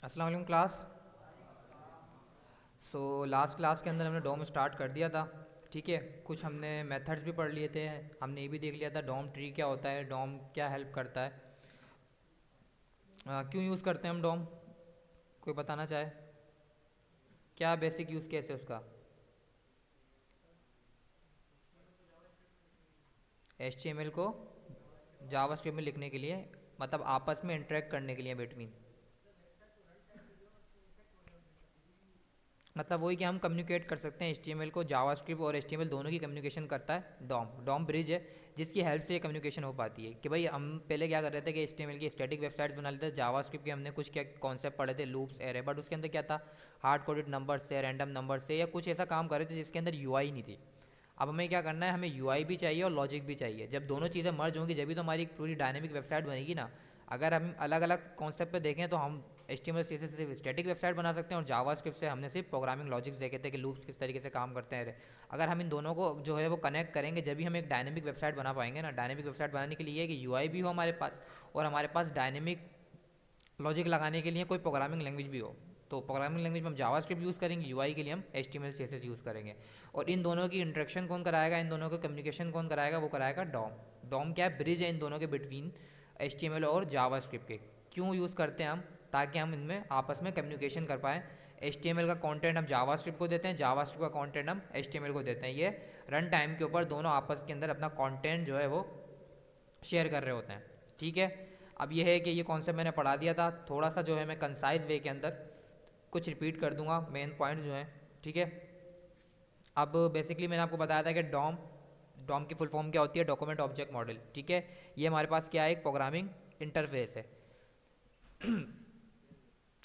अस्सलाम वालेकुम class. Last class के अंदर हमने डोम स्टार्ट कर दिया था। ठीक है, कुछ हमने मेथड्स भी पढ़ लिए थे। हमने ये भी देख लिया था डोम ट्री क्या होता है, डोम क्या हेल्प करता है, क्यों यूज़ करते हैं हम डोम। कोई बताना चाहे क्या बेसिक यूज़ केस है उसका। HTML को जावास्क्रिप्ट में लिखने के लिए, मतलब आपस में इंटरेक्ट करने के लिए बिटवीन, मतलब वही कि हम कम्युनिकेट कर सकते हैं। HTML को जावास्क्रिप्ट और HTML दोनों की कम्युनिकेशन करता है डॉम। डॉम ब्रिज है जिसकी हेल्प से ये कम्युनिकेशन हो पाती है। कि भाई हम पहले क्या कर रहे थे कि HTML की स्टैटिक वेबसाइट्स बना लेते थे, जावास्क्रिप्ट के हमने कुछ क्या कॉन्सेप्ट पढ़े थे, लूप्स, एरे, बट उसके अंदर क्या था, हार्ड कोडेड नंबर से, रैंडम नंबर से, या कुछ ऐसा काम कर रहे थे जिसके अंदर UI नहीं थी। अब हमें क्या करना है, हमें UI भी चाहिए और लॉजिक भी चाहिए। जब दोनों चीज़ें मर्ज होंगी जब भी तो हमारी एक पूरी डायनेमिक वेबसाइट बनेगी ना। अगर हम अलग अलग कॉन्सेप्ट पे देखें तो हम HTML CSS से सिर्फ स्टैटिक वेबसाइट बना सकते हैं, और जावास्क्रिप्ट से हमने सिर्फ प्रोग्रामिंग लॉजिक्स देखे थे कि लूप्स किस तरीके से काम करते हैं। अगर हम इन दोनों को जो है वो कनेक्ट करेंगे जब भी हम एक डायनेमिक वेबसाइट बना पाएंगे ना। डायनेमिक वेबसाइट बनाने के लिए है कि UI भी हो हमारे पास, और हमारे पास डायनेमिक लॉजिक लगाने के लिए कोई प्रोग्रामिंग लैंग्वेज भी हो। तो प्रोग्रामिंग लैंग्वेज में हम जावास्क्रिप्ट यूज़ करेंगे, UI के लिए हम HTML CSS यूज़ करेंगे। और इन दोनों की इंटरेक्शन कौन कराएगा, इन दोनों का कम्युनिकेशन कौन कराएगा, वो कराएगा डॉम। डॉम क्या है, ब्रिज है इन दोनों के बिटवीन, HTML और जावास्क्रिप्ट के। क्यों यूज़ करते हैं हम, ताकि हम इनमें आपस में कम्युनिकेशन कर पाएँ। HTML का कंटेंट हम जावास्क्रिप्ट को देते हैं, जावास्क्रिप्ट का कंटेंट हम HTML को देते हैं। ये रन टाइम के ऊपर दोनों आपस के अंदर अपना कंटेंट जो है वो शेयर कर रहे होते हैं। ठीक है, अब ये है कि ये कॉन्सेप्ट मैंने पढ़ा दिया था। थोड़ा सा जो है मैं कंसाइज वे के अंदर कुछ रिपीट कर दूंगा, मेन पॉइंट जो है। ठीक है, अब बेसिकली मैंने आपको बताया था कि डॉम, डॉम की फुल फॉर्म क्या होती है, डॉक्यूमेंट ऑब्जेक्ट मॉडल। ठीक है, ये हमारे पास क्या है, एक प्रोग्रामिंग इंटरफेस है।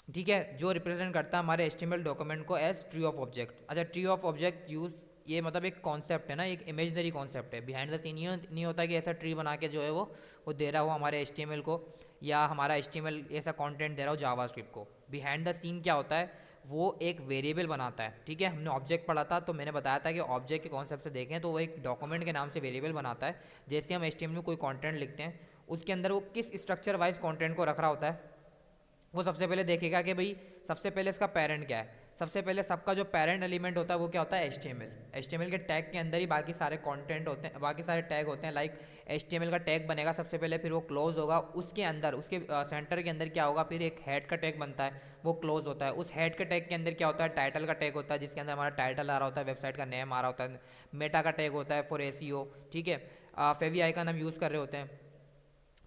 ठीक है, जो रिप्रेजेंट करता है हमारे HTML डॉक्यूमेंट को एज ट्री ऑफ ऑब्जेक्ट। अच्छा, ट्री ऑफ ऑब्जेक्ट यूज़, ये मतलब एक कॉन्सेप्ट है ना, एक इमेजनरी कॉन्सेप्ट है। बिहाइंड द सीन ये नहीं होता कि ऐसा ट्री बना के जो है वो दे रहा हो हमारे HTML को, या हमारा HTML ऐसा कंटेंट दे रहा हो जावास्क्रिप्ट को। बिहाइंड द सीन क्या होता है, वो एक वेरिएबल बनाता है। ठीक है, हमने ऑब्जेक्ट पढ़ा था तो मैंने बताया था कि ऑब्जेक्ट के कॉन्सेप्ट से देखें तो वो एक डॉक्यूमेंट के नाम से वेरिएबल बनाता है। जैसे हम HTML में कोई कंटेंट लिखते हैं, उसके अंदर वो किस स्ट्रक्चर वाइज कंटेंट को रख रहा होता है, वो सबसे पहले देखेगा कि भाई सबसे पहले इसका पेरेंट क्या है। सबसे पहले सबका जो पेरेंट एलिमेंट होता है वो क्या होता है, HTML। HTML के टैग के अंदर ही बाकी सारे कंटेंट होते हैं, बाकी सारे टैग होते हैं। लाइक HTML का टैग बनेगा सबसे पहले, फिर वो क्लोज होगा, उसके अंदर उसके सेंटर के अंदर क्या होगा, फिर एक हेड का टैग बनता है, वो क्लोज होता है। उस हेड के टैग के अंदर क्या होता है, टाइटल का टैग होता है, जिसके अंदर हमारा टाइटल आ रहा होता है, वेबसाइट का नेम आ रहा होता है। मेटा का टैग होता है फॉर SEO। ठीक है, फेवी आइकन हम यूज़ कर रहे होते हैं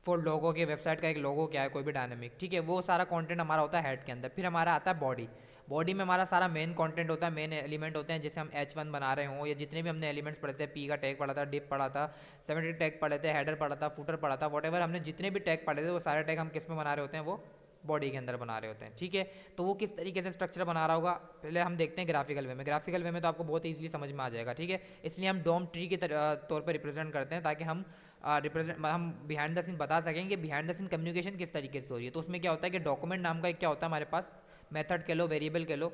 फॉर लोगो के, वेबसाइट का एक लोगो क्या है, कोई भी डायनेमिक। ठीक है, वो सारा कंटेंट हमारा होता है हेड के अंदर। फिर हमारा आता है बॉडी। बॉडी में हमारा सारा मेन कंटेंट होता है, मेन एलिमेंट होते हैं। जैसे हम H1 बना रहे हों, या जितने भी हमने एलिमेंट्स पढ़े थे, P का टैग पढ़ा था, डिप पढ़ा था, 70 टैग पढ़े थे, हेडर पढ़ा था, फुटर पढ़ा था, वट हमने जितने भी टैग पढ़े थे वो सारे टैग हम किस में बना रहे होते हैं, वो बॉडी के अंदर बना रहे होते हैं। ठीक है, तो वो किस तरीके से स्ट्रक्चर बना रहा होगा, पहले हम देखते हैं ग्राफिकल वे में। ग्राफिकल वे में तो आपको बहुत ईजिली समझ में आ जाएगा। ठीक है, इसलिए हम डोम ट्री के तौर पर रिप्रेजेंट करते हैं, ताकि हम रिप्रेजेंट हम बिहाइंड द सीन बता सकें कि बिहाइंड द सीन कम्युनिकेशन किस तरीके से हो रही है। तो उसमें क्या होता है कि डॉक्यूमेंट नाम का एक क्या होता है हमारे पास, मेथड कह लो, वेरिएबल कह लो।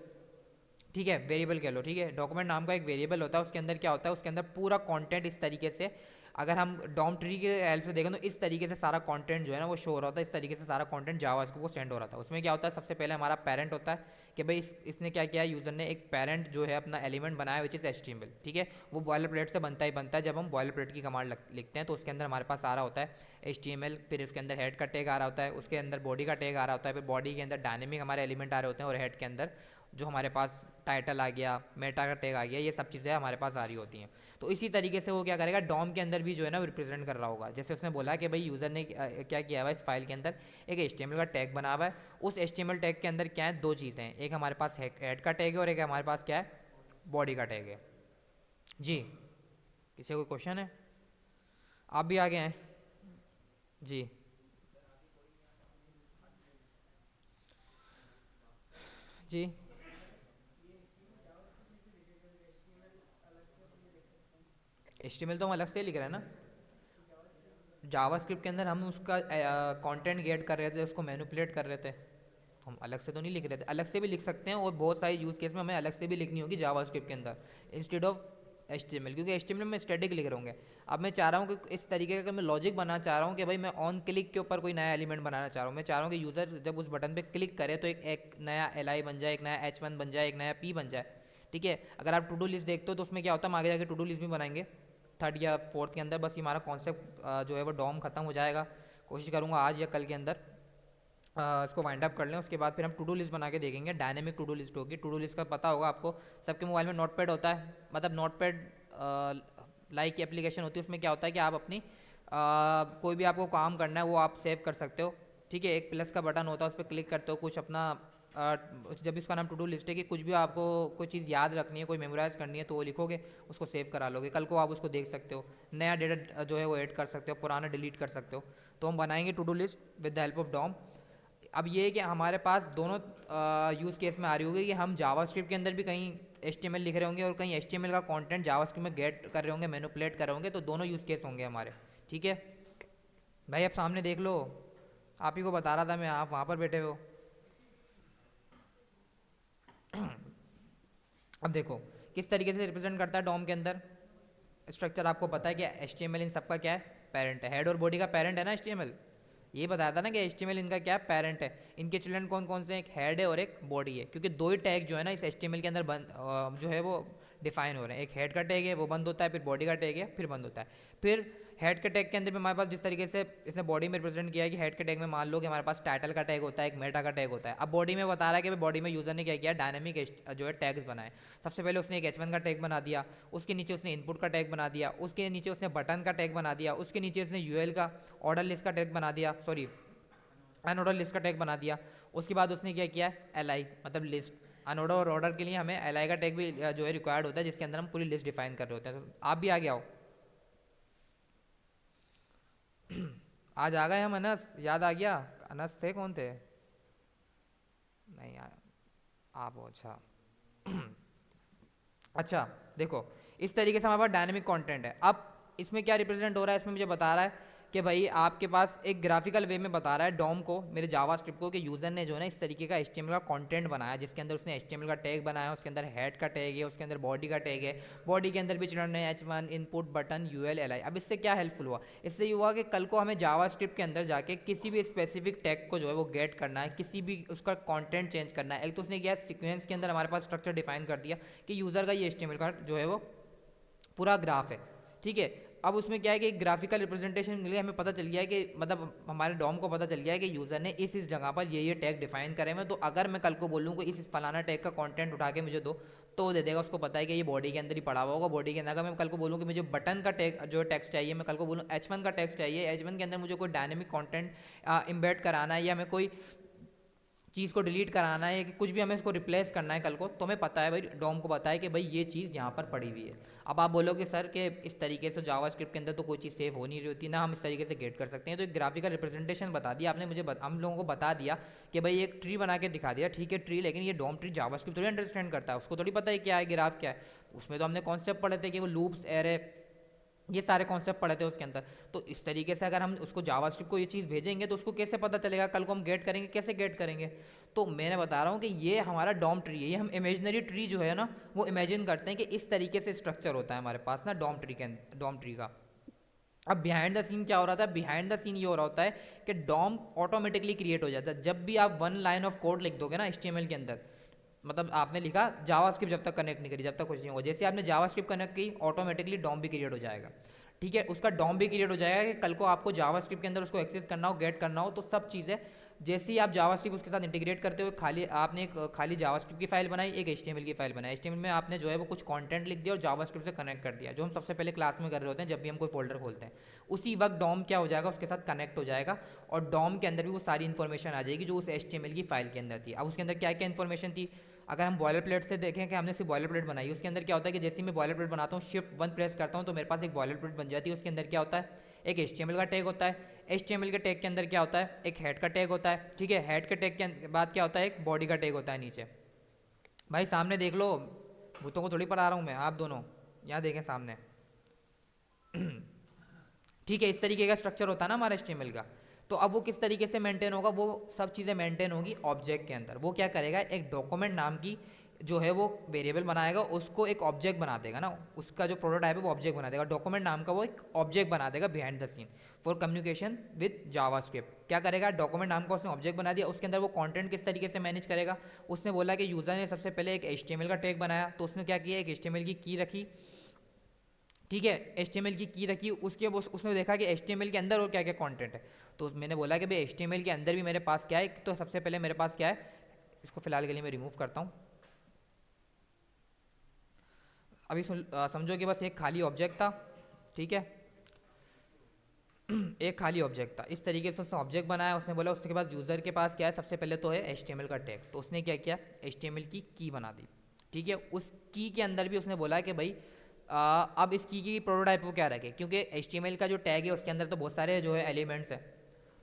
ठीक है, वेरिएबल कह लो। ठीक है, डॉक्यूमेंट नाम का एक वेरिएबल होता है, उसके अंदर क्या होता है, उसके अंदर पूरा कंटेंट इस तरीके से, अगर हम डॉम ट्री के हेल्प से देखें तो इस तरीके से सारा कंटेंट जो है ना वो शो हो रहा होता है। इस तरीके से सारा कंटेंट जावास्क्रिप्ट को सेंड हो रहा था। उसमें क्या होता है, सबसे पहले हमारा पेरेंट होता है कि भाई इसने क्या किया, यूज़र ने एक पेरेंट जो है अपना एलिमेंट बनाया विच इज़ HTML। ठीक है, वो बॉयलर प्लेट से बनता ही बनता है। जब हम बॉयलर प्लेट की कमांड लिखते हैं तो उसके अंदर हमारे पास आ रहा होता है HTML, फिर उसके अंदर हेड का टैग आ रहा होता है, उसके अंदर बॉडी का टैग आ रहा होता है, फिर बॉडी के अंदर डायनेमिक हमारे एलिमेंट आ रहे होते हैं, और हेड के अंदर जो हमारे पास टाइटल आ गया, मेटा का टैग आ गया, ये सब चीज़ें हमारे पास आ रही होती हैं। तो इसी तरीके से वो क्या करेगा, डॉम के अंदर भी जो है ना वो रिप्रेजेंट कर रहा होगा। जैसे उसने बोला कि भाई यूज़र ने क्या किया हुआ है, इस फाइल के अंदर एक HTML का टैग बना हुआ है। उस HTML टैग के अंदर क्या है, दो चीज़ें हैं, एक हमारे पास हेड का टैग है और एक हमारे पास क्या है, बॉडी का टैग है। जी, किसी को कोई क्वेश्चन है, आप भी आगे हैं। जी जी, HTML तो हम अलग से लिख रहे हैं ना। जावास्क्रिप्ट के अंदर हम उसका कंटेंट गेट कर रहे थे, उसको मैनिपुलेट कर रहे थे, हम अलग से तो नहीं लिख रहे थे। अलग से भी लिख सकते हैं, और बहुत सारे यूज़ केस में हमें अलग से भी लिखनी होगी जावास्क्रिप्ट के अंदर, इंस्टेड ऑफ HTML, क्योंकि HTML में स्टैटिक लिख रहे होंगे। अब मैं चाह रहा हूँ कि इस तरीके का मैं लॉजिक बनाना चाह रहा हूँ कि भाई मैं ऑन क्लिक के ऊपर कोई नया एलिमेंट बनाना चाह रहा हूँ। मैं चाह रहा हूँ कि यूज़र जब उस बटन पे क्लिक करे तो एक नया LI बन जाए, एक नया H1 बन जाए, एक नया P बन जाए। ठीक है, अगर आप टू डू लिस्ट देखते हो तो उसमें क्या होता है, हम आगे जाके टू डू लिस्ट भी बनाएंगे थर्ड या फोर्थ के अंदर। बस ये हमारा कॉन्सेप्ट जो है वो डॉम खत्म हो जाएगा। कोशिश करूँगा आज या कल के अंदर इसको वाइंड अप कर लें। उसके बाद फिर हम टू डू लिस्ट बना के देखेंगे। डायनेमिक टू डू लिस्ट होगी। टू डू लिस्ट का पता होगा आपको, सबके मोबाइल में नोट पैड होता है, मतलब नोट पैड लाइक एप्लीकेशन होती है। उसमें क्या होता है कि आप अपनी कोई भी आपको काम करना है वो आप सेव कर सकते हो। ठीक है, एक प्लस का बटन होता है, उस पर क्लिक करते हो, कुछ अपना जब इसका नाम टू डू लिस्ट है कि कुछ भी आपको कोई चीज़ याद रखनी है, कोई मेमोराइज करनी है, तो वो लिखोगे, उसको सेव करा लोगे, कल को आप उसको देख सकते हो, नया डेटा जो है वो ऐड कर सकते हो, पुराना डिलीट कर सकते हो। तो हम बनाएंगे to do list with the help of DOM. अब ये है कि हमारे पास दोनों यूज़ केस में आ रही होगी कि हम जावास्क्रिप्ट के अंदर भी कहीं HTML लिख रहे होंगे और कहीं HTML का कंटेंट जावास्क्रिप्ट में गेट कर रहे होंगे, मैनिपुलेट कर रहे होंगे। तो दोनों यूज़ केस होंगे हमारे। ठीक है भाई, अब सामने देख लो, आप ही को बता रहा था मैं, आप वहाँ पर बैठे हो। अब देखो किस तरीके से रिप्रेजेंट करता है डॉम के अंदर स्ट्रक्चर। आपको पता है कि HTML इन सबका क्या है, पेरेंट है। हेड और बॉडी का पेरेंट है ना HTML। ये बताया था ना कि HTML इनका क्या पेरेंट है। इनके चिल्ड्रन कौन कौन से हैं, एक हेड है और एक बॉडी है, क्योंकि दो ही टैग जो है ना इस HTML के अंदर जो है वो डिफाइन हो रहे हैं। एक हेड का टैग है वो बंद होता है, फिर बॉडी का टैग है फिर बंद होता है। फिर हेड के टैग के अंदर भी हमारे पास जिस तरीके से इसने बॉडी में रिप्रेजेंट किया है कि हेड के टैग में मान लो कि हमारे पास टाइटल का टैग होता है, एक मेटा का टैग होता है। अब बॉडी में बता रहा है कि बॉडी में यूजर ने क्या किया, डायनेमिक जो है टैग्स बनाए। सबसे पहले उसने एक H1 का टैग बना दिया, उसके नीचे उसने इनपुट का टैग बना दिया, उसके नीचे उसने बटन का टैग बना दिया, उसके नीचे उसने UL का ऑर्डर लिस्ट का टैग बना दिया, सॉरी अनऑर्डर लिस्ट का टैग बना दिया। उसके बाद उसने क्या किया, LI मतलब लिस्ट। अनऑर्डर और ऑर्डर के लिए हमें LI का टैग भी जो है रिक्वायर्ड होता है, जिसके अंदर हम पूरी लिस्ट डिफाइन कर रहे होते हैं। तो आप भी आगे आओ। आज आ गए हम। अनस याद आ गया? अनस थे, कौन थे? नहीं यार, आप हो। अच्छा अच्छा देखो, इस तरीके से हमारे पास डायनेमिक कंटेंट है। अब इसमें क्या रिप्रेजेंट हो रहा है, इसमें मुझे बता रहा है कि भाई आपके पास एक ग्राफिकल वे में बता रहा है डॉम को, मेरे जावास्क्रिप्ट को, कि यूज़र ने जो है ना इस तरीके का HTML का कंटेंट बनाया, जिसके अंदर उसने HTML का टैग बनाया, उसके अंदर हेड का टैग है, उसके अंदर बॉडी का टैग है, बॉडी के अंदर भी चिल्ड्रन है H1 input button UL LI। अब इससे क्या हेल्पफुल हुआ, इससे ये हुआ कि कल को हमें जावास्क्रिप्ट के अंदर जाके किसी भी स्पेसिफिक टैग को जो है वो गेट करना है, किसी भी उसका कॉन्टेंट चेंज करना है। एक तो उसने क्या सीक्वेंस के अंदर हमारे पास स्ट्रक्चर डिफाइन कर दिया कि यूज़र का ये HTML का जो है वो पूरा ग्राफ है। ठीक है, अब उसमें क्या है कि एक ग्राफिकल रिप्रेजेंटेशन मिल गया, हमें पता चल गया है कि मतलब हमारे डॉम को पता चल गया है कि यूज़र ने इस जगह पर ये टैग डिफाइन करे हैं। तो अगर मैं कल को बोलूँ कि इस फलाना टैग का कंटेंट उठा के मुझे दो, तो वो दे देगा। उसको पता है कि ये बॉडी के अंदर ही पड़ा हुआ होगा। बॉडी के अंदर अगर मैं कल को बोलूँ कि मुझे बटन का टैग जो टेक्स्ट चाहिए, मैं कल को बोलूँ H1 का टेक्स्ट चाहिए, H1 के अंदर मुझे कोई डायनेमिक कंटेंट इम्बेड कराना है, या हमें कोई चीज़ को डिलीट कराना है, कि कुछ भी हमें इसको रिप्लेस करना है कल को, तो हमें पता है भाई, डॉम को पता है कि भाई ये चीज़ यहाँ पर पड़ी हुई है। अब आप बोलोगे सर कि इस तरीके से जावास्क्रिप्ट के अंदर तो कोई चीज़ सेव हो नहीं रही होती ना, हम इस तरीके से गेट कर सकते हैं। तो एक ग्राफिकल रिप्रेजेंटेशन बता दिया आपने मुझे, हम लोगों को बता दिया कि भाई एक ट्री बना के दिखा दिया। ठीक है ट्री, लेकिन ये डॉम ट्री जावास्क्रिप्ट थोड़ी अंडरस्टैंड करता है, उसको थोड़ी पता है क्या है ग्राफ क्या है। उसमें तो हमने कॉन्सेप्ट पढ़े थे कि वो लूप्स, एरे, ये सारे कॉन्सेप्ट पढ़े थे उसके अंदर। तो इस तरीके से अगर हम उसको जावास्क्रिप्ट को ये चीज़ भेजेंगे तो उसको कैसे पता चलेगा, कल को हम गेट करेंगे, कैसे गेट करेंगे। तो मैंने बता रहा हूँ कि ये हमारा डॉम ट्री है, ये हम इमेजिनरी ट्री जो है ना वो इमेजिन करते हैं कि इस तरीके से स्ट्रक्चर होता है हमारे पास ना डॉम ट्री का। अब बिहाइंड द सीन क्या हो रहा था, बिहाइंड द सीन ये हो रहा होता है कि डॉम ऑटोमेटिकली क्रिएट हो जाता है। जब भी आप 1 लाइन ऑफ कोड लिख दोगे ना HTML के अंदर, मतलब आपने लिखा जावास्क्रिप्ट जब तक कनेक्ट नहीं करी, जब तक कुछ नहीं होगा, जैसे आपने जावास्क्रिप्ट कनेक्ट की ऑटोमेटिकली डॉम भी क्रिएट हो जाएगा। ठीक है, उसका डॉम भी क्रिएट हो जाएगा कि कल को आपको जावास्क्रिप्ट के अंदर उसको एक्सेस करना हो, गेट करना हो, तो सब चीज़ें जैसे ही आप जावास्क्रिप्ट उसके साथ इंटीग्रेट करते हुए, खाली आपने एक खाली जावास्क्रिप्ट की फाइल बनाई, एक HTML की फाइल बनाई, HTML में आपने जो है वो कुछ कंटेंट लिख दिया और जावास्क्रिप्ट से कनेक्ट कर दिया, जो हम सबसे पहले क्लास में कर रहे होते हैं जब भी हम कोई फोल्डर खोलते हैं। उसी वक्त डॉम क्या हो जाएगा, उसके साथ कनेक्ट हो जाएगा, और डॉम के अंदर भी वो सारी इन्फॉर्मेशन आ जाएगी जो उस HTML की फाइल के अंदर थी। अब उसके अंदर क्या क्या इन्फॉर्मेशन थी, अगर हम बॉयलर प्लेट से देखें कि हमने सिर्फ बॉयलर प्लेट बनाई, उसके अंदर क्या होता है कि जैसे ही मैं बॉयलर प्लेट बनाता हूँ, Shift 1 प्रेस करता हूँ तो मेरे पास एक बॉयलर प्लेट बन जाती है। उसके अंदर क्या होता है, एक HTML का टैग होता है, HTML के टैग के अंदर क्या होता है, एक हेड का टैग होता है। ठीक है, हेड के टैग के बाद क्या होता है, एक बॉडी का टैग होता है नीचे। भाई सामने देख लो, भूतों को थोड़ी पढ़ा रहा हूँ मैं, आप दोनों यहाँ देखें सामने। ठीक है, इस तरीके का स्ट्रक्चर होता है ना हमारा HTML का। तो अब वो किस तरीके से मेंटेन होगा, वो सब चीज़ें मेंटेन होगी ऑब्जेक्ट के अंदर। वो क्या करेगा, एक डॉक्यूमेंट नाम की जो है वो वेरिएबल बनाएगा, उसको एक ऑब्जेक्ट बना देगा ना, उसका जो प्रोटोटाइप है वो ऑब्जेक्ट बना देगा, डॉक्यूमेंट नाम का वो एक ऑब्जेक्ट बना देगा behind the scene for communication with JavaScript. क्या करेगा, डॉक्यूमेंट नाम का उसने ऑब्जेक्ट बना दिया, उसके अंदर वो कंटेंट किस तरीके से मैनेज करेगा। उसने बोला कि यूज़र ने सबसे पहले एक HTML का टैग बनाया, तो उसने क्या किया, एक HTML की की रखी, ठीक है, HTML की की रखी, उसने देखा कि HTML के अंदर और क्या क्या कंटेंट है। तो मैंने बोला कि भाई HTML के अंदर भी मेरे पास क्या है, तो सबसे पहले मेरे पास क्या है, इसको फिलहाल के लिए मैं रिमूव करता हूँ। अभी समझो कि बस एक खाली ऑब्जेक्ट था, ठीक है, एक खाली ऑब्जेक्ट था, इस तरीके से उसने ऑब्जेक्ट बनाया। उसने बोला उसके बाद यूज़र के पास क्या है, सबसे पहले तो है HTML का टैग, तो उसने क्या किया, HTML की बना दी, ठीक है। उस की के अंदर भी उसने बोला कि भाई अब इस की प्रोटोटाइप वो क्या रखे, क्योंकि HTML का जो टैग है उसके अंदर तो बहुत सारे जो है एलिमेंट्स हैं।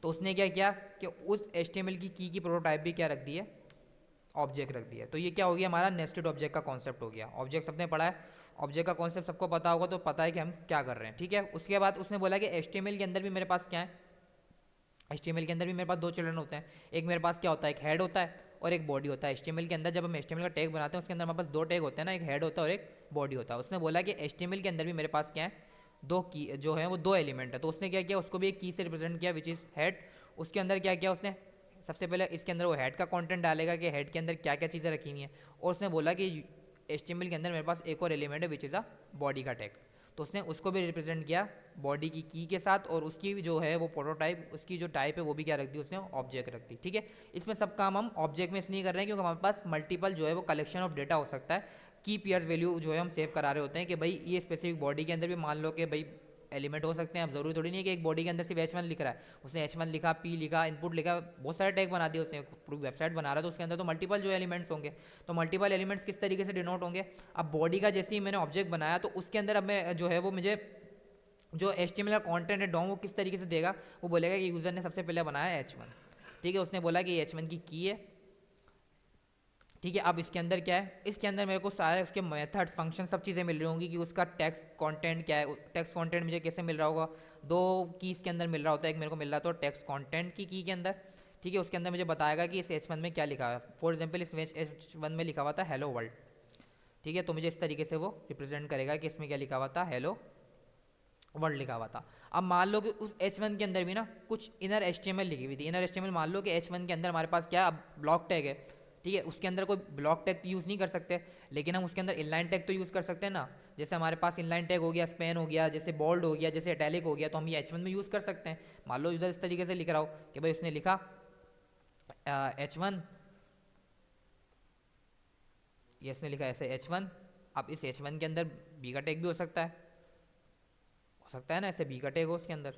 तो उसने क्या किया कि उस HTML की प्रोटोटाइप भी क्या रख दी है, ऑब्जेक्ट रख दिया। तो ये क्या हो गया, हमारा नेस्टेड ऑब्जेक्ट का कॉन्सेप्ट हो गया। ऑब्जेक्ट सबने पढ़ा है, ऑब्जेक्ट का कॉन्सेप्ट सबको पता होगा, तो पता है कि हम क्या कर रहे हैं, ठीक है। उसके बाद उसने बोला कि HTML के अंदर भी मेरे पास क्या है, HTML के अंदर भी मेरे पास दो चिल्ड्रन होते हैं। एक मेरे पास क्या होता है, एक हेड होता है और एक बॉडी होता है। HTML के अंदर जब हम HTML का टैग बनाते हैं उसके अंदर हमारे पास दो टैग होते हैं ना, एक हेड होता है और एक बॉडी होता है। उसने बोला कि HTML के अंदर भी मेरे पास क्या है, दो की जो है वो दो एलिमेंट है। तो उसने क्या किया, उसको भी एक की से रिप्रेजेंट किया विच इज़ हेड। उसके अंदर क्या किया उसने, सबसे पहले इसके अंदर वो हेड का कंटेंट डालेगा कि हेड के अंदर क्या क्या चीज़ें रखी हुई हैं। और उसने बोला कि HTML के अंदर मेरे पास एक और एलिमेंट है विच इज़ अ बॉडी का टैग। तो उसने उसको भी रिप्रेजेंट किया बॉडी की के साथ, और उसकी जो है वो प्रोटोटाइप, उसकी जो टाइप है वो भी क्या रख दी उसने, ऑब्जेक्ट रख दी, ठीक है। इसमें सब काम हम ऑब्जेक्ट में इसलिए कर रहे हैं क्योंकि हमारे पास मल्टीपल जो है वो कलेक्शन ऑफ डेटा हो सकता है। की पेयर वैल्यू जो है हम सेव करा रहे होते हैं कि भाई ये स्पेसिफिक बॉडी के अंदर भी मान लो कि भाई एलिमेंट हो सकते हैं। अब जरूरी थोड़ी नहीं है कि एक बॉडी के अंदर सिर्फ H1 लिख रहा है, उसने H1 लिखा, P लिखा, इनपुट लिखा, बहुत सारे टैग बना दिए उसने, पूरी वेबसाइट बना रहा है तो उसके अंदर तो मल्टीपल जो एलिमेंट्स होंगे। तो मल्टीपल एलिमेंट्स किस तरीके से डिनोट होंगे, अब बॉडी का जैसे ही मैंने ऑब्जेक्ट बनाया तो उसके अंदर अब मैं जो है वो मुझे जो HTML का कंटेंट है डॉम वो किस तरीके से देगा, वो बोलेगा कि यूज़र ने सबसे पहले बनाया H1, ठीक है। उसने बोला कि H1 की है, ठीक है। अब इसके अंदर क्या है, इसके अंदर मेरे को सारे उसके मेथड्स, फंक्शन, सब चीज़ें मिल रही होंगी कि उसका टेक्स्ट कंटेंट क्या है। टेक्स्ट कंटेंट मुझे कैसे मिल रहा होगा, दो कीज़ के अंदर मिल रहा होता है। एक मेरे को मिल रहा था टेक्स्ट कंटेंट की के अंदर, ठीक है। उसके अंदर मुझे बताएगा कि इस H1 में क्या लिखा है। फॉर एग्जाम्पल इस H1 में लिखा हुआ था हेलो वर्ल्ड, ठीक है। तो मुझे इस तरीके से वो रिप्रेजेंट करेगा कि इसमें क्या लिखा हुआ था, हेलो वर्ल्ड लिखा हुआ था। अब मान लो कि उस H1 के अंदर भी ना कुछ इनर HTML लिखी हुई थी। इनर HTML मान लो कि H1 के अंदर हमारे पास क्या ब्लॉक टैग है, ठीक है। उसके अंदर कोई ब्लॉक टैग तो यूज़ नहीं कर सकते, लेकिन हम उसके अंदर इनलाइन टैग तो यूज़ कर सकते हैं ना। जैसे हमारे पास इनलाइन टैग हो गया, स्पैन हो गया, जैसे बोल्ड हो गया, जैसे इटैलिक हो गया, तो हम ये H1 में यूज़ कर सकते हैं। मान लो यूज़र इस तरीके से लिख रहा हो कि भाई उसने लिखा H1, ये इसने लिखा ऐसे H1। अब इस H1 के अंदर बी का टैग भी हो सकता है ना, ऐसे बी का टैग हो उसके अंदर,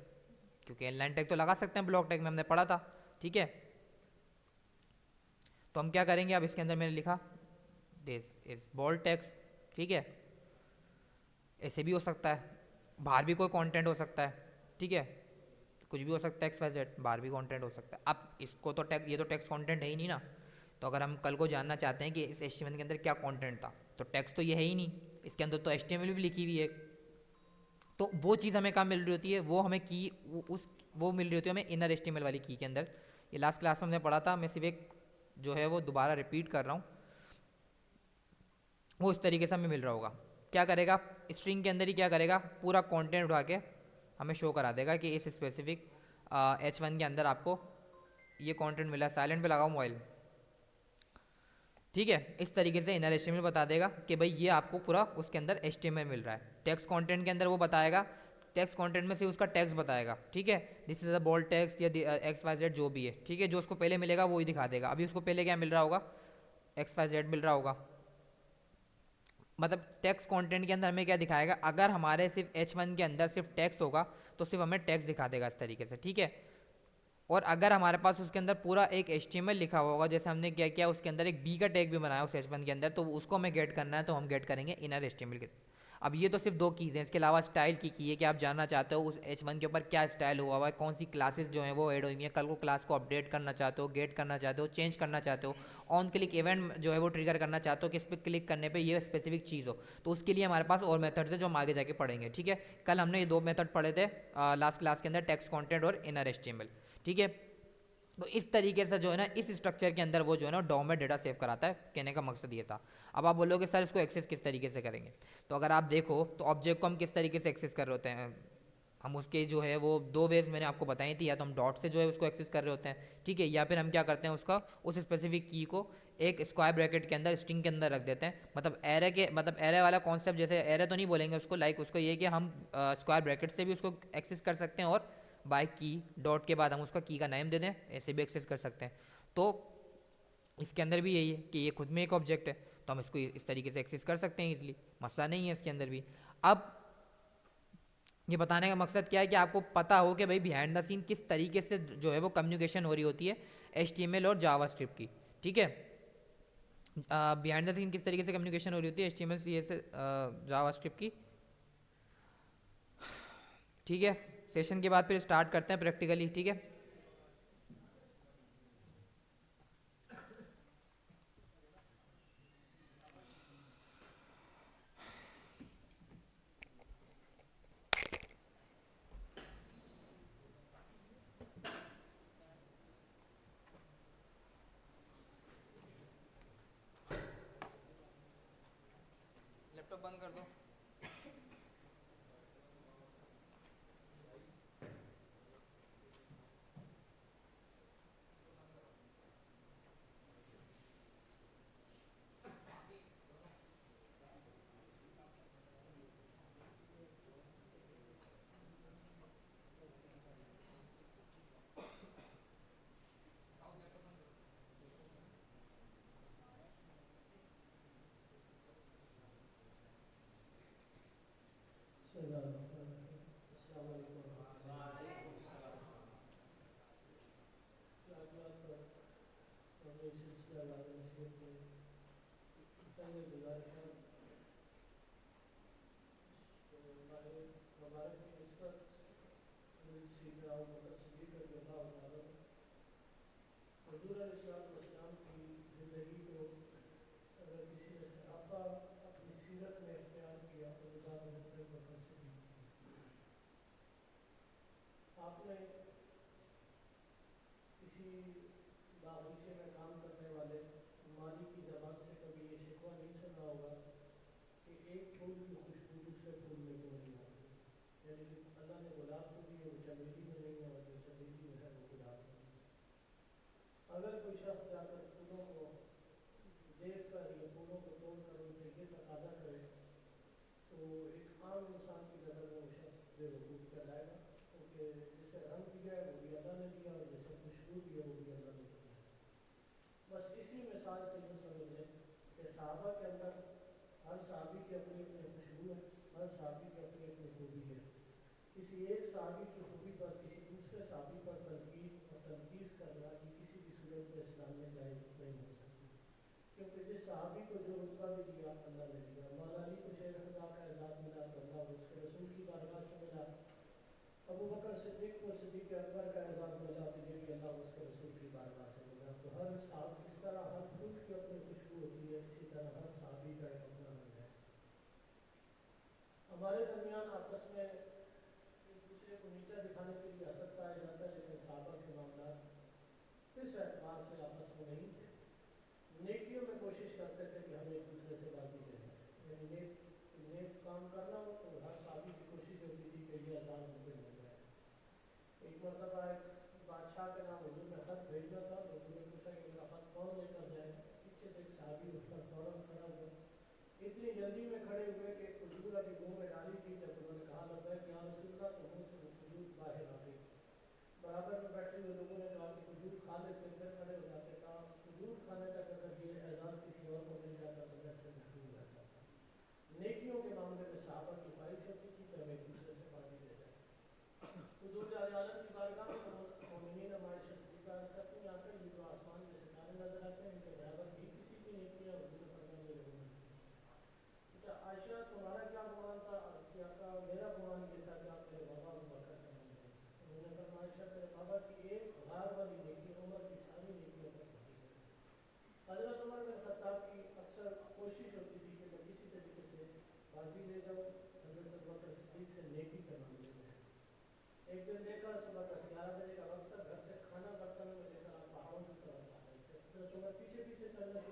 क्योंकि इनलाइन टैग तो लगा सकते हैं ब्लॉक टैग में, हमने पढ़ा था, ठीक है। तो हम क्या करेंगे, अब इसके अंदर मैंने लिखा दिस इज बोल्ड टेक्स्ट, ठीक है। ऐसे भी हो सकता है, बाहर भी कोई कंटेंट हो सकता है, ठीक है, कुछ भी हो सकता है, XYZ बाहर भी कंटेंट हो सकता है। अब इसको तो ये तो टेक्स्ट कंटेंट है ही नहीं ना। तो अगर हम कल को जानना चाहते हैं कि इस HTML के अंदर क्या कंटेंट था, तो टेक्स्ट तो ये है ही नहीं, इसके अंदर तो HTML भी लिखी हुई है। तो वो चीज़ हमें कहाँ मिल रही होती है, वो हमें की वो मिल रही होती है हमें इनर HTML वाली की के अंदर। ये लास्ट क्लास में हमने पढ़ा था, मैं सिर्फ एक जो है वो दोबारा रिपीट कर रहा हूँ, वो इस तरीके से हमें मिल रहा होगा। क्या करेगा, स्ट्रिंग के अंदर ही क्या करेगा, पूरा कंटेंट उठा के हमें शो करा देगा कि इस स्पेसिफिक H1 के अंदर आपको ये कंटेंट मिला। साइलेंट पे लगाओ मोबाइल, ठीक है। इस तरीके से इनर HTML बता देगा कि भाई ये आपको पूरा उसके अंदर HTML मिल रहा है। टेक्स्ट कंटेंट के अंदर वो बताएगा, टेक्स्ट कंटेंट में से उसका टेक्स्ट बताएगा, ठीक है। This is a bold text या XYZ जो भी है, ठीक है। जो उसको पहले मिलेगा वो ही दिखा देगा। अभी उसको पहले क्या मिल रहा होगा, XYZ मिल रहा होगा। मतलब टेक्स्ट कंटेंट के अंदर हमें क्या दिखाएगा, अगर हमारे सिर्फ H1 के अंदर सिर्फ टेक्स्ट होगा तो सिर्फ हमें टेक्स्ट दिखा देगा इस तरीके से, ठीक है। और अगर हमारे पास उसके अंदर पूरा एक HTML लिखा हुआ होगा, जैसे हमने क्या किया उसके अंदर एक बी का टैग भी बनाया उस H1 के अंदर, तो उसको हमें गेट करना है, तो हम गेट करेंगे इनर HTML के। अब ये तो सिर्फ दो कीज़ हैं, इसके अलावा स्टाइल की है कि आप जानना चाहते हो उस H1 के ऊपर क्या स्टाइल हुआ हुआ है, कौन सी क्लासेस जो हैं वो ऐड हुई हैं, कल को क्लास को अपडेट करना चाहते हो, गेट करना चाहते हो, चेंज करना चाहते हो, ऑन क्लिक इवेंट जो है वो ट्रिगर करना चाहते हो कि इस पर क्लिक करने पर ये स्पेसिफिक चीज़ हो। तो उसके लिए हमारे पास और मेथड्स है जो हम आगे जाके पढ़ेंगे, ठीक है। कल हमने ये दो मेथड पढ़े थे लास्ट क्लास के अंदर, टेक्स्ट कॉन्टेंट और इनर HTML, ठीक है। तो इस तरीके से जो है ना इस स्ट्रक्चर के अंदर वो जो है ना डॉम में डेटा सेव कराता है, कहने का मकसद ये था। अब आप बोलोगे सर इसको एक्सेस किस तरीके से करेंगे, तो अगर आप देखो तो ऑब्जेक्ट को हम किस तरीके से एक्सेस कर रहे होते हैं, हम उसके जो है वो दो वेज मैंने आपको बताई थी, या तो हम डॉट से जो है उसको एक्सेस कर रहे होते हैं, ठीक है, या फिर हम क्या करते हैं उसका उस स्पेसिफिक की को एक स्क्वायर ब्रैकेट के अंदर स्ट्रिंग के अंदर रख देते हैं, मतलब एरे के मतलब एरे वाला कॉन्सेप्ट, जैसे एरे तो नहीं बोलेंगे उसको, लाइक उसको ये कि हम स्क्वायर ब्रैकेट से भी उसको एक्सेस कर सकते हैं, और बाय की डॉट के बाद हम उसका की का नेम दे दें, ऐसे भी एक्सेस कर सकते हैं। तो इसके अंदर भी यही है कि ये खुद में एक ऑब्जेक्ट है, तो हम इसको इस तरीके से एक्सेस कर सकते हैं इजीली, मसला नहीं है इसके अंदर भी। अब ये बताने का मकसद क्या है कि आपको पता हो कि भाई बिहाइंड द सीन किस तरीके से जो है वो कम्युनिकेशन हो रही होती है HTML और जावास्क्रिप्ट की, ठीक है। बिहाइंड द सीन किस तरीके से कम्युनिकेशन हो रही होती है HTML CSS जावास्क्रिप्ट की, ठीक है। सेशन के बाद फिर स्टार्ट करते हैं प्रैक्टिकली, ठीक है। लैपटॉप बंद कर दो।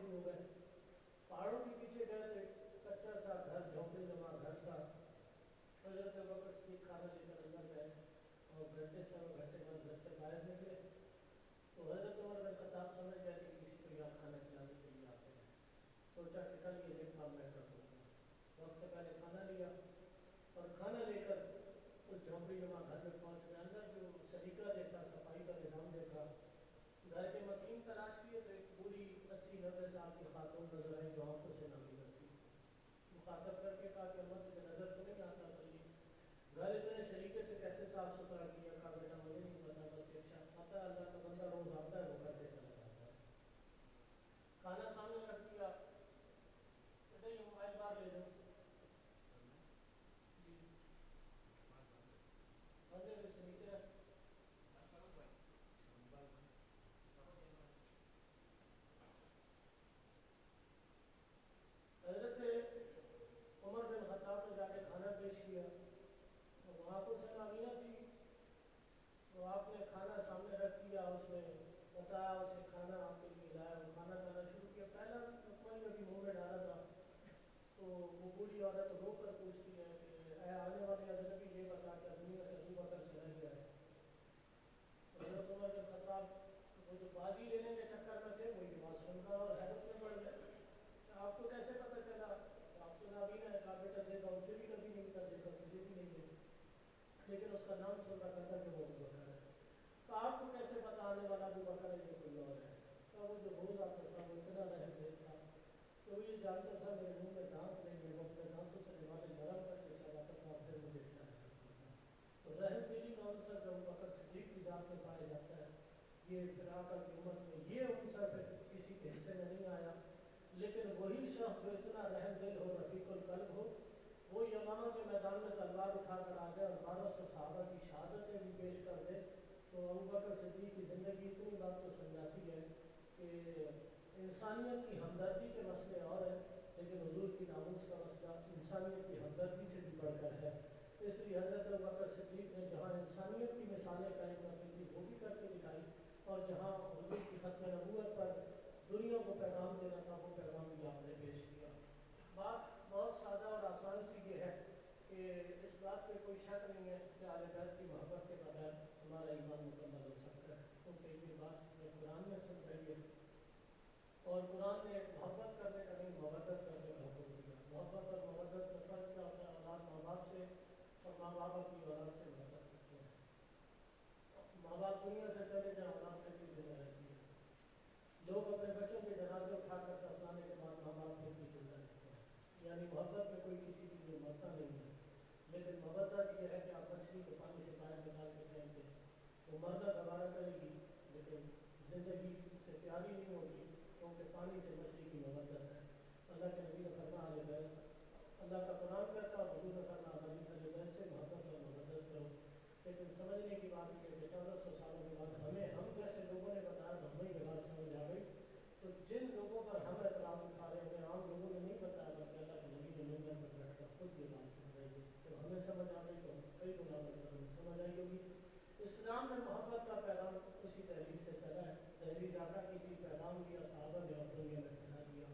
शुरू हो गए। पहाड़ों के पीछे गए थे, कच्चा सा घर, झोंपड़ी नुमा घर था। हजरत अबू बकर सिद्दीक खाना लेकर अंदर गए और घंटे बाद घर से बाहर निकले तो हजरत उमर बिन खत्ताब समझ गए कि किसी को यहाँ खाना खिलाने के लिए आते हैं। सोचा कि कल ये काम मैं कर दूँगा। वक्त से पहले खाना लिया और खाना लेकर उस झोंपड़ी नुमा घर में पहुँच गए। अंदर जो सलीका देखा, सफाई का निज़ाम देखा, घर के मकीन तलाश किए तो एक बूढ़ी 80-90 साल की खातून नजर आई जो आंखों से नामी करती। मुखातब करके कहा कि अम्मा तुझे नजर तो नहीं आता तो ये घर इतने सलीके से कैसे साफ सुथरा किया? कहा बेटा मुझे नहीं पता, बस एक शख्स आता है, अल्लाह का बंदा रोज आता है, वो करके चला जाता है। खाना सामने रख दिया, बेटा ये मोबाइल बाहर ले जाओ जी, बंदे से नीचे रख। हजरत उमर बिन खत्ताब ने जाके खाना पेश किया और वहाँ कुछ नामीना थी तो आपने खाना सामने रख दिया, उसमें बताया, उसे खाना आपके लिए लाया, वो खाना खाना शुरू किया। पहला लुकमा ही अभी मुँह में डाला था तो वो बूढ़ी औरत रो कर पूछती है कि ऐ आने वाले अजनबी ये बता क्या दुनिया से अबू बकर चला गया है? तो हज़रत उमर बिन खत्ताब वो जो बाजी लेने के चक्कर में थे वही बात सुनकर और हैरत में पड़ गए। आपको कैसे पता चला? आप तो नाबीना है। कहा बेटा देखा उसे भी कभी नहीं कर देखा, तुझे भी नहीं देखा, लेकिन उसका नाम सुन रखा था कि वो अबू बकर है। तो आपको कैसे पता आने वाला अबू बकर है ये कोई और है? तो वो जो रोज़ आता था वो इतना रहम दिल था तो ये जानता था मेरे मुंह में दांत नहीं है, वो अपने दांतों से दिवाले नरम करके चलाता था और फिर मुझे खिलाया करता था। तो रहम दिली का अवसर जो बकर सिद्दीक की जात में पाया जाता है, ये फिर आकर की उम्मत में ये अवसर फिर किसी के हिस्से में नहीं आया। लेकिन वही शख्स जो इतना रहम दिल हो, रफ़ीकुल कल्ब हो, वो यमामा के मैदान में तलवार उठाकर आ गया और 1200 सहाबा की शहादतें भी पेश कर दे तो अबू बकर सिद्दीक की ज़िंदगी इतनी बात तो समझाती है कि इंसानियत की हमदर्दी के मसले और हैं, लेकिन हुजूर की नामूस का मसला इंसानियत की हमदर्दी से भी बढ़कर है। इसलिए हज़रत अबू बकर सिद्दीक ने जहाँ इंसानियत की मिसालें कायम करनी थी वो भी करके दिखाई और जहाँ हुजूर की खत्म नबूवत पर दुनिया को पैगाम देना था वो पैगाम भी आपने पेश किया। बात बहुत सादा और आसान सी ये है कि इस बात पे कोई शक नहीं है कि आले बैत की मोहब्बत के बगैर हमारा ईमान मुकम्मल हो सकता है, क्योंकि ये बात हमें कुरान में सुन रही है और कुरान ने मोहब्बत करने का नहीं मोहब्बत करने का हुक्म दिया। मोहब्बत और मोहब्बत में फ़र्क क्या होता है? औलाद माँ बाप से और माँ बाप अपनी औलाद से मोहब्बत करते हैं। माँ बाप दुनिया से चले जाए औलाद फिर भी जिंदा रहती है। लोग अपने बच्चों के जनाजे उठाकर दफनाने के बाद माँ बाप फिर भी जिंदा रहते हैं। यानी मोहब्बत में कोई किसी के लिए मरता नहीं है। लेकिन मोहब्बत ये है कि आप मछली को पानी से बाहर निकाल के फेंक दें, वो मरना गवारा करेगी लेकिन ज़िंदगी से प्यारी नहीं होगी, क्योंकि पानी से मछली की मोहब्बत है। अल्लाह के नबी ने फरमाया अहले बैत, अल्लाह का कुरान कहता है हुजूर ने फरमाया अहले बैत से मोहब्बत और मोहब्बत करो। लेकिन समझने की बात यह है कि 1400 सालों के बाद हमें हम जैसे लोगों ने बताया तो हमें ये बात समझ आ गई। तो जिन लोगों पर हम एतराज़ उठा रहे हैं आम लोगों ने नहीं बताया, बल्कि अल्लाह के नबी ने मंबर पर बैठकर खुद ये बात समझाई है। तो हमें समझ आ गई तो कई गुना बढ़कर हमें समझ आई होगी। इस्लाम में मोहब्बत का पैगाम उसी दहलीज से चला है। दहलीज आका की थी, पैगाम दिया साहबा ने और दुनिया में फैला दिया।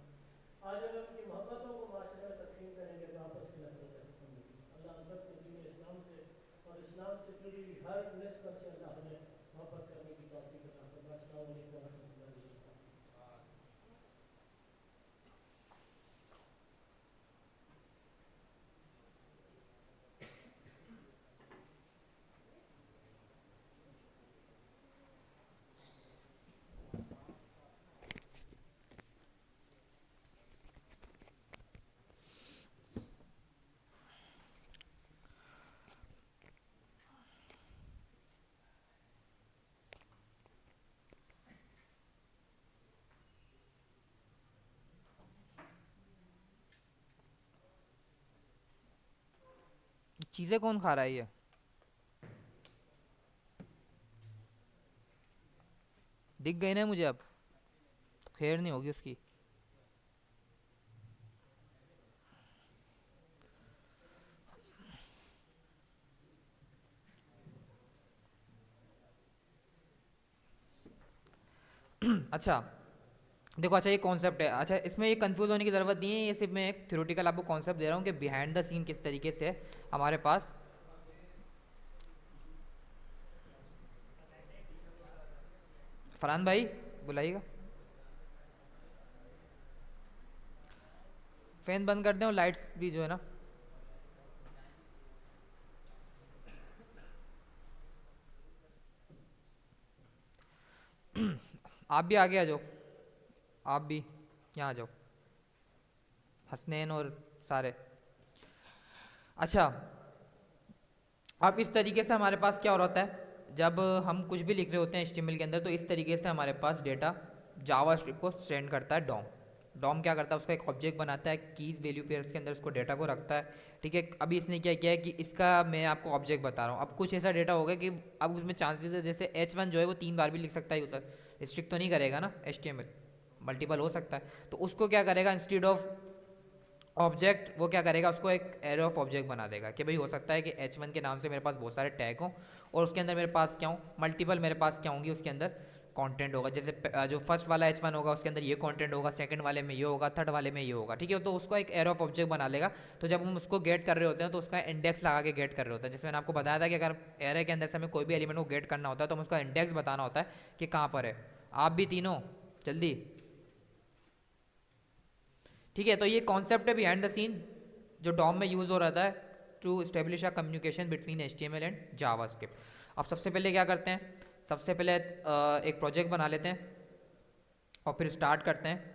आज अगर उनकी मोहब्बतों को माशरे में तकसीम करेंगे तो आपस की नफरतें खत्म होगी। अल्लाह हम सबको दीन इस्लाम से और इस्लाम से जुड़ी हुई हर निस्बत से अल्लाह हमें मोहब्बत करने की तौफीक अता फरमाए। अस्सलामु अलैकुम व रहमतुल्लाहि व बरकातहू। चीज़ें कौन खा रहा है ये? दिख गई ना मुझे अब, तो खैर नहीं होगी उसकी। अच्छा, देखो अच्छा ये कॉन्सेप्ट है, अच्छा इसमें ये कंफ्यूज होने की ज़रूरत नहीं है, ये सिर्फ मैं एक थ्योरेटिकल आपको कॉन्सेप्ट दे रहा हूँ कि बिहाइंड द सीन किस तरीके से है हमारे पास। फरहान भाई बुलाइएगा, फैन बंद कर दें और लाइट्स भी जो है ना। आप भी आगे आ जाओ, आप भी यहाँ आ जाओ, हसनैन और सारे। अच्छा अब इस तरीके से हमारे पास क्या हो रहा है, जब हम कुछ भी लिख रहे होते हैं HTML के अंदर, तो इस तरीके से हमारे पास डेटा जावा स्क्रिप्ट को सेंड करता है डॉम। डॉम क्या करता है, उसका एक ऑब्जेक्ट बनाता है, कीज वैल्यू पेयर्स के अंदर उसको डेटा को रखता है। ठीक है, अभी इसने क्या किया है कि इसका मैं आपको ऑब्जेक्ट बता रहा हूँ, अब कुछ ऐसा डेटा होगा कि अब उसमें चांसेस है जैसे H1 जो है वो 3 बार भी लिख सकता है यूज़र, रिस्ट्रिक्ट तो नहीं करेगा ना HTML, मल्टीपल हो सकता है। तो उसको क्या करेगा, इंस्टीड ऑफ ऑब्जेक्ट वो क्या करेगा, उसको एक एरे ऑफ ऑब्जेक्ट बना देगा कि भाई हो सकता है कि H1 के नाम से मेरे पास बहुत सारे टैग हों और उसके अंदर मेरे पास क्या हो, मल्टीपल मेरे पास क्या होंगी उसके अंदर कंटेंट होगा, जैसे जो फर्स्ट वाला H1 होगा उसके अंदर ये कंटेंट होगा, सेकंड वाले में ये होगा, थर्ड वाले में ये होगा। ठीक है, तो उसको एक एरे ऑफ ऑब्जेक्ट बना लेगा। तो जब हम उसको गेट कर रहे होते हैं तो उसका इंडेक्स लगा के गेट कर रहे होते हैं, जैसे मैंने आपको बताया था कि अगर एरे के अंदर से हमें कोई भी एलिमेंट को गेट करना होता है तो हमें उसका इंडेक्स बताना होता है कि कहाँ पर है। आप भी तीनों जल्दी। ठीक है, तो ये कॉन्सेप्ट है बिहाइंड द सीन जो डॉम में यूज़ हो रहा था to establish a communication between HTML and JavaScript. अब सबसे पहले क्या करते हैं, सबसे पहले एक प्रोजेक्ट बना लेते हैं और फिर स्टार्ट करते हैं।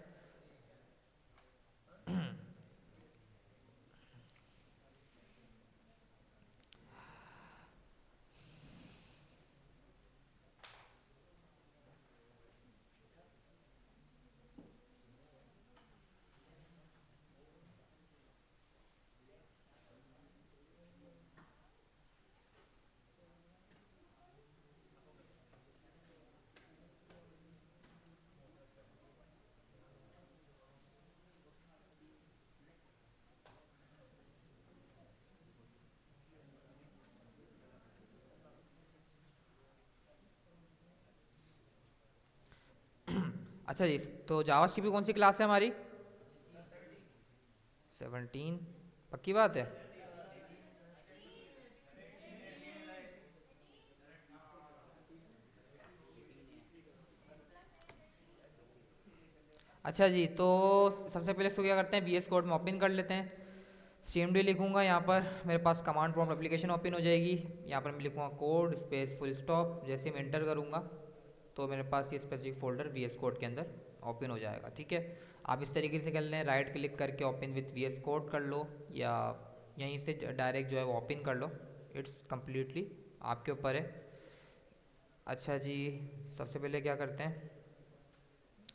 अच्छा जी, तो जावास्क्रिप्ट की कौन सी क्लास है हमारी? 17। पक्की बात है? अच्छा जी, तो सबसे पहले इसको क्या करते हैं, VS कोड में ओपन कर लेते हैं। CMD लिखूंगा यहाँ पर, मेरे पास कमांड प्रॉम्प्ट एप्लीकेशन ओपन हो जाएगी। यहाँ पर मैं लिखूंगा कोड स्पेस फुल स्टॉप, जैसे मैं एंटर करूँगा तो मेरे पास ये स्पेसिफिक फोल्डर VS कोड के अंदर ओपन हो जाएगा। ठीक है, आप इस तरीके से कर लें, राइट क्लिक करके ओपन विथ VS कोड कर लो या यहीं से डायरेक्ट जो है वो ओपन कर लो, इट्स कम्प्लीटली आपके ऊपर है। अच्छा जी, सबसे पहले क्या करते हैं,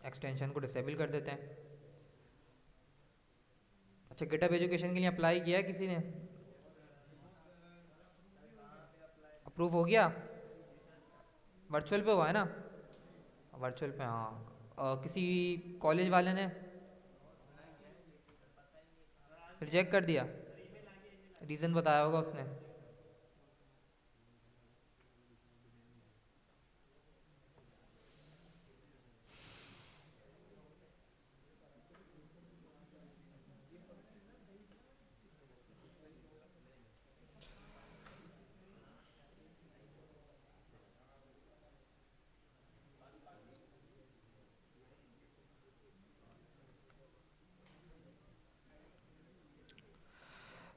एक्सटेंशन को डिसेबल कर देते हैं। अच्छा, गिटहब एजुकेशन के लिए अप्लाई किया है किसी ने? अप्रूव हो गया? वर्चुअल पे हुआ है ना? वर्चुअल पे हाँ। किसी कॉलेज वाले ने रिजेक्ट कर दिया? रीज़न बताया होगा उसने।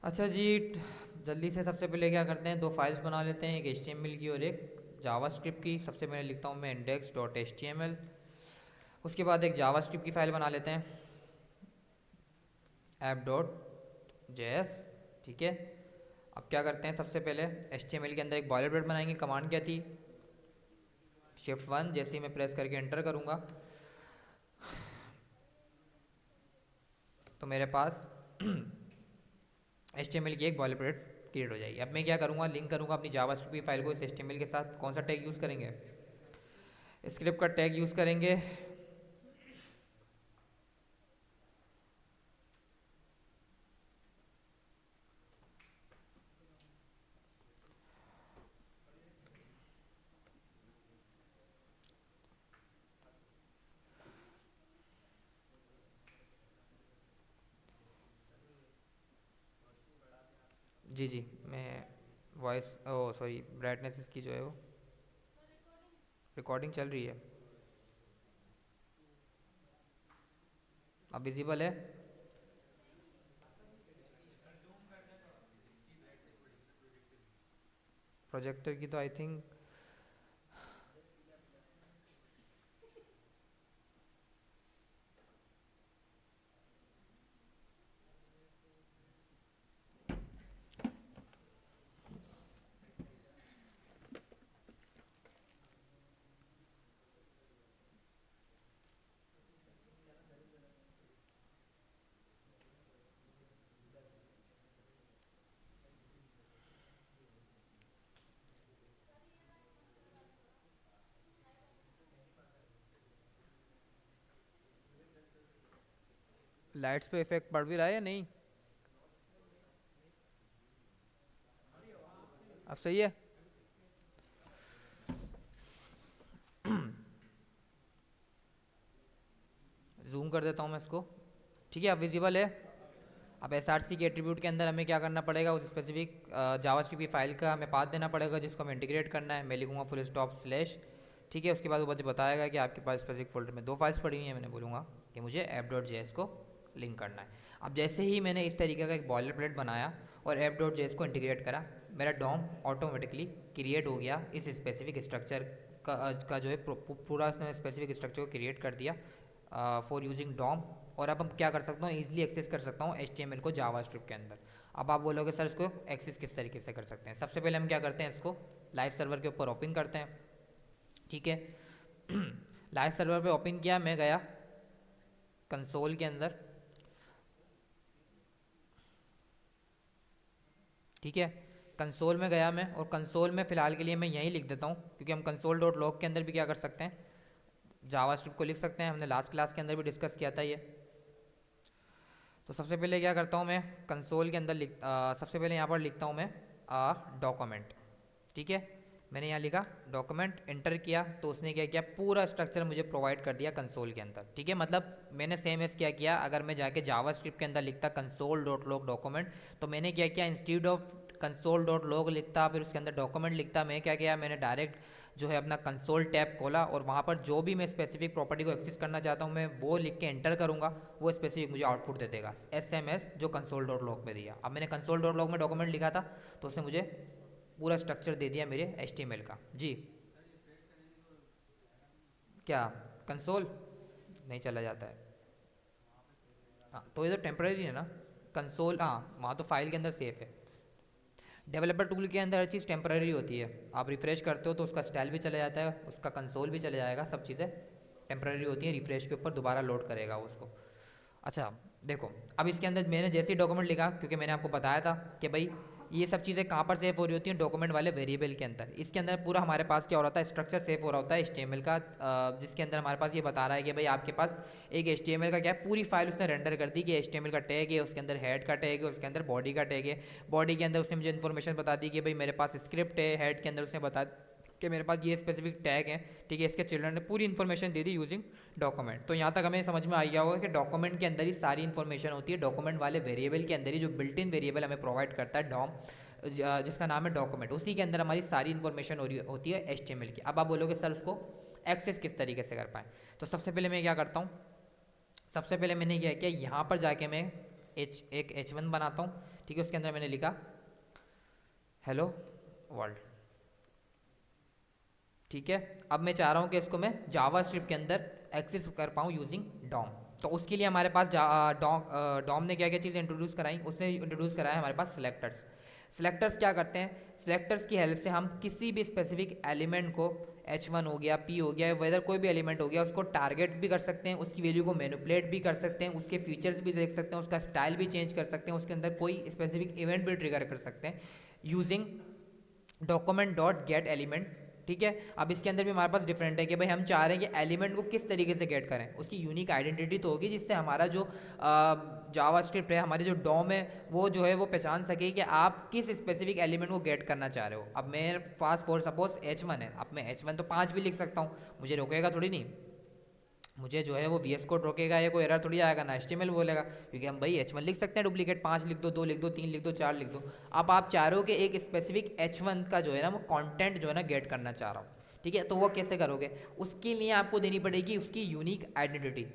अच्छा जी, जल्दी से सबसे पहले क्या करते हैं, दो फाइल्स बना लेते हैं, एक HTML की और एक जावास्क्रिप्ट की। सबसे पहले लिखता हूँ मैं index.html, उसके बाद एक जावास्क्रिप्ट की फ़ाइल बना लेते हैं app.js। ठीक है, अब क्या करते हैं, सबसे पहले HTML के अंदर एक बॉयलर प्लेट बनाएंगे। कमांड क्या थी, Shift 1, जैसे ही मैं प्रेस करके एंटर करूँगा तो मेरे पास HTML की एक बॉयलर प्लेट क्रिएट हो जाएगी। अब मैं क्या करूँगा, लिंक करूँगा अपनी जावास्क्रिप्ट की फाइल को इस HTML के साथ। कौन सा टैग यूज़ करेंगे, स्क्रिप्ट का टैग यूज़ करेंगे। जी जी, मैं वॉइस ओ सॉरी ब्राइटनेस इसकी जो है वो रिकॉर्डिंग चल रही है। अब विजिबल है? प्रोजेक्टर की तो आई थिंक लाइट्स पे इफेक्ट पड़ भी रहा है या नहीं? अब सही है? जूम कर देता हूँ मैं इसको। ठीक है, अब विजिबल है। अब एसआरसी के एट्रीब्यूट के अंदर हमें क्या करना पड़ेगा, उस स्पेसिफिक जावास्क्रिप्ट की फाइल का हमें पाथ देना पड़ेगा जिसको हमें इंटीग्रेट करना है। मैं लिखूंगा फुल स्टॉप स्लैश। ठीक है, उसके बाद वो मुझे बताएगा कि आपके पास स्पेसिफिक फोल्डर में 2 फाइल्स पड़ी हुई हैं। मैंने बोलूँगा कि मुझे app.js को लिंक करना है। अब जैसे ही मैंने इस तरीके का एक बॉयलर प्लेट बनाया और app.js को इंटीग्रेट करा, मेरा डॉम ऑटोमेटिकली क्रिएट हो गया इस स्पेसिफिक स्ट्रक्चर का जो है पूरा स्पेसिफिक स्ट्रक्चर को क्रिएट कर दिया फॉर यूजिंग डॉम। और अब हम क्या कर सकता हूँ, ईजिली एक्सेस कर सकता हूँ HTML को जावास्क्रिप्ट के अंदर। अब आप बोलोगे सर इसको एक्सेस किस तरीके से कर सकते हैं? सबसे पहले हम क्या करते हैं, इसको लाइव सर्वर के ऊपर ओपन करते हैं। ठीक है, लाइव सर्वर पे ओपन किया, मैं गया कंसोल के अंदर। ठीक है, कंसोल में गया मैं, और कंसोल में फ़िलहाल के लिए मैं यहीं लिख देता हूँ क्योंकि हम कंसोल डॉट लॉग के अंदर भी क्या कर सकते हैं, जावास्क्रिप्ट को लिख सकते हैं। हमने लास्ट क्लास के अंदर भी डिस्कस किया था ये। तो सबसे पहले क्या करता हूँ मैं, कंसोल के अंदर सबसे पहले यहाँ पर लिखता हूँ मैं डॉक्यूमेंट। ठीक है, मैंने यहाँ लिखा डॉक्यूमेंट, एंटर किया तो उसने क्या किया, पूरा स्ट्रक्चर मुझे प्रोवाइड कर दिया कंसोल के अंदर। ठीक है, मतलब मैंने सेम एस क्या किया, अगर मैं जाके जावास्क्रिप्ट के अंदर लिखता कंसोल डॉट लॉग डॉक्यूमेंट, तो मैंने क्या किया, instead of console dot log लिखता फिर उसके अंदर डॉक्यूमेंट लिखता, मैं क्या किया, मैंने डायरेक्ट जो है अपना कंसोल टैब खोला और वहाँ पर जो भी मैं स्पेसिफिक प्रॉपर्टी को एक्सेस करना चाहता हूँ मैं वो लिख के एंटर करूँगा, वो स्पेसिफिक मुझे आउटपुट दे देगा SMS जो कंसोल डॉट लॉग में दिया। अब मैंने कंसोल डॉट लॉग में डॉक्यूमेंट लिखा था तो उसने मुझे पूरा स्ट्रक्चर दे दिया मेरे HTML का। जी, क्या कंसोल नहीं चला जाता है? हाँ, तो ये तो टेम्पररी है ना कंसोल। हाँ, वहाँ तो फाइल के अंदर सेफ है। डेवलपर टूल के अंदर हर चीज़ टेम्पररी होती है। आप रिफ्रेश करते हो तो उसका स्टाइल भी चला जाता है, उसका कंसोल भी चला जाएगा, सब चीज़ें टेम्पररी होती हैं। रिफ्रेश के ऊपर दोबारा लोड करेगा वो उसको। अच्छा देखो, अब इसके अंदर मैंने जैसे ही डॉक्यूमेंट लिखा, क्योंकि मैंने आपको बताया था कि भाई ये सब चीज़ें कहाँ पर सेव हो रही होती हैं, डॉक्यूमेंट वाले वेरिएबल के अंदर। इसके अंदर पूरा हमारे पास क्या हो रहा था, स्ट्रक्चर सेव हो रहा होता है HTML का, जिसके अंदर हमारे पास ये बता रहा है कि भाई आपके पास एक HTML का क्या है, पूरी फाइल उसने रेंडर कर दी कि HTML का टैग है, उसके अंदर हेड का टैग है, उसके अंदर बॉडी का टैग है। बॉडी के अंदर उसने मुझे इन्फॉर्मेशन बता दी कि भाई मेरे पास स्क्रिप्ट है। हेड के अंदर उसने बता कि मेरे पास ये स्पेसिफिक टैग है। ठीक है, इसके चिल्ड्रन ने पूरी इन्फॉर्मेशन दे दी यूजिंग डॉक्यूमेंट। तो यहाँ तक हमें समझ में आ गया होगा कि डॉक्यूमेंट के अंदर ही सारी इन्फॉर्मेशन होती है। डॉक्यूमेंट वाले वेरिएबल के अंदर ही जो बिल्ट इन वेरिएबल हमें प्रोवाइड करता है डॉम, जिसका नाम है डॉक्यूमेंट, उसी के अंदर हमारी सारी इन्फॉर्मेशन होती है HTML की। अब आप बोलोगे सर उसको एक्सेस किस तरीके से कर पाएँ, तो सबसे पहले मैं क्या करता हूँ, सबसे पहले मैंने क्या किया, यहाँ पर जाके मैं एक H1 बनाता हूँ। ठीक है, उसके अंदर मैंने लिखा हेलो वर्ल्ड। ठीक है, अब मैं चाह रहा हूँ कि इसको मैं जावास्क्रिप्ट के अंदर एक्सेस कर पाऊँ यूजिंग डॉम। तो उसके लिए हमारे पास डॉम ने क्या क्या चीज़ें इंट्रोड्यूस कराई, उसने इंट्रोड्यूस कराया हमारे पास सिलेक्टर्स। सिलेक्टर्स क्या करते हैं, सिलेक्टर्स की हेल्प से हम किसी भी स्पेसिफिक एलिमेंट को H1 हो गया, P हो गया, वेदर कोई भी एलिमेंट हो गया, उसको टारगेट भी कर सकते हैं, उसकी वैल्यू को मैनिपुलेट भी कर सकते हैं, उसके फीचर्स भी देख सकते हैं, उसका स्टाइल भी चेंज कर सकते हैं, उसके अंदर कोई स्पेसिफिक इवेंट भी ट्रिगर कर सकते हैं using document dot get element. ठीक है, अब इसके अंदर भी हमारे पास डिफरेंट है कि भाई हम चाह रहे हैं कि एलिमेंट को किस तरीके से गेट करें, उसकी यूनिक आइडेंटिटी तो होगी जिससे हमारा जो जावास्क्रिप्ट है, हमारी जो डॉम है, वो जो है वो पहचान सके कि आप किस स्पेसिफिक एलिमेंट को गेट करना चाह रहे हो। अब मेरे पास फॉर सपोज H1 है, अब मैं H1 तो 5 भी लिख सकता हूँ, मुझे रोकेगा थोड़ी नहीं। मुझे जो है वो वी एस कोड रोकेगा या कोई एरर थोड़ी आएगा, ना HTML बोलेगा, क्योंकि हम भाई H1 लिख सकते हैं डुप्लीकेट, 5 लिख दो, 2 लिख दो, 3 लिख दो, 4 लिख दो। अब आप चाह रहे हो कि एक स्पेसिफिक H1 का जो है ना वो कंटेंट जो है ना गेट करना चाह रहा हूँ, ठीक है, तो वो कैसे करोगे? उसके लिए आपको देनी पड़ेगी उसकी यूनिक आइडेंटिटी।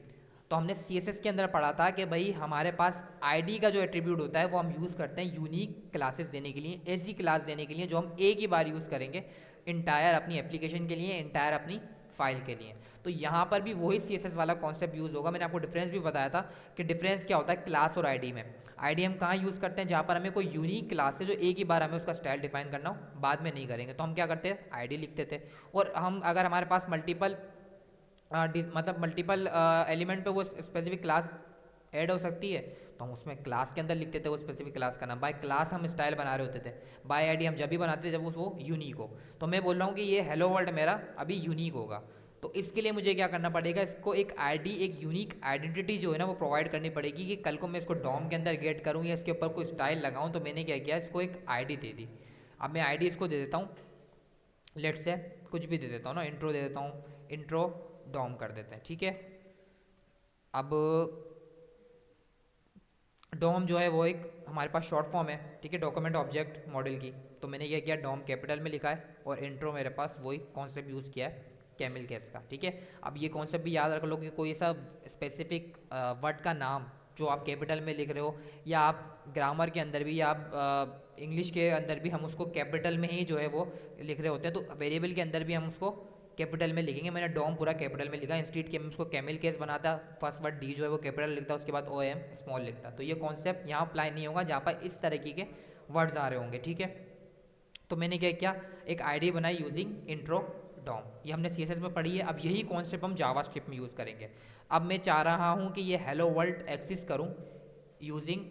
तो हमने CSS के अंदर पढ़ा था कि भाई हमारे पास ID का जो एट्रीब्यूट होता है वो हम यूज़ करते हैं यूनिक क्लासेस देने के लिए, ऐसी क्लास देने के लिए जो हम एक ही बार यूज़ करेंगे इंटायर अपनी एप्लीकेशन के लिए, इंटायर अपनी फाइल के लिए। तो यहाँ पर भी वही CSS वाला कॉन्सेप्ट यूज़ होगा। मैंने आपको डिफरेंस भी बताया था कि डिफरेंस क्या होता है क्लास और ID में। ID हम कहाँ यूज़ करते हैं? जहाँ पर हमें कोई यूनिक क्लास है जो एक ही बार हमें उसका स्टाइल डिफाइन करना हो, बाद में नहीं करेंगे, तो हम क्या करते हैं ID लिखते थे। और हम अगर हमारे पास मल्टीपल मतलब मल्टीपल एलिमेंट पे वो स्पेसिफिक क्लास ऐड हो सकती है, तो हम उसमें क्लास के अंदर लिखते थे वो स्पेसिफिक क्लास का नाम। बाय क्लास हम स्टाइल बना रहे होते थे, बाय आईडी हम जब भी बनाते थे जब वो यूनिक हो। तो मैं बोल रहा हूँ कि ये हेलो वर्ल्ड मेरा अभी यूनिक होगा, तो इसके लिए मुझे क्या करना पड़ेगा, इसको एक आईडी, एक यूनिक आइडेंटिटी जो है ना वो प्रोवाइड करनी पड़ेगी कि कल को मैं इसको डॉम के अंदर गेट करूँ या इसके ऊपर कोई स्टाइल लगाऊँ। तो मैंने क्या किया, इसको एक आईडी दे दी। अब मैं आईडी इसको दे देता हूँ, लेट से कुछ भी दे देता हूँ ना, इंट्रो दे देता हूँ, इंट्रो डॉम कर देते हैं, ठीक है। अब डॉम जो है वो एक हमारे पास शॉर्ट फॉर्म है, ठीक है, डॉक्यूमेंट ऑब्जेक्ट मॉडल की। तो मैंने क्या किया, डॉम कैपिटल में लिखा है और इंट्रो मेरे पास वही कॉन्सेप्ट यूज़ किया है कैमिल केस का, ठीक है। अब ये कॉन्सेप्ट भी याद रख लो कि कोई सा स्पेसिफिक वर्ड का नाम जो आप कैपिटल में लिख रहे हो, या आप ग्रामर के अंदर भी, या आप इंग्लिश के अंदर भी हम उसको कैपिटल में ही जो है वो लिख रहे होते हैं, तो वेरिएबल के अंदर भी हम उसको कैपिटल में लिखेंगे। मैंने डॉम पूरा कैपिटल में लिखा, इंस्टीट के मैं उसको कैमिल केस बनाता, फर्स्ट वर्ड डी जो है वो कैपिटल लिखता, उसके बाद ओ एम स्मॉल लिखता। तो ये कॉन्सेप्ट यहाँ अप्लाई नहीं होगा जहाँ पर इस तरीके के वर्ड्स आ रहे होंगे, ठीक है। तो मैंने क्या किया, एक आईडी बनाई यूजिंग इंट्रो डॉम, ये हमने CSS में पढ़ी है। अब यही कॉन्सेप्ट हम जावास्क्रिप्ट में यूज़ करेंगे। अब मैं चाह रहा हूँ कि ये हेलो वर्ल्ड एक्सेस करूँ यूजिंग,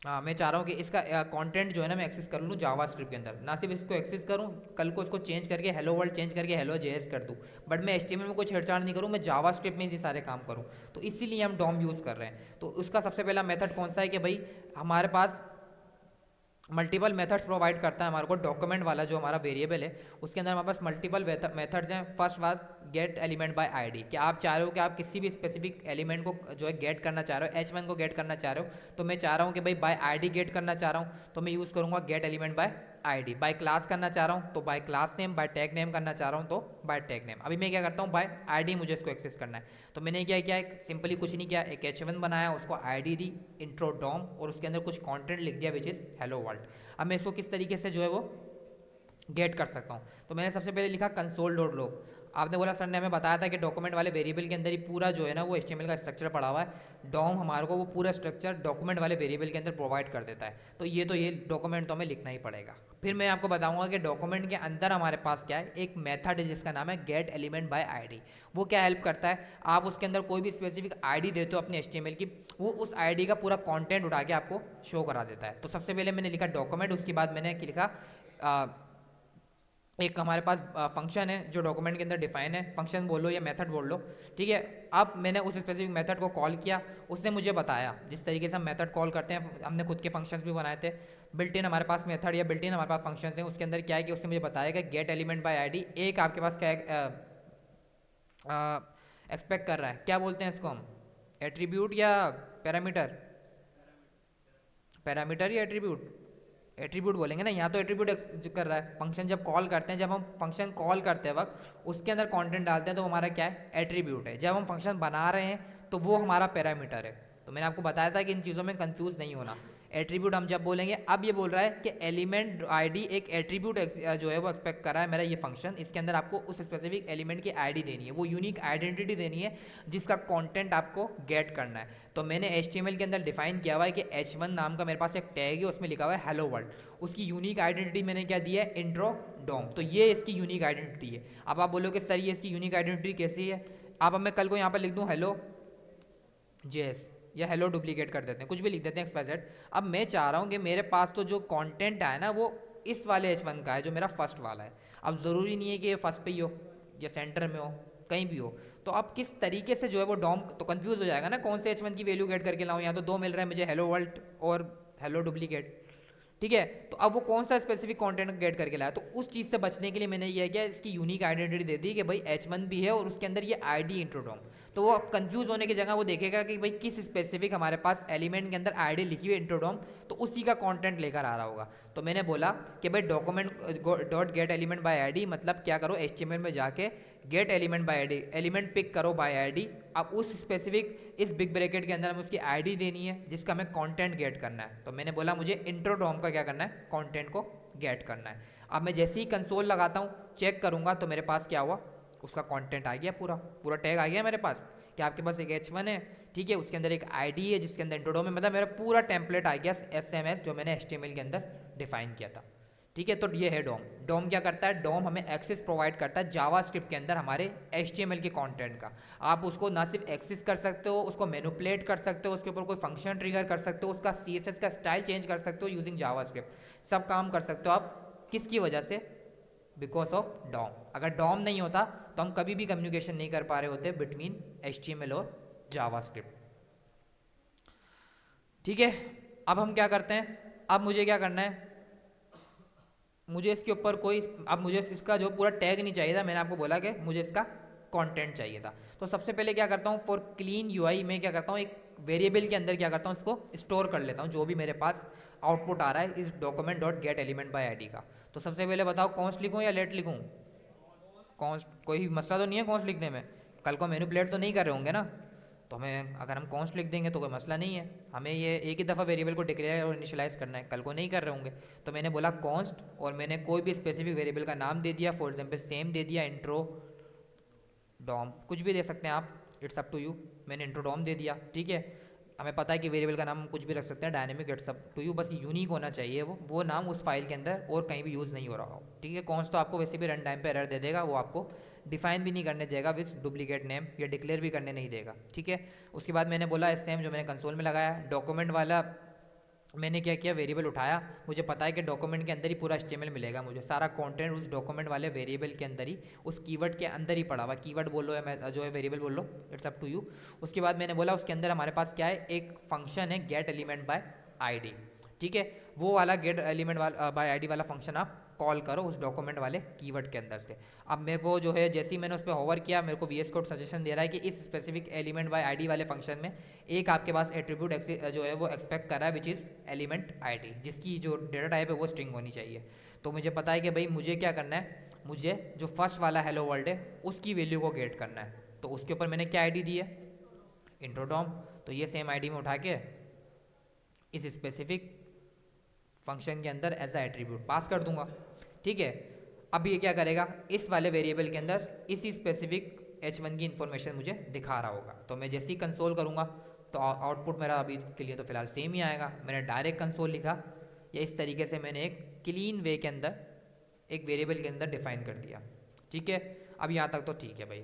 मैं चाह रहा हूँ कि इसका कंटेंट जो है ना मैं एक्सेस कर लूँ जावास्क्रिप्ट के अंदर, ना सिर्फ इसको एक्सेस करूँ, कल को इसको चेंज करके हेलो वर्ल्ड चेंज करके हेलो JS कर दूँ, बट मैं HTML में कोई छेड़छाड़ नहीं करूँ, मैं जावास्क्रिप्ट में ही सारे काम करूँ। तो इसीलिए हम डॉम यूज़ कर रहे हैं। तो उसका सबसे पहला मेथड कौन सा है कि भाई हमारे पास मल्टीपल मेथड्स प्रोवाइड करता है हमारे को। डॉक्यूमेंट वाला जो हमारा वेरिएबल है उसके अंदर हमारे पास मल्टीपल मेथड्स हैं। First was gate element by ID, कि आप चाह रहे हो कि आप किसी भी स्पेसिफिक एलिमेंट को जो है गेट करना चाह रहे हो, H1 को गेट करना चाह रहे हो, तो मैं चाह रहा हूँ कि भाई बाय आईडी गेट करना चाह रहा हूँ, तो मैं यूज़ करूँगा get element by ID. By class करना चाह रहा हूँ तो by class name, by tag name करना चाह रहा हूँ तो बाय टैग नेम। अभी मैं क्या करता हूँ, बाय आईडी मुझे इसको एक्सेस करना है, तो मैंने क्या किया, एक सिंपली कुछ नहीं किया, एक H1 बनाया, उसको आईडी दी इंट्रो डॉम, और उसके अंदर कुछ कंटेंट लिख दिया विच इज़ हेलो वर्ल्ड। अब मैं इसको किस तरीके से जो है वो गेट कर सकता हूँ, तो मैंने सबसे पहले लिखा कंसोल डॉट लॉग। आपने बोला सर ने हमें बताया था कि डॉक्यूमेंट वाले वेरिएबल के अंदर ही पूरा जो है ना वो HTML का स्ट्रक्चर पड़ा हुआ है। डॉम हमारे को वो पूरा स्ट्रक्चर डॉक्यूमेंट वाले वेरिएबल के अंदर प्रोवाइड कर देता है, तो ये डॉक्यूमेंट तो हमें लिखना ही पड़ेगा। फिर मैं आपको बताऊंगा कि डॉक्यूमेंट के अंदर हमारे पास क्या है, एक मेथड है जिसका नाम है गेट एलिमेंट बाय आईडी। वो क्या हेल्प करता है, आप उसके अंदर कोई भी स्पेसिफिक आईडी देते हो अपने HTML की, वो उस आईडी का पूरा कंटेंट उठा के आपको शो करा देता है। तो सबसे पहले मैंने लिखा डॉक्यूमेंट, उसके बाद मैंने लिखा एक हमारे पास फंक्शन है जो डॉक्यूमेंट के अंदर डिफाइन है, फंक्शन बोल लो या मेथड बोल लो, ठीक है। अब मैंने उस स्पेसिफिक मेथड को कॉल किया, उसने मुझे बताया जिस तरीके से हम मेथड कॉल करते हैं, हमने खुद के फंक्शंस भी बनाए थे। बिल्ट इन हमारे पास मेथड या बिल्ट इन हमारे पास फंक्शंस हैं, उसके अंदर क्या है कि उसने मुझे बताया कि गेट एलिमेंट बाय आईडी एक आपके पास क्या एक्सपेक्ट कर रहा है, क्या बोलते हैं इसको हम, एट्रीब्यूट या पैरामीटर, पैरामीटर या एट्रीब्यूट, एट्रीब्यूट बोलेंगे ना, यहाँ तो एट्रीब्यूट कर रहा है। फंक्शन जब कॉल करते हैं, जब हम फंक्शन कॉल करते वक्त उसके अंदर कंटेंट डालते हैं तो हमारा क्या है, एट्रीब्यूट है। जब हम फंक्शन बना रहे हैं तो वो हमारा पैरामीटर है। तो मैंने आपको बताया था कि इन चीज़ों में कंफ्यूज नहीं होना। एट्रीब्यूट हम जब बोलेंगे, अब ये बोल रहा है कि एलिमेंट आईडी एक एट्रीब्यूट जो है वो एक्सपेक्ट कर रहा है मेरा ये फंक्शन, इसके अंदर आपको उस स्पेसिफिक एलिमेंट की आईडी देनी है, वो यूनिक आइडेंटिटी देनी है जिसका कंटेंट आपको गेट करना है। तो मैंने HTML के अंदर डिफाइन किया हुआ है कि H1 नाम का मेरे पास एक टैग है, उसमें लिखा हुआ है हेलो वर्ल्ड, उसकी यूनिक आइडेंटिटी मैंने क्या दी है, इंट्रो डॉम। तो ये इसकी यूनिक आइडेंटिटी है। अब आप बोलोगे सर ये इसकी यूनिक आइडेंटिटी कैसी है, अब मैं कल को यहाँ पर लिख दूँ हेलो JS या हेलो डुप्लीकेट कर देते हैं, कुछ भी लिख देते हैं XYZ। अब मैं चाह रहा हूँ कि मेरे पास तो जो कंटेंट है ना वो इस वाले H1 का है जो मेरा फर्स्ट वाला है। अब ज़रूरी नहीं है कि ये फर्स्ट पे ही हो या सेंटर में हो, कहीं भी हो। तो अब किस तरीके से जो है वो डॉम, तो कंफ्यूज हो जाएगा ना कौन से H1 की वैल्यू गेट करके लाऊं, या तो दो मिल रहा है मुझे, हेलो वर्ल्ड और हेलो डुप्लीकेट, ठीक है। तो अब वो कौन सा स्पेसिफिक कंटेंट गेट करके लाया, तो उस चीज़ से बचने के लिए मैंने ये किया, इसकी यूनिक आइडेंटिटी दे दी कि भाई H1 भी है और उसके अंदर ये आईडी इंट्रोडॉम। तो वो अब कंफ्यूज होने की जगह वो देखेगा कि भाई किस स्पेसिफिक हमारे पास एलिमेंट के अंदर आईडी लिखी हुई है इंट्रोडॉम, तो उसी का कंटेंट लेकर आ रहा होगा। तो मैंने बोला कि भाई document dot get element by ID, मतलब क्या करो HTML में जाके get element by ID, element pick करो बाय आईडी। अब उस स्पेसिफिक इस बिग ब्रैकेट के अंदर हमें उसकी आईडी देनी है जिसका हमें कंटेंट गेट करना है। तो मैंने बोला मुझे इंट्रोडॉम का क्या करना है, कंटेंट को गेट करना है। अब मैं जैसे ही कंसोल लगाता हूँ चेक करूँगा तो मेरे पास क्या हुआ, उसका कंटेंट आ गया, पूरा पूरा टैग आ गया मेरे पास कि आपके पास एक H1 है, ठीक है, उसके अंदर एक आईडी है जिसके अंदर इंट्रोडॉम है, मतलब मेरा पूरा टेम्पलेट आ गया SMS जो मैंने HTML के अंदर डिफाइन किया था। ठीक है, तो ये है डॉम। डॉम क्या करता है, डॉम हमें एक्सेस प्रोवाइड करता है जावास्क्रिप्ट के अंदर हमारे HTML के कंटेंट का। आप उसको ना सिर्फ एक्सेस कर सकते हो, उसको मैनिपुलेट कर सकते हो, उसके ऊपर कोई फंक्शन ट्रिगर कर सकते हो, उसका CSS का स्टाइल चेंज कर सकते हो यूजिंग जावास्क्रिप्ट। सब काम कर सकते हो आप किसकी वजह से, बिकॉज ऑफ डॉम। अगर डॉम नहीं होता तो हम कभी भी कम्युनिकेशन नहीं कर पा रहे होते बिटवीन HTML और जावास्क्रिप्ट। ठीक है, अब हम क्या करते हैं, अब मुझे क्या करना है, मुझे इसके ऊपर कोई, अब मुझे इसका जो पूरा टैग नहीं चाहिए था, मैंने आपको बोला कि मुझे इसका कंटेंट चाहिए था। तो सबसे पहले क्या करता हूँ, फॉर क्लीन UI में क्या करता हूँ, एक वेरिएबल के अंदर क्या करता हूँ, इसको स्टोर कर लेता हूँ जो भी मेरे पास आउटपुट आ रहा है इस document dot get element by ID का। तो सबसे पहले बताओ कॉन्स्ट लिखूँ या लेट लिखूँ, कॉन्स्ट, कोई मसला तो नहीं है कॉन्स्ट लिखने में, कल को मैनिपुलेट तो नहीं कर रहे होंगे ना। तो हमें अगर हम कॉन्स्ट लिख देंगे तो कोई मसला नहीं है, हमें ये एक ही दफ़ा वेरिएबल को डिक्लेयर और इनिशियलाइज करना है, कल को नहीं कर रहे होंगे। तो मैंने बोला कॉन्स्ट और मैंने कोई भी स्पेसिफिक वेरिएबल का नाम दे दिया, फॉर एग्जांपल सेम दे दिया, इंट्रो डॉम, कुछ भी दे सकते हैं आप, इट्स अप टू यू। मैंने इंट्रो डॉम दे दिया, ठीक है। हमें पता है कि वेरिएबल का नाम कुछ भी रख सकते हैं, dynamic, it's up to you, बस यूनिक होना चाहिए वो नाम उस फाइल के अंदर और कहीं भी यूज़ नहीं हो रहा हो, ठीक है। कॉन्स्ट तो आपको वैसे भी रन टाइम पे एरर दे देगा, वो आपको डिफाइन भी नहीं करने देगा विद डुप्लीकेट नेम, या डिक्लेयर भी करने नहीं देगा, ठीक है। उसके बाद मैंने बोला सेम जो मैंने कंसोल में लगाया डॉक्यूमेंट वाला, मैंने क्या किया, वेरिएबल उठाया, मुझे पता है कि डॉक्यूमेंट के अंदर ही पूरा HTML मिलेगा, मुझे सारा कंटेंट उस डॉक्यूमेंट वाले वेरिएबल के अंदर ही, उस कीवर्ड के अंदर ही पड़ा हुआ, कीवर्ड बोल लो या मैं जो है वेरिएबल बोल लो, इट्स अप टू यू। उसके बाद मैंने बोला उसके अंदर हमारे पास क्या है, एक फंक्शन है गेट एलिमेंट बाय आईडी, ठीक है। वो वाला गेट एलिमेंट बाय आईडी वाला फंक्शन आप कॉल करो उस डॉक्यूमेंट वाले कीवर्ड के अंदर से। अब मेरे को जो है जैसे ही मैंने उस पर होवर किया, मेरे को VS कोड सजेशन दे रहा है कि इस स्पेसिफिक एलिमेंट बाय आईडी वाले फंक्शन में एक आपके पास एट्रीब्यूट जो है वो एक्सपेक्ट कर रहा है विच इज़ एलिमेंट आईडी, जिसकी जो डेटा टाइप है वो स्ट्रिंग होनी चाहिए। तो मुझे पता है कि भाई मुझे क्या करना है, मुझे जो फर्स्ट वाला हेलो वर्ल्ड है उसकी वैल्यू को गेट करना है। तो उसके ऊपर मैंने क्या आईडी दी है, इंट्रोडॉम। तो ये सेम आईडी में उठा के इस स्पेसिफिक फंक्शन के अंदर एज अ एट्रीब्यूट पास कर दूंगा, ठीक है। अब ये क्या करेगा, इस वाले वेरिएबल के अंदर इसी स्पेसिफिक H1 की इन्फॉर्मेशन मुझे दिखा रहा होगा। तो मैं जैसे ही कंसोल करूँगा तो आउटपुट मेरा अभी के लिए तो फिलहाल सेम ही आएगा। मैंने डायरेक्ट कंसोल लिखा, या इस तरीके से मैंने एक क्लीन वे के अंदर एक वेरिएबल के अंदर डिफाइन कर दिया, ठीक है। अब यहाँ तक तो ठीक है भाई,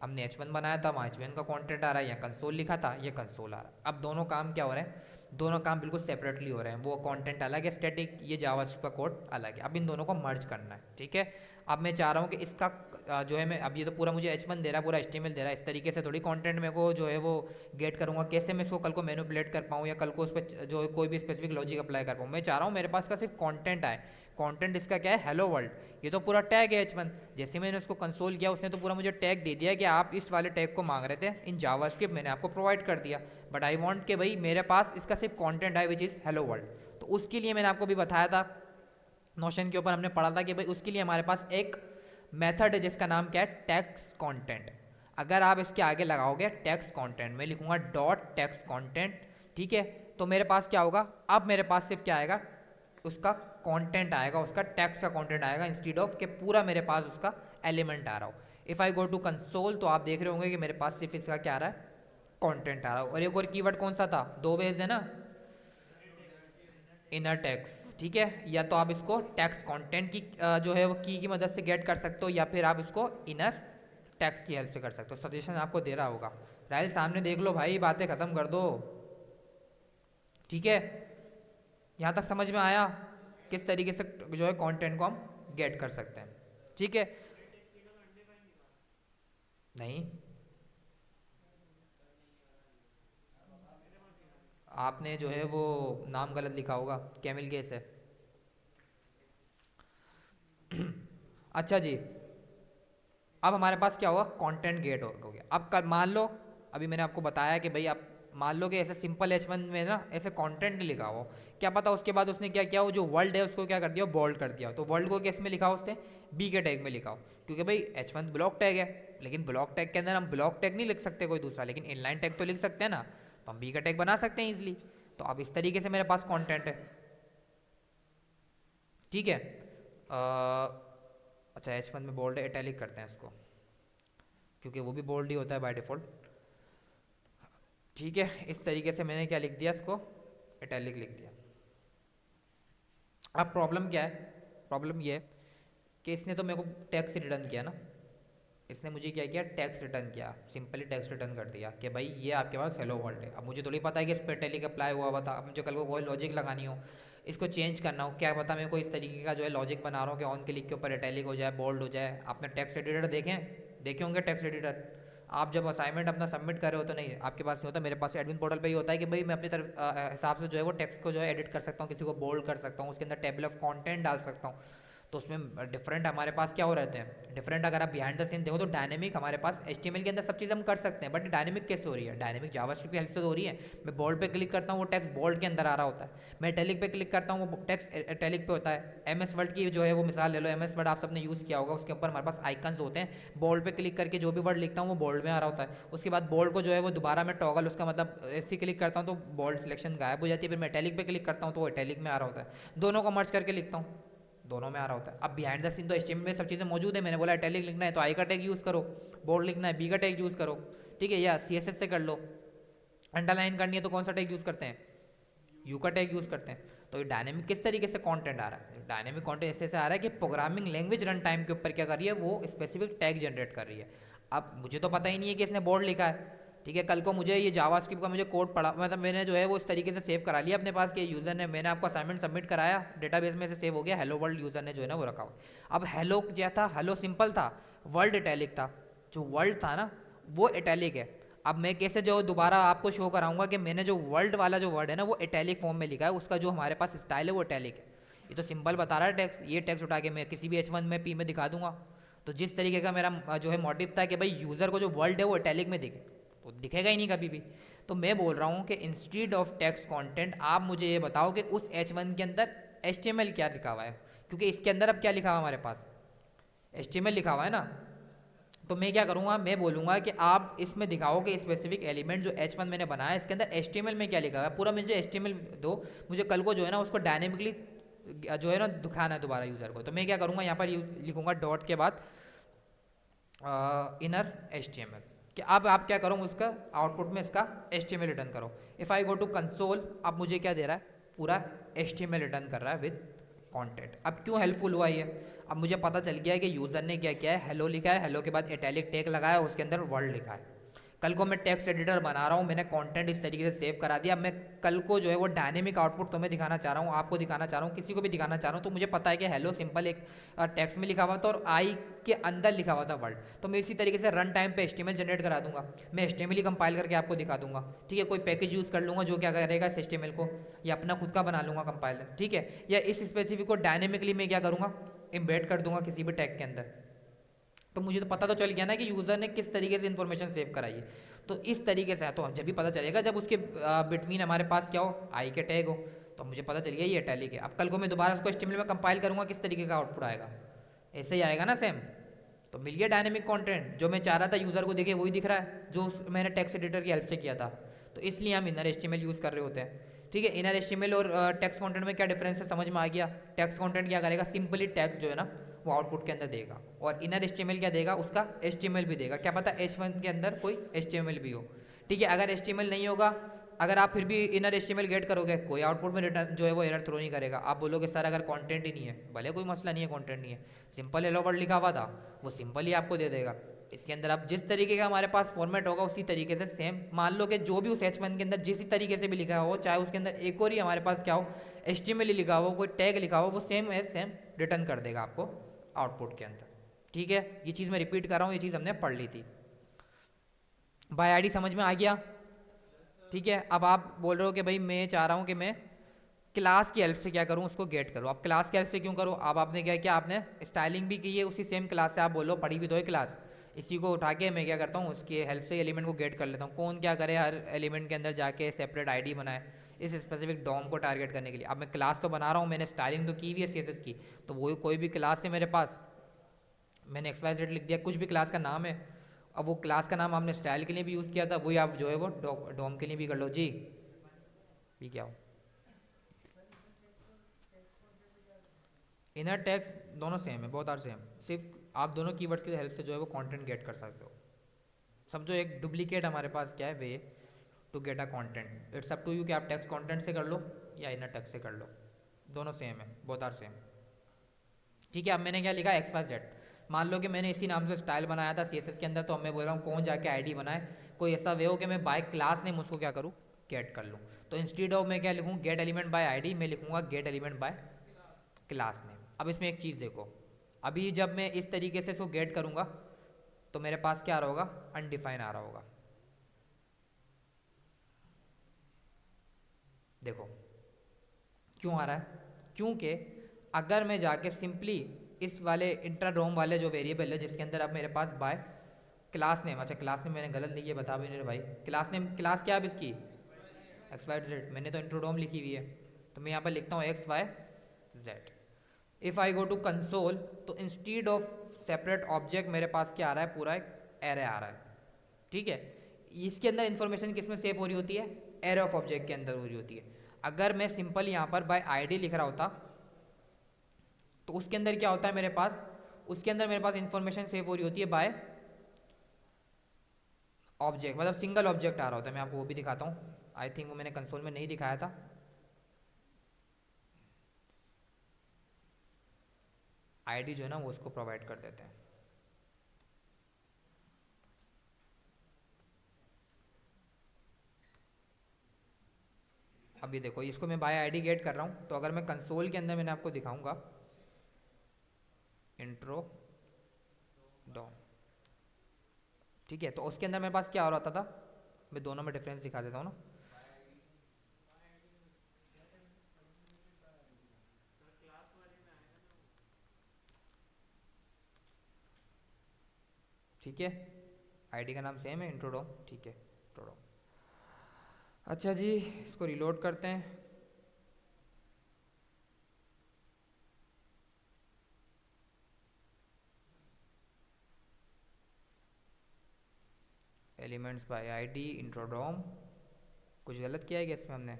हमने H1 बनाया था, वहाँ H1 का कंटेंट आ रहा है, यहाँ कंसोल लिखा था, ये कंसोल आ रहा है। अब दोनों काम क्या हो रहे हैं, दोनों काम बिल्कुल सेपरेटली हो रहे हैं, वो कंटेंट अलग है स्टैटिक, ये जावास्क्रिप्ट का कोड अलग है। अब इन दोनों को मर्ज करना है, ठीक है। अब मैं चाह रहा हूँ कि इसका जो है मैं, अब ये तो पूरा मुझे H1 दे रहा है, पूरा HTML दे रहा है, इस तरीके से थोड़ी कंटेंट मेरे को जो है वो गेट करूँगा, कैसे मैं इसको कल को मैनिपुलेट कर पाऊँ या कल को उस पर जो कोई भी स्पेसिफिक लॉजिक अप्लाई कर पाऊँ। मैं चाह रहा हूँ मेरे पास का सिर्फ कंटेंट आए, कंटेंट इसका क्या है, हेलो वर्ल्ड, ये तो पूरा टैग है H1। जैसे मैंने उसको कंसोल किया उसने तो पूरा मुझे टैग दे दिया कि आप इस वाले टैग को मांग रहे थे, इन जावास्क्रिप्ट मैंने आपको प्रोवाइड कर दिया, बट आई वांट कि भाई मेरे पास इसका सिर्फ कंटेंट आए विच इज़ हेलो वर्ल्ड। तो उसके लिए मैंने आपको भी बताया था, नोशन के ऊपर हमने पढ़ा था कि भाई उसके लिए हमारे पास एक मेथड है जिसका नाम क्या है, टेक्स्ट कंटेंट। अगर आप इसके आगे लगाओगे टेक्स्ट कंटेंट, मैं लिखूंगा डॉट टेक्स्ट कंटेंट, ठीक है, तो मेरे पास क्या होगा, अब मेरे पास सिर्फ क्या आएगा, उसका कंटेंट आएगा, उसका टेक्स्ट का कंटेंट आएगा, इंस्टीड ऑफ कि पूरा मेरे पास उसका एलिमेंट आ रहा हो। If I go to console तो आप देख रहे होंगे कि मेरे पास सिर्फ इसका क्या आ रहा है, कंटेंट आ रहा हो। और एक और कीवर्ड कौन सा था, दो वेज है ना, इनर टेक्स्ट, ठीक है। या तो आप इसको टेक्स्ट कंटेंट की जो है वो की मदद से गेट कर सकते हो, या फिर आप इसको इनर टेक्स्ट की हेल्प से कर सकते हो। सजेशन आपको दे रहा होगा, राइल सामने देख लो भाई, बातें खत्म कर दो, ठीक है। यहाँ तक समझ में आया किस तरीके से जो है कंटेंट को हम गेट कर सकते हैं, ठीक है। नहीं, आपने जो है वो नाम गलत लिखा होगा, कैमिल केस है। अच्छा जी, अब हमारे पास क्या हुआ, कंटेंट गेट हो गया। अब मान लो, अभी मैंने आपको बताया कि भाई आप मान लो कि ऐसे सिंपल H1 में ना ऐसे कंटेंट नहीं लिखा हो, क्या पता उसके बाद उसने क्या किया हो, जो वर्ल्ड है उसको क्या कर दिया, बोल्ड कर दिया। तो वर्ल्ड को किस में लिखा हो उसने, बी के टैग में लिखा हो, क्योंकि भाई H1 ब्लॉक टैग है। लेकिन ब्लॉक टैग के अंदर हम ब्लॉक टैग नहीं लिख सकते कोई दूसरा, लेकिन इनलाइन टैग तो लिख सकते हैं ना, तो हम बी का टैग बना सकते हैं ईजिली। तो अब इस तरीके से मेरे पास कॉन्टेंट है, ठीक है। अच्छा H1 में बोल्ड है, इटैलिक करते हैं इसको, क्योंकि वो भी बोल्ड ही होता है बाय डिफ़ॉल्ट, ठीक है। इस तरीके से मैंने क्या लिख दिया, इसको इटैलिक लिख दिया। अब प्रॉब्लम क्या है, प्रॉब्लम ये है कि इसने तो मेरे को टैक्स रिटर्न किया ना, इसने मुझे क्या किया, टैक्स रिटर्न किया, सिंपली टैक्स रिटर्न कर दिया कि भाई ये आपके पास हेलो वर्ल्ड है। अब मुझे थोड़ी पता है कि इस पर इटैलिक अप्लाई हुआ था। अब मुझे कल को कोई लॉजिक लगानी हो, इसको चेंज करना हो, क्या पता मैं कोई इस तरीके का जो है लॉजिक बना रहा हूँ कि ऑन क्लिक के ऊपर इटैलिक हो जाए, बोल्ड हो जाए। आपने टेक्स्ट एडिटर देखे होंगे टेक्स्ट एडिटर, आप जब असाइनमेंट अपना सबमिट कर रहे हो तो नहीं आपके पास नहीं होता, मेरे पास एडमिन पोर्टल पे ही होता है कि भाई मैं अपनी तरफ हिसाब से जो है वो टेक्स्ट को जो है एडिट कर सकता हूँ, किसी को बोल्ड कर सकता हूँ, उसके अंदर टेबल ऑफ कंटेंट डाल सकता हूँ। तो उसमें डिफरेंट हमारे पास क्या हो रहते हैं, डिफरेंट। अगर आप बिहाइंड द सीन देखो तो डायनेमिक हमारे पास HTML के अंदर सब चीज़ हम कर सकते हैं, बट डायनेमिक कैसे हो रही है, डायनेमिक जावास्क्रिप्ट की हेल्प से हो रही है। मैं बोल्ड पे क्लिक करता हूँ वो टेक्स्ट बोल्ड के अंदर आ रहा होता है, मैं इटैलिक पे क्लिक करता हूँ वो टेक्स्ट इटैलिक पे होता है। MS वर्ड की जो है वो मिसाल ले लो, MS वर्ड आप सबने यूज़ किया होगा, उसके ऊपर हमारे पास आइकन्स होते हैं, बोल्ड पे क्लिक करके जो भी वर्ड लिखता हूँ वो बोल्ड में आ रहा होता है। उसके बाद बोल्ड को जो है वो दोबारा मैं टॉगल उसका मतलब ऐसे क्लिक करता हूँ तो बोल्ड सिलेक्शन गायब हो जाती है, फिर मैं इटैलिक पे क्लिक करता हूँ तो वो इटैलिक में आ रहा होता है। दोनों को मर्ज करके लिखता हूँ, दोनों में आ रहा होता है। अब बिहाइंड द सीन तो HTML में सब चीज़ें मौजूद है, मैंने बोला इटैलिक लिखना है तो आई का टैग यूज़ करो, बोल्ड लिखना है बी का टैग यूज़ करो, ठीक है। या CSS से कर लो, अंडरलाइन करनी है तो कौन सा टैग यूज़ करते हैं, यू का टैग यूज़ करते हैं। तो ये डायनेमिक किस तरीके से कंटेंट आ रहा है, डायनेमिक कंटेंट ऐसे आ रहा है कि प्रोग्रामिंग लैंग्वेज रन टाइम के ऊपर क्या कर रही है, वो स्पेसिफिक टैग जनरेट कर रही है। अब मुझे तो पता ही नहीं है कि इसने बोर्ड लिखा है, ठीक है। कल को मुझे ये जावास्क्रिप्ट का मुझे कोड पढ़ा, मतलब मैंने जो है वो इस तरीके से सेव करा लिया अपने पास कि यूज़र ने, मैंने आपको असाइनमेंट सबमिट कराया, डेटाबेस में से सेव हो गया, हेलो वर्ल्ड यूज़र ने जो है ना वो रखा हुआ। अब हेलो क्या था, हेलो सिंपल था, वर्ल्ड इटैलिक था, जो वर्ल्ड था ना वो इटैलिक है। अब मैं कैसे जो दोबारा आपको शो कराऊंगा कि मैंने जो वर्ल्ड वाला जो वर्ड है ना वो इटैलिक फॉर्म में लिखा है, उसका जो हमारे पास स्टाइल है वो इटैलिक है। ये तो सिंपल बता रहा है टेक्स्ट, ये टेक्स्ट उठा के मैं किसी भी H1 में P में दिखा दूंगा। तो जिस तरीके का मेरा जो है मोटिव था कि भाई यूज़र को जो वर्ल्ड है वो इटैलिक में दिखे, तो दिखेगा ही नहीं कभी भी। तो मैं बोल रहा हूँ कि इंस्टीड ऑफ टेक्स्ट कंटेंट आप मुझे ये बताओ कि उस H1 के अंदर HTML क्या लिखा हुआ है, क्योंकि इसके अंदर अब क्या लिखा हुआ है हमारे पास, HTML लिखा हुआ है ना। तो मैं क्या करूँगा, मैं बोलूँगा कि आप इसमें दिखाओ कि स्पेसिफिक एलिमेंट जो H1 मैंने बनाया है इसके अंदर HTML में क्या लिखा हुआ है, पूरा मुझे HTML दो। मुझे कल को जो है ना उसको डायनेमिकली जो है ना दिखाना है दोबारा यूज़र को। तो मैं क्या करूँगा, यहाँ पर लिखूँगा डॉट के बाद इनर HTML, कि अब आप क्या करो उसका आउटपुट में इसका HTML रिटर्न करो। If I go to console, अब मुझे क्या दे रहा है, पूरा HTML रिटर्न कर रहा है विद कंटेंट। अब क्यों हेल्पफुल हुआ ये, अब मुझे पता चल गया है कि यूज़र ने क्या किया है, हेलो लिखा है, हेलो के बाद इटैलिक टैग लगाया है, उसके अंदर वर्ल्ड लिखा है। कल को मैं टेक्स्ट एडिटर बना रहा हूँ, मैंने कंटेंट इस तरीके से सेव करा दिया, मैं कल को जो है वो डायनेमिक आउटपुट तुम्हें दिखाना चाह रहा हूँ, आपको दिखाना चाह रहा हूँ, किसी को भी दिखाना चाह रहा हूँ, तो मुझे पता है कि हेलो सिंपल एक टेक्स्ट में लिखा हुआ था और आई के अंदर लिखा हुआ था वर्ल्ड। तो मैं इसी तरीके से रन टाइम पे HTML जनरेट करा दूंगा, मैं HTML ही कंपाइल करके आपको दिखा दूंगा, ठीक है। कोई पैकेज यूज़ कर लूँगा जो क्या करेगा इस HTML को, या अपना खुद का बना लूँगा कंपाइलर, ठीक है। या इस स्पेसिफिक को डायनेमिकली मैं क्या करूँगा, इम्बेड कर दूंगा किसी भी टैग के अंदर। तो मुझे तो पता तो चल गया ना कि यूज़र ने किस तरीके से इन्फॉर्मेशन सेव कराई है। तो इस तरीके से तो जब भी पता चलेगा जब उसके बिटवीन हमारे पास क्या हो, आई के टैग हो, तो मुझे पता चल गया ये इटैलिक है। अब कल को मैं दोबारा उसको HTML में कंपाइल करूँगा, किस तरीके का आउटपुट आएगा, ऐसे ही आएगा ना सेम। तो मिल गया डायनेमिक कंटेंट, जो मैं चाह रहा था यूज़र को दिखे वही दिख रहा है, जो मैंने टेक्स्ट एडिटर की हेल्प से किया था। तो इसलिए हम इनर HTML यूज़ कर रहे होते हैं, ठीक है। इनर HTML और टेक्स्ट कंटेंट में क्या डिफरेंस है समझ में आ गया। टेक्स्ट कंटेंट क्या करेगा, सिंपली टेक्स्ट जो है ना वो आउटपुट के अंदर देगा, और इनर HTML क्या देगा, उसका HTML भी देगा। क्या पता H1 के अंदर कोई HTML भी हो, ठीक है। अगर HTML नहीं होगा, अगर आप फिर भी इनर HTML गेट करोगे, कोई आउटपुट में रिटर्न जो है वो एरर थ्रो नहीं करेगा। आप बोलोगे सर अगर कंटेंट ही नहीं है, भले कोई मसला नहीं है, कंटेंट नहीं है, सिंपल हेलो वर्ल्ड लिखा हुआ था, वो सिंपल ही आपको दे देगा। इसके अंदर आप जिस तरीके का हमारे पास फॉर्मेट होगा उसी तरीके से सेम, मान लो कि जो भी उस H1 के अंदर जिस तरीके से भी लिखा हो, चाहे उसके अंदर एक और ही हमारे पास क्या हो, HTML लिखा हो, कोई टैग लिखा हो, वो सेम एज सेम रिटर्न कर देगा आपको आउटपुट के अंदर, ठीक है। ये चीज़ मैं रिपीट कर रहा हूँ, ये चीज़ हमने पढ़ ली थी। बाय ID समझ में आ गया, ठीक है। अब आप बोल रहे हो कि भाई मैं चाह रहा हूँ कि मैं क्लास की हेल्प से क्या करूँ, उसको गेट करूँ। अब क्लास की हेल्प से क्यों करूँ, अब आपने क्या किया, आपने स्टाइलिंग भी की है उसी सेम क्लास से, आप बोलो पढ़ी भी तो है क्लास, इसी को उठा के मैं क्या करता हूँ, उसकी हेल्प से एलिमेंट को गेट कर लेता हूँ। कौन क्या करे, हर एलिमेंट के अंदर जाके सेपरेट आईडी बनाए इस स्पेसिफिक डॉम को टारगेट करने के लिए। अब मैं क्लास तो बना रहा हूँ, मैंने स्टाइलिंग तो की हुई है सीएसएस की, तो वो कोई भी क्लास है मेरे पास, मैंने एक्स वाई जेड लिख दिया, कुछ भी क्लास का नाम है। अब वो क्लास का नाम आपने स्टाइल के लिए भी यूज़ किया था, वही आप जो है वो डॉम के लिए भी कर लो जी। ये क्या हो, इनर टैग्स दोनों सेम है, बहुत आर सेम, सिर्फ आप दोनों कीवर्ड्स की हेल्प से जो है वो कंटेंट गेट कर सकते हो। समझो एक डुप्लीकेट हमारे पास क्या है, way to get a content, it's up to you कि आप टेक्स्ट कंटेंट से कर लो या इनर टेक्स्ट से कर लो, दोनों सेम है, बहुत आर सेम। ठीक है, अब मैंने क्या लिखा, एक्स वाई जेड। मान लो कि मैंने इसी नाम से स्टाइल बनाया था सीएसएस के अंदर, तो अब मैं बोल रहा हूँ कौन जाके आईडी बनाए, कोई ऐसा वे हो कि मैं बाय क्लास नेम उसको क्या करूँ, गेट कर लूँ। तो इंस्टीड ऑफ मैं क्या लिखूँ, गेट एलिमेंट बाय आईडी, मैं लिखूँगा gate element by class name. अब इसमें एक चीज़ देखो, अभी जब मैं इस तरीके से इसको गेट करूँगा तो मेरे पास क्या आ रहा होगा, अनडिफाइन आ रहा होगा। देखो क्यों आ रहा है, क्योंकि अगर मैं जाके सिंपली इस वाले इंट्राडोम वाले जो वेरिएबल है जिसके अंदर अब मेरे पास बाय क्लास नेम, अच्छा क्लास नेम मैंने गलत लिखी है, बता भी नहीं रहे भाई, क्लास नेम क्लास क्या है अब इसकी, एक्स वाई जेड, मैंने तो इंट्रोडोम लिखी हुई है, तो मैं यहाँ पर लिखता हूँ X Y Z. If I go to console, तो इंस्टीड ऑफ सेपरेट ऑब्जेक्ट मेरे पास क्या आ रहा है, पूरा एक एरे आ रहा है। ठीक है, इसके अंदर इंफॉर्मेशन किस में सेव हो रही होती है, एरे ऑफ ऑब्जेक्ट के अंदर हो रही होती है। अगर मैं सिंपल यहाँ पर बाय आईडी लिख रहा होता तो उसके अंदर क्या होता है मेरे पास, उसके अंदर मेरे पास इंफॉर्मेशन सेव हो रही होती है बाय ऑब्जेक्ट, मतलब सिंगल ऑब्जेक्ट आ रहा होता है। मैं आपको वो भी दिखाता हूँ, आई थिंक वो मैंने कंसोल में नहीं दिखाया था। आईडी जो है ना वो उसको प्रोवाइड कर देते हैं। अभी देखो इसको मैं बाय आईडी गेट कर रहा हूँ, तो अगर मैं कंसोल के अंदर मैंने आपको दिखाऊंगा इंट्रो डॉम, ठीक है, तो उसके अंदर मेरे पास क्या हो रहा था, मैं दोनों में डिफरेंस दिखा देता हूँ ना। ठीक है, आईडी का नाम सेम है इंट्रोडोम, ठीक है इंट्रोडोम। अच्छा जी, इसको रिलोड करते हैं। एलिमेंट्स बाय आईडी इंट्रोडोम, कुछ गलत किया है क्या इसमें हमने,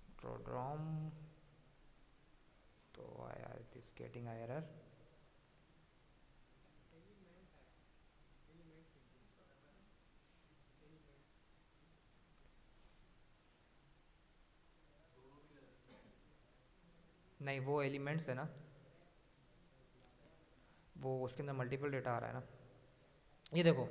इंट्रोडोम, तो आया दिस गेटिंग एरर। नहीं वो एलिमेंट्स है ना, वो उसके अंदर मल्टीपल डेटा आ रहा है ना। ये देखो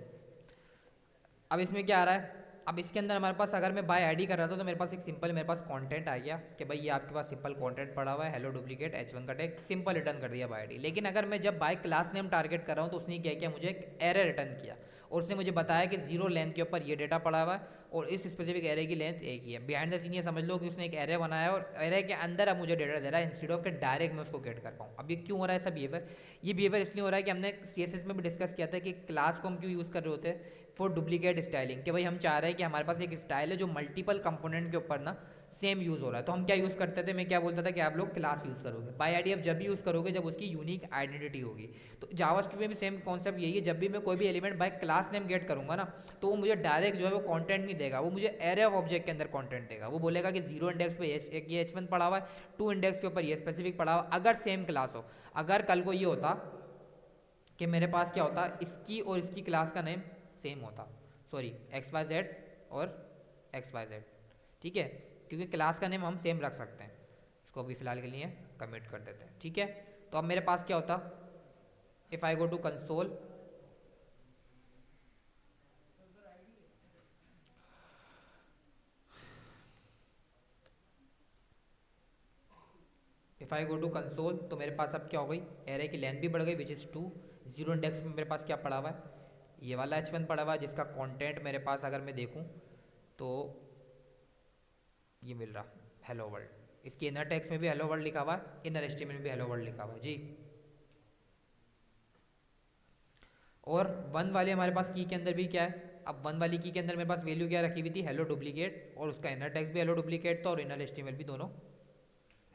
अब इसमें क्या आ रहा है, अब इसके अंदर हमारे पास अगर मैं बाय आईडी कर रहा था तो मेरे पास एक सिंपल मेरे पास कंटेंट आ गया कि भाई ये आपके पास सिंपल कंटेंट पड़ा हुआ है, हेलो डुप्लीकेट H1 का टैग, सिंपल रिटर्न कर दिया बाय आईडी। लेकिन अगर मैं जब बाय क्लास नेम टारगेट कर रहा हूँ तो उसने क्या किया, मुझे एक एरर रिटर्न किया और उसने मुझे बताया कि जीरो लेंथ के ऊपर ये डेटा पड़ा हुआ है और इस स्पेसिफिक एरे की लेंथ एक ही है। बिहाइंड द सीन ये समझ लो कि उसने एक एरे बनाया है और एरे के अंदर अब मुझे डेटा दे रहा है इंस्टेड ऑफ के डायरेक्ट मैं उसको गेट कर पाऊँ। अब ये क्यों हो रहा है ऐसा बिहेवियर, ये बिहेवियर इसलिए हो रहा है कि हमने CSS में भी डिस्कस किया था कि क्लास को हम क्यों यूज़ कर रहे होते हैं, फॉर डुप्लीकेट स्टाइलिंग, कि भाई हम चाह रहे हैं कि हमारे पास एक स्टाइल है जो मल्टीपल कंपोनेंट के ऊपर ना सेम यूज़ हो रहा है। तो हम क्या यूज़ करते थे, मैं क्या बोलता था कि आप लोग क्लास यूज़ करोगे, बाय आईडी अब जब भी यूज़ करोगे जब उसकी यूनिक आइडेंटिटी होगी। तो जावास्क्रिप्ट में भी सेम कॉन्सेप्ट यही है, जब भी मैं कोई भी element by class name gate करूंगा ना तो वो मुझे डायरेक्ट जो है वो कंटेंट नहीं देगा, वो मुझे एरे ऑफ ऑब्जेक्ट के अंदर कंटेंट देगा। वो बोलेगा कि जीरो इंडेक्स पे ये H1 पड़ा हुआ है, टू इंडेक्स के ऊपर ये स्पेसिफिक पड़ा हुआ, अगर सेम क्लास हो। अगर कल को ये होता कि मेरे पास क्या होता, इसकी और इसकी क्लास का नेम सेम होता, सॉरी एक्स वाई जेड और एक्स वाई जेड, ठीक है, क्योंकि क्लास का नेम हम सेम रख सकते हैं। इसको अभी फ़िलहाल के लिए कमिट कर देते हैं, ठीक है। तो अब मेरे पास क्या होता, if I go to console, if I go to console, तो मेरे पास अब क्या हो गई, एरे की लेंथ भी बढ़ गई विच इज़ 2। जीरो इंडेक्स में मेरे पास क्या पड़ा हुआ है, ये वाला H1 पड़ा हुआ है जिसका कंटेंट मेरे पास अगर मैं देखूं तो ये मिल रहा हेलो वर्ल्ड, इसकी इनर टेक्स्ट में भी हेलो वर्ल्ड लिखा हुआ है, इनर एचटीएमएल में भी हेलो वर्ल्ड लिखा हुआ है जी। और वन वाले हमारे पास की के अंदर भी क्या है, अब वन वाली की के अंदर मेरे पास वैल्यू क्या रखी हुई थी, हेलो डुप्लीकेट, और उसका इनर टेक्स्ट भी हेलो डुप्लीकेट था और इनर एचटीएमएल भी दोनों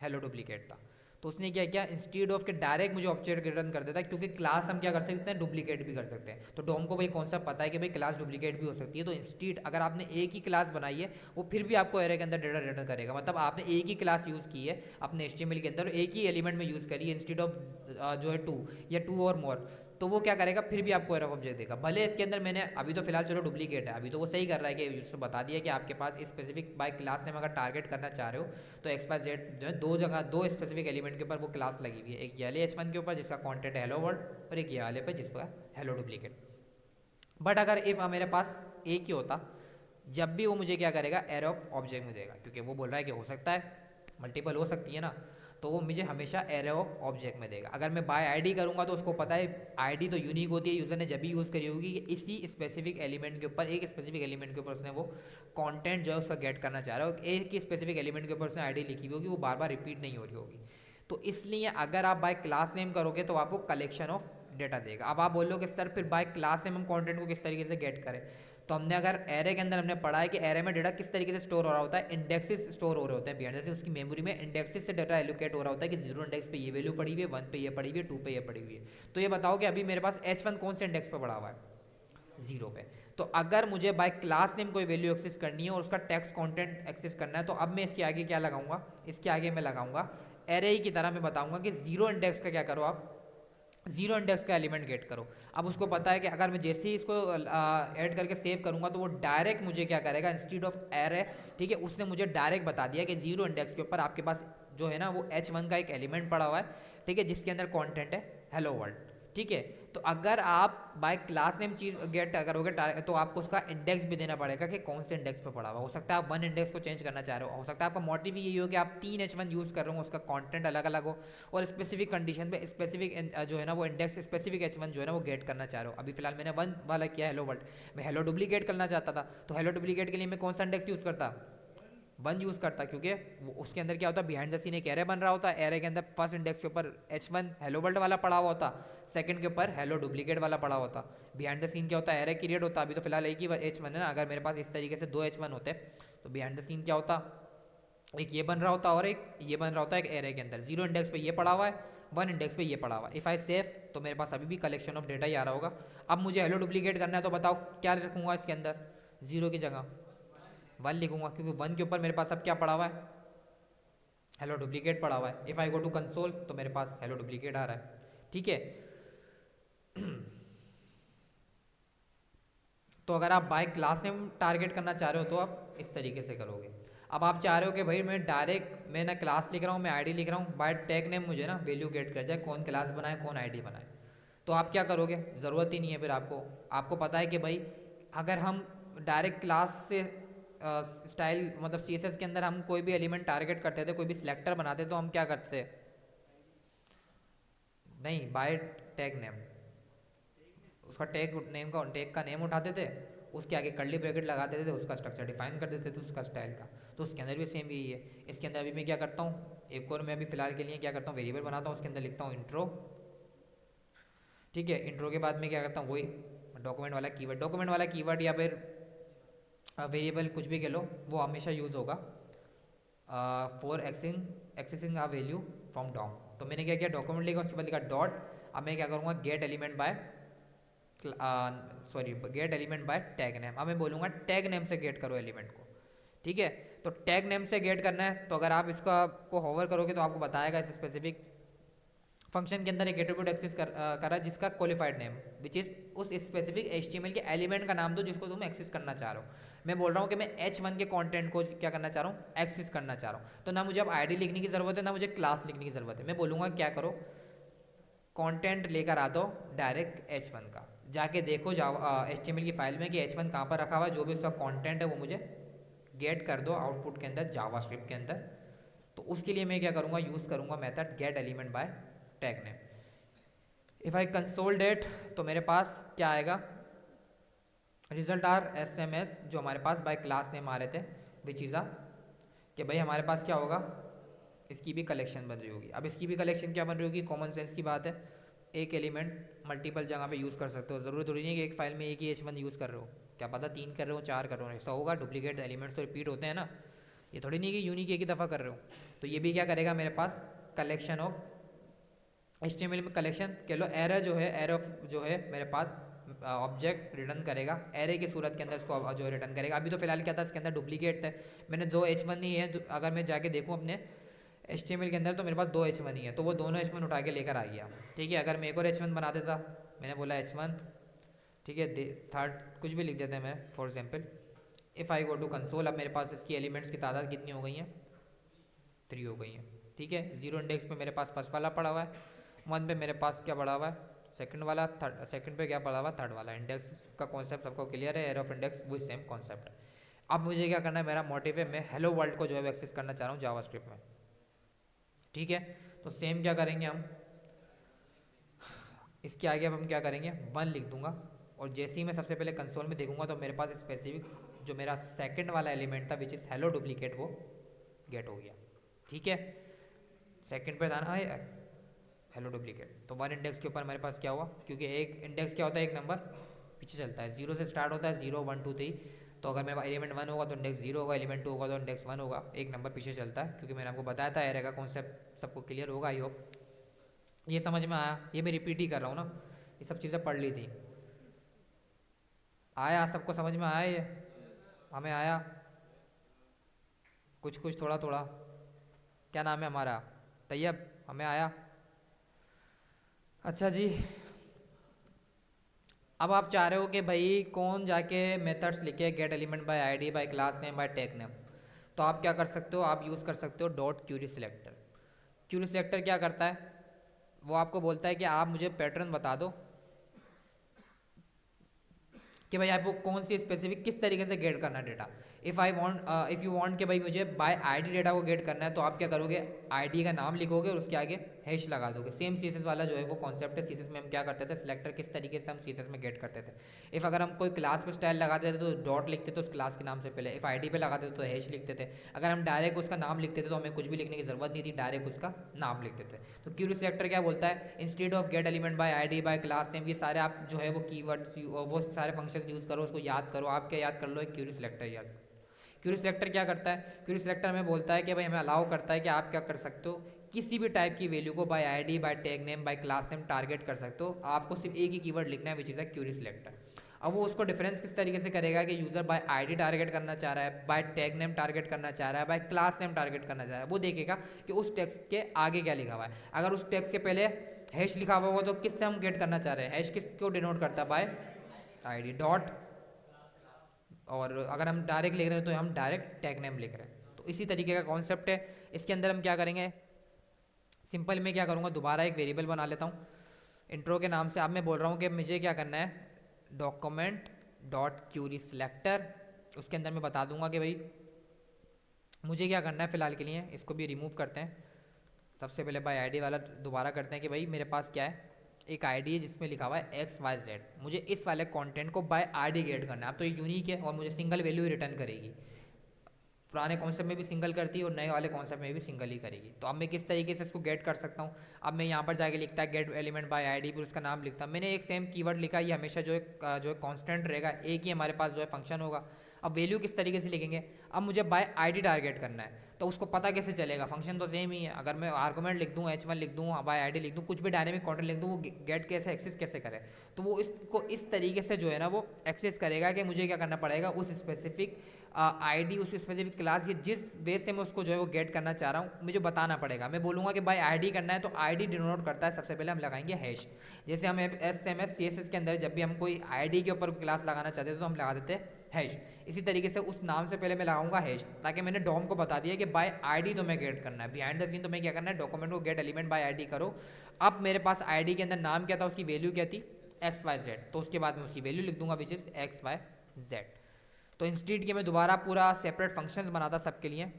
हेलो डुप्लीकेट था। तो उसने क्या किया, इंस्टीड ऑफ के डायरेक्ट मुझे ऑब्जेक्ट रिटर्न कर देता है, क्योंकि क्लास हम क्या कर सकते हैं, डुप्लीकेट भी कर सकते हैं। तो डोम को भाई कॉन्सेप्ट पता है कि भाई क्लास डुप्लीकेट भी हो सकती है, तो इंस्टीड अगर आपने एक ही क्लास बनाई है वो फिर भी आपको एरे के अंदर डेटा रिटर्न करेगा। मतलब आपने एक ही क्लास यूज़ की है अपने एचटीएमएल के अंदर, एक ही एलिमेंट में यूज़ करी है इंस्टीड ऑफ जो है 2 या 2 और मोर, तो वो क्या करेगा, फिर भी आपको एरर ऑब्जेक्ट देगा। भले इसके अंदर मैंने अभी तो फिलहाल चलो डुप्लीकेट है, अभी तो वो सही कर रहा है कि यूजर बता दिया कि आपके पास स्पेसिफिक बाय क्लास नेम अगर टारगेट करना चाह रहे हो तो एक्स वाई जेड जो है दो जगह दो स्पेसिफिक एलिमेंट के ऊपर वो क्लास लगी हुई है, एक ये वाले H1 के ऊपर जिसका कॉन्टेंट है हेलो वर्ल्ड और एक ये वाले पे जिसका हेलो डुप्लीकेट। बट अगर इफ मेरे पास एक ही होता, जब भी वो मुझे क्या करेगा, एरर ऑफ ऑब्जेक्ट में देगा, क्योंकि वो बोल रहा है कि हो सकता है मल्टीपल हो सकती है ना, तो वो मुझे हमेशा एरर ऑफ ऑब्जेक्ट में देगा। अगर मैं बाय आईडी करूंगा तो उसको पता है आईडी तो यूनिक होती है, यूज़र ने जब भी यूज़ करी होगी कि इसी स्पेसिफिक एलिमेंट के ऊपर, एक स्पेसिफिक एलिमेंट के ऊपर उसने वो कंटेंट जो है उसका गेट करना चाह रहा है, एक ही स्पेसिफिक एलिमेंट के ऊपर उसने आईडी लिखी हुई होगी, वो बार बार रिपीट नहीं हो रही होगी। तो इसलिए अगर आप बाय क्लास नेम करोगे तो आपको कलेक्शन ऑफ डेटा देगा। अब आप बोलो कि सर फिर बाय क्लास नेम हम कंटेंट को किस तरीके से गेट करें, तो हमने अगर एरे के अंदर हमने पढ़ा है कि एरे में डेटा किस तरीके से स्टोर हो रहा होता है, इंडेक्सेस स्टोर हो रहे होते हैं बिहाइंड, जैसे उसकी मेमोरी में इंडेक्सेस से डेटा एलोकेट हो रहा होता है कि 0 इंडेक्स पे ये वैल्यू पड़ी हुई है, 1 पे ये पड़ी हुई है, 2 पे ये पड़ी हुई है। तो ये बताओ कि अभी मेरे पास H1 कौन से इंडेक्स पे पड़ा हुआ है, 0 पे। तो अगर मुझे बाय क्लास नेम कोई वैल्यू एक्सेस करनी है और उसका टेक्स्ट कंटेंट एक्सेस करना है, तो अब मैं इसके आगे क्या लगाऊंगा, इसके आगे मैं लगाऊंगा एरे की तरह मैं बताऊंगा कि 0 इंडेक्स का क्या करो, आप 0 इंडेक्स का एलिमेंट गेट करो। अब उसको पता है कि अगर मैं जैसे ही इसको ऐड करके सेव करूंगा तो वो डायरेक्ट मुझे क्या करेगा, इंस्टीड ऑफ एरे, ठीक है, उसने मुझे डायरेक्ट बता दिया कि 0 इंडेक्स के ऊपर आपके पास जो है ना वो H1 का एक एलिमेंट पड़ा हुआ है, ठीक है, जिसके अंदर कंटेंट है हेलो वर्ल्ड, ठीक है। तो अगर आप बाय क्लास नेम चीज गेट करोगे तो आपको उसका इंडेक्स भी देना पड़ेगा कि कौन से इंडेक्स पे पड़ा हुआ। हो सकता है आप 1 इंडेक्स को चेंज करना चाह रहे हो, हो सकता है आपका मोटिव ही यही हो कि आप 3 H1 यूज़ कर रहे हो, उसका कंटेंट अलग अलग हो और स्पेसिफिक कंडीशन पे स्पेसिफिक जो है ना वो इंडेक्स स्पेसिफिक H1 जो है ना वो गेट करना चाह रहे हो। अभी फिलहाल मैंने 1 वाला किया हेलो वर्ल्ड, मैं हेलो डुप्लीकेट करना चाहता था, तो हेलो डुप्लीकेट के लिए मैं कौन सा इंडेक्स यूज़ करता, 1 यूज़ करता, क्योंकि उसके अंदर क्या होता है, बिहाइंड द सीन एक एरे बन रहा होता है, एरे के अंदर फर्स्ट इंडेक्स के ऊपर H1 हेलो वर्ल्ड वाला पड़ा हुआ होता, सेकंड के ऊपर हेलो डुप्लीकेट वाला पड़ा होता। बिहाइंड द सीन क्या होता है, एरे क्रिएट होता, अभी तो फिलहाल एक ही H1 है ना, अगर मेरे पास इस तरीके से 2 H1 होते तो बिहाइंड द सीन क्या होता, एक ये बन रहा होता और एक ये बन रहा होता है एक एरे के अंदर, 0 इंडेक्स पे ये पड़ा हुआ है, 1 इंडेक्स पे ये पड़ा हुआ है। इफ़ आई सेव तो मेरे पास अभी भी कलेक्शन ऑफ डेटा ही आ रहा होगा। अब मुझे हेलो डुप्लीकेट करना है तो बताओ क्या रखूँगा इसके अंदर, 0 की जगह 1 लिखूंगा, क्योंकि 1 के ऊपर मेरे पास अब क्या पड़ा हुआ है, हेलो डुप्लीकेट पड़ा हुआ है। If I go to console तो मेरे पास हेलो डुप्लीकेट आ रहा है, ठीक है। तो अगर आप बाय क्लास नेम टारगेट करना चाह रहे हो तो आप इस तरीके से करोगे। अब आप चाह रहे हो कि भाई मैं ना क्लास लिख रहा हूँ, मैं आईडी लिख रहा हूँ, बाय टैग नेम मुझे ना वैल्यू गेट कर जाए, कौन क्लास बनाए कौन आईडी बनाए। तो आप क्या करोगे, ज़रूरत ही नहीं है फिर आपको, आपको पता है कि भाई अगर हम डायरेक्ट क्लास से स्टाइल मतलब CSS के अंदर हम कोई भी एलिमेंट टारगेट करते थे, कोई भी सिलेक्टर बनाते तो हम क्या करते थे, नहीं बाय टैग नेम, उसका टैग का नेम उठाते थे, उसके आगे कर्ली ब्रैकेट लगा देते थे, उसका स्ट्रक्चर डिफाइन कर देते थे उसका स्टाइल का। तो उसके अंदर भी सेम यही है। इसके अंदर अभी मैं क्या करता हूँ, एक और मैं अभी फिलहाल के लिए क्या करता हूँ, वेरिएबल बनाता हूँ, उसके अंदर लिखता हूँ इंट्रो, ठीक है। इंट्रो के बाद मैं क्या करता हूँ, वही डॉक्यूमेंट वाला कीवर्ड या फिर वेरिएबल कुछ भी कह लो, वो हमेशा यूज़ होगा for accessing a value from DOM. तो मैंने क्या किया, डॉक्यूमेंट लिखा, उसके बाद लिखा डॉट, अब मैं क्या करूँगा, get element by tag name. अब मैं बोलूँगा टैग नेम से गेट करो एलिमेंट को, ठीक है। तो टैग नेम से गेट करना है, तो अगर आप इसका को होवर करोगे तो आपको बताएगा इस स्पेसिफिक फंक्शन के अंदर एक एट्रीब्यूट एक्सेस करा जिसका क्वालिफाइड नेम विच इज उस स्पेसिफिक HTML के एलिमेंट का नाम दो जिसको तुम एक्सेस करना चाह रहे हो। मैं बोल रहा हूँ कि मैं H1 के कंटेंट को क्या करना चाह रहा हूँ, एक्सेस करना चाह रहा हूँ। तो ना मुझे अब आईडी लिखने की ज़रूरत है ना मुझे क्लास लिखने की ज़रूरत है। मैं बोलूँगा क्या करो, कंटेंट लेकर आ दो डायरेक्ट H1 का, जाके देखो HTML की फाइल में कि H1 कहाँ पर रखा हुआ है, जो भी उसका कंटेंट है वो मुझे गेट कर दो आउटपुट के अंदर जावास्क्रिप्ट के अंदर। तो उसके लिए मैं क्या करूँगा, यूज़ करूँगा method get element by tag name. If I console that तो मेरे पास क्या आएगा, रिजल्ट आर SMS जो हमारे पास बाय क्लास नेम आ रहे थे, विच इज़ अ कि भाई हमारे पास क्या होगा, इसकी भी कलेक्शन बन रही होगी। अब इसकी भी कलेक्शन क्या बन रही होगी, कॉमन सेंस की बात है, एक एलिमेंट मल्टीपल जगह पे यूज़ कर सकते हो, ज़रूरी थोड़ी नहीं है कि एक फाइल में एक ही H1 यूज़ कर रहे हो, क्या पता 3 कर रहे हो, 4 कर रहे हो, ऐसा होगा, डुप्लीकेट एलिमेंट्स तो रिपीट होते हैं ना, ये थोड़ी नहीं कि यूनिक एक ही दफ़ा कर रहे हो। तो ये भी क्या करेगा मेरे पास, कलेक्शन ऑफ HTML में कलेक्शन कह लो, एरे जो है, एरे जो है मेरे पास ऑब्जेक्ट रिटर्न करेगा, एरे की सूरत के अंदर इसको जो रिटर्न करेगा। अभी तो फिलहाल क्या था, इसके अंदर डुप्लीकेट है, मैंने 2 H1 ही है, अगर मैं जाके देखूँ अपने HTML के अंदर तो मेरे पास 2 H1 ही है, तो वो दोनों H1 उठा के लेकर आ गया। ठीक है, अगर मैं एक और H1 बना देता, मैंने बोला H1, ठीक है, थर्ड कुछ भी लिख देते हैं मैं for example, if I go to console, अब मेरे पास इसकी एलिमेंट्स की तादाद कितनी हो गई हैं, 3 हो गई हैं। ठीक है, 0 इंडेक्स पे मेरे पास फर्स्ट वाला पड़ा हुआ है, 1 पे मेरे पास क्या पड़ा हुआ है, सेकंड वाला, थर्ड सेकंड पे क्या पड़ा हुआ है, थर्ड वाला। इंडेक्स का कॉन्सेप्ट सबको क्लियर है, एरे ऑफ इंडेक्स वो सेम कॉन्सेप्ट है। अब मुझे क्या करना है, मेरा मोटिव है, मैं हेलो वर्ल्ड को जो है एक्सेस करना चाह रहा हूँ जावास्क्रिप्ट में। ठीक है, तो सेम क्या करेंगे हम, इसके आगे अब हम क्या करेंगे, 1 लिख दूंगा, और जैसे ही मैं सबसे पहले कंसोल में देखूंगा तो मेरे पास स्पेसिफिक जो मेरा सेकंड वाला एलिमेंट था विच इज़ हेलो डुप्लीकेट, वो गेट हो गया। ठीक है, सेकंड पे था ना हेलो डुप्लीकेट, तो 1 इंडेक्स के ऊपर मेरे पास क्या हुआ, क्योंकि एक इंडेक्स क्या होता है, एक नंबर पीछे चलता है, 0 से स्टार्ट होता है, 0 1 2 3, तो अगर मेरे पास एलिमेंट 1 होगा तो इंडेक्स 0 होगा, एलिमेंट 2 होगा तो इंडेक्स 1 होगा, एक नंबर पीछे चलता है, क्योंकि मैंने आपको बताया था एरे का कॉन्सेप्ट, सबको क्लियर होगा आई होप, ये समझ में आया। ये मैं रिपीट ही कर रहा हूँ ना, ये सब चीज़ें पढ़ ली थी, आया सबको समझ में आया, ये हमें आया कुछ कुछ थोड़ा थोड़ा। क्या नाम है हमारा, तैयब, हमें आया। अच्छा जी, अब आप चाह रहे हो कि भाई कौन जाके मेथड्स लिखे, get element by ID, by class name, by tag name, तो आप क्या कर सकते हो, आप यूज़ कर सकते हो dot Curie selector. Curie selector क्या करता है, वो आपको बोलता है कि आप मुझे पैटर्न बता दो कि भाई आपको कौन सी स्पेसिफिक किस तरीके से गेट करना है डेटा। इफ़ यू वांट कि भाई मुझे बाय आईडी डेटा को गेट करना है, तो आप क्या करोगे, आईडी का नाम लिखोगे और उसके आगे हैश लगा दोगे। सेम सीएसएस वाला जो है वो कॉन्सेप्ट है, सीएसएस में हम क्या करते थे, सिलेक्टर किस तरीके से हम सीएसएस में गेट करते थे। इफ़ अगर हम कोई क्लास में स्टाइल लगाते थे तो डॉट लिखते थे उस क्लास के नाम से पहले, इफ़ आईडी पे लगाते थे तो हैश लिखते थे, अगर हम डायरेक्ट उसका नाम लिखते थे तो हमें कुछ भी लिखने की ज़रूरत नहीं थी, डायरेक्ट उसका नाम लिखते थे। तो क्यूरी सिलेक्टर क्या बोलता है, instead of get element by ID, by class name, ये सारे आप जो है वो कीवर्ड्स, वो सारे फंक्शंस यूज़ करो, उसको याद करो। आप क्या याद कर लो, एक क्यूरी सिलेक्टर याद। क्यूरी सिलेक्टर क्या करता है, क्यूरी सिलेक्टर हमें बोलता है कि भाई हमें अलाउ करता है कि आप क्या कर सकते हो, किसी भी टाइप की वैल्यू को by ID, by tag name, by class name target कर सकते हो। आपको सिर्फ एक ही कीवर्ड लिखना है विच इज़ अ क्यूरी सिलेक्टर। अब वो उसको डिफरेंस किस तरीके से करेगा कि यूज़र बाय आईडी टारगेट करना चाह रहा है, बाय टैग नेम टारगेट करना चाह रहा है, बाय क्लास नेम टारगेट करना चाह रहा है, वो देखेगा कि उस टेक्स्ट के आगे क्या लिखा हुआ है। अगर उस टेक्स्ट के पहले हैश लिखा हुआ होगा तो किससे हम गेट करना चाह रहे हैं, हैश किसको डिनोट करता है, बाय आईडी डॉट, और अगर हम डायरेक्ट लिख रहे हैं तो हम डायरेक्ट टैग नेम लिख रहे हैं। तो इसी तरीके का कॉन्सेप्ट है। इसके अंदर हम क्या करेंगे, सिंपल मैं क्या करूँगा, दोबारा एक वेरिएबल बना लेता हूँ इंट्रो के नाम से। अब मैं बोल रहा हूँ कि मुझे क्या करना है, डॉक्यूमेंट डॉट क्यूरी सिलेक्टर, उसके अंदर मैं बता दूंगा कि भाई मुझे क्या करना है फ़िलहाल के लिए। इसको भी रिमूव करते हैं, सबसे पहले बाय आईडी वाला दोबारा करते हैं कि भाई मेरे पास क्या है, एक आईडी है जिसमें लिखा हुआ है XYZ, मुझे इस वाले कंटेंट को बाय आईडी गेट करना है। अब तो ये यूनिक है और मुझे सिंगल वैल्यू रिटर्न करेगी, पुराने कॉन्सेप्ट में भी सिंगल करती है और नए वाले कॉन्सेप्ट में भी सिंगल ही करेगी। तो अब मैं किस तरीके से इसको गेट कर सकता हूँ, अब मैं यहाँ पर जाके लिखता है गेट एलिमेंट बाय आईडी, फिर उसका नाम लिखता, मैंने एक सेम कीवर्ड लिखा, ये हमेशा जो है कांस्टेंट रहेगा, एक ही हमारे पास जो है फंक्शन होगा। अब वैल्यू किस तरीके से लिखेंगे, अब मुझे बाय आईडी टारगेट करना है, तो उसको पता कैसे चलेगा, फंक्शन तो सेम ही है। अगर मैं आर्गुमेंट लिख दूँ, H1 लिख दूँ, बाय आईडी लिख दूँ, कुछ भी डायनेमिक कंटेंट लिख दूँ, वो गेट कैसे एक्सेस कैसे करे, तो वो इसको इस तरीके से जो है ना वो एक्सेस करेगा कि मुझे क्या करना पड़ेगा, उस स्पेसिफिक आईडी, उस स्पेसिफिक क्लास, ये जिस वे से मैं उसको जो है वो गेट करना चाह रहा हूँ मुझे बताना पड़ेगा। मैं बोलूँगा कि बाय आईडी करना है, तो आईडी डिनोट करता है, सबसे पहले हम लगाएंगे हैश। जैसे हम HTML CSS के अंदर जब भी हम कोई आईडी के ऊपर क्लास लगाना चाहते हैं तो हम लगा देते हैं हैश। इसी तरीके से उस नाम से पहले मैं लगाऊंगा हैश, ताकि मैंने डॉम को बता दिया कि बाय आईडी तो मैं गेट करना है, बिहाइंड द सीन तो मैं क्या करना है, डॉक्यूमेंट को गेट एलिमेंट बाय आईडी करो। अब मेरे पास आईडी के अंदर नाम क्या था, उसकी वैल्यू क्या थी, XYZ, तो उसके बाद मैं उसकी वैल्यू लिख दूंगा विच इज़ XYZ। तो इंस्टीड के मैं दोबारा पूरा सेपरेट फंक्शंस बनाता सबके लिए,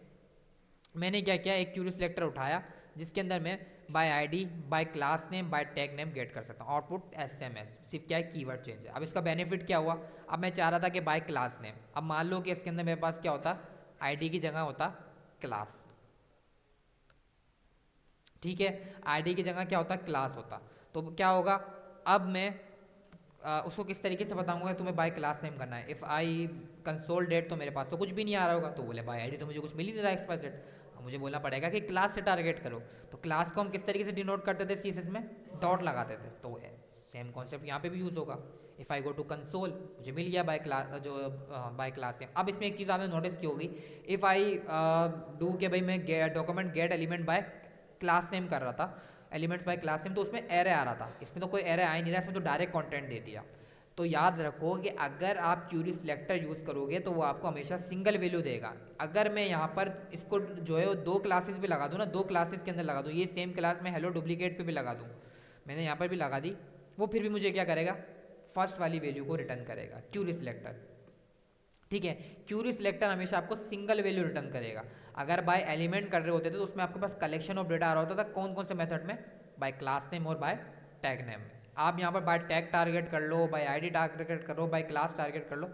मैंने क्या किया, एक क्यूरी सिलेक्टर उठाया जिसके अंदर मैं by ID, by class name, by tag name get कर सकता हूँ। आउटपुट SMS, सिर्फ क्या है, कीवर्ड चेंज है। अब इसका बेनिफिट क्या हुआ, अब मैं चाह रहा था कि बाय क्लास नेम, अब मान लो कि इसके अंदर मेरे पास क्या होता, आईडी की जगह होता क्लास। ठीक है, आईडी की जगह क्या होता, क्लास होता। तो क्या होगा, अब मैं उसको किस तरीके से बताऊंगा, तुम्हें बाय क्लास नेम करना है। इफ़ आई कंसोल डेट, तो मेरे पास तो कुछ भी नहीं आ रहा होगा, तो बोले बाय आईडी तो मुझे कुछ मिल ही नहीं रहा एक्सपाइजेड। अब मुझे बोलना पड़ेगा कि क्लास से टारगेट करो। तो क्लास को हम किस तरीके से डिनोट करते थे सीएसएस में, डॉट लगाते थे। तो सेम कॉन्सेप्ट यहाँ पे भी यूज़ होगा। If I go to console, मुझे मिल गया बाय क्लास, जो बाय क्लास नेम। अब इसमें एक चीज़ आपने नोटिस की होगी, इफ़ आई डू के भाई मैं document gate element by class name कर रहा था, एलिमेंट्स बाय क्लास नेम, तो उसमें एरे आ रहा था। इसमें तो कोई एरे आ ही नहीं रहा, इसमें तो डायरेक्ट कंटेंट दे दिया। तो याद रखो कि अगर आप क्यूरी सिलेक्टर यूज़ करोगे तो वो आपको हमेशा सिंगल वैल्यू देगा। अगर मैं यहाँ पर इसको जो है वो दो क्लासेस भी लगा दूँ ना, दो क्लासेस के अंदर लगा दूँ, ये सेम क्लास में हेलो डुप्लीकेट पे भी लगा दूँ, मैंने यहाँ पर भी लगा दी, वो फिर भी मुझे क्या करेगा, फर्स्ट वाली वैल्यू को रिटर्न करेगा क्यूरी सिलेक्टर। ठीक है, क्यूरी सिलेक्टर हमेशा आपको सिंगल वैल्यू रिटर्न करेगा। अगर बाय एलिमेंट कर रहे होते थे तो उसमें आपके पास कलेक्शन ऑफ डेटा आ रहा होता था, कौन कौन से मेथड में, बाय क्लास नेम और बाय टैग नेम में। आप यहाँ पर बाय टैग टारगेट कर लो, बाय आईडी टारगेट कर लो, बाय क्लास टारगेट कर लो,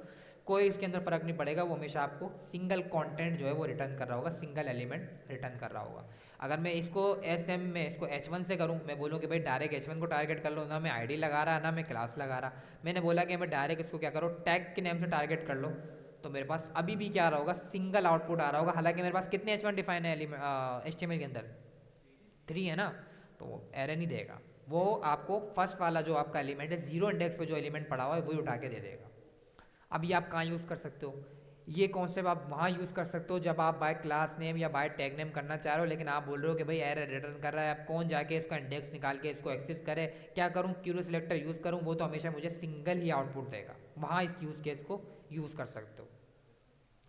कोई इसके अंदर फर्क नहीं पड़ेगा, वो हमेशा आपको सिंगल कंटेंट जो है वो रिटर्न कर रहा होगा, सिंगल एलिमेंट रिटर्न कर रहा होगा। अगर मैं इसको एस एम में इसको H1 से करूँ, मैं बोलूँ कि भाई डायरेक्ट H1 को टारगेट कर लो, ना मैं आईडी लगा रहा ना मैं क्लास लगा रहा, मैंने बोला कि मैं डायरेक्ट इसको क्या करो, टैग के नेम से टारगेट कर लो, तो मेरे पास अभी भी क्या आ रहा होगा, सिंगल आउटपुट आ रहा होगा। हालांकि मेरे पास कितने H1 डिफाइन है HTML के अंदर, 3 है ना, तो एरर नहीं देगा। वो आपको फर्स्ट वाला जो आपका एलिमेंट है, जीरो इंडेक्स पे जो एलिमेंट पड़ा हुआ है वही उठा के दे देगा। अब ये आप कहाँ यूज़ कर सकते हो, ये कॉन्सेप्ट आप वहाँ यूज़ कर सकते हो जब आप बाय क्लास नेम या बाय टैग नेम करना चाह रहे हो, लेकिन आप बोल रहे हो कि भाई एरर रिटर्न कर रहा है, अब कौन जाके इसका इंडेक्स निकाल के इसको एक्सेस करे, क्या करूँ, क्यूरी सिलेक्टर यूज़ करूँ, वो तो हमेशा मुझे सिंगल ही आउटपुट देगा। वहाँ इस यूज़ केस को यूज़ कर सकते हो।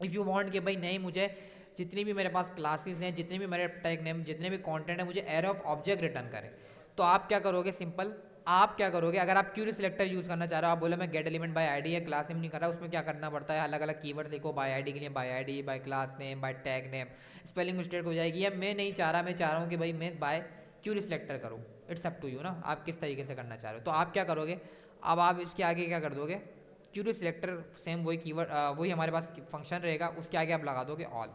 इफ़ यू वांट कि भाई नहीं, मुझे जितनी भी मेरे पास क्लासेस हैं, जितने भी मेरे टैग नेम, जितने भी कंटेंट है, मुझे एरे ऑफ ऑब्जेक्ट रिटर्न करें, तो आप क्या करोगे, सिंपल आप क्या करोगे, अगर आप क्यूरी सिलेक्टर यूज़ करना चाह रहे हो, आप बोले मैं गेट एलिमेंट बाय आईडी है, क्लास नेम नहीं कर रहा, उसमें क्या करना पड़ता है, अलग अलग कीवर्ड लिखो, बाय आईडी के लिए by ID, by class name, by tag name, spelling mistake हो जाएगी। या मैं नहीं चाह रहा, मैं चाह रहा हूँ कि भाई मैं बाय क्यूरी सिलेक्टर करूँ, इट्स अप टू यू ना, आप किस तरीके से करना चाह रहे हो। तो आप क्या करोगे, अब आप इसके आगे क्या कर दोगे, क्यूरी सिलेक्टर सेम वही कीवर्ड, वही हमारे पास फंक्शन रहेगा, उसके आगे आप लगा दोगे ऑल।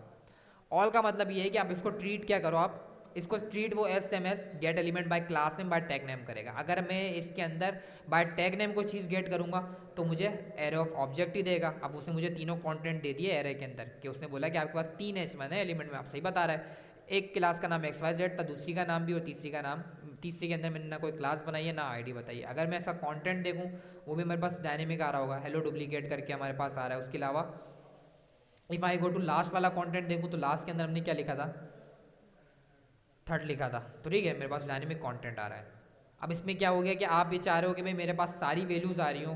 ऑल का मतलब ये है कि आप इसको ट्रीट क्या करो, आप इसको ट्रीट वो S M S get element by class name by tag name करेगा। अगर मैं इसके अंदर बाय टैग नेम कोई चीज़ गेट करूँगा तो मुझे एरे ऑफ ऑब्जेक्ट ही देगा। अब उसने मुझे तीनों कंटेंट दे दिए एरे के अंदर, कि उसने बोला कि आपके पास 3 H1 है एलिमेंट में, आप सही बता रहा है, एक क्लास का नाम XYZ था, दूसरी का नाम भी, और तीसरी का नाम, तीसरी के अंदर मैंने ना कोई क्लास बनाई है ना आईडी बताई है। अगर मैं ऐसा कंटेंट देखूँ, वो भी मेरे पास डायनेमिक आ रहा होगा, हेलो डुप्लीकेट करके हमारे पास आ रहा है। उसके अलावा if I go to last वाला कंटेंट देखूँ, तो लास्ट के अंदर हमने क्या लिखा था, थर्ड लिखा था, तो ठीक है, मेरे पास डायनेमिक कंटेंट आ रहा है। अब इसमें क्या हो गया कि आप ये चाह रहे हो कि भाई मेरे पास सारी वैल्यूज़ आ रही हो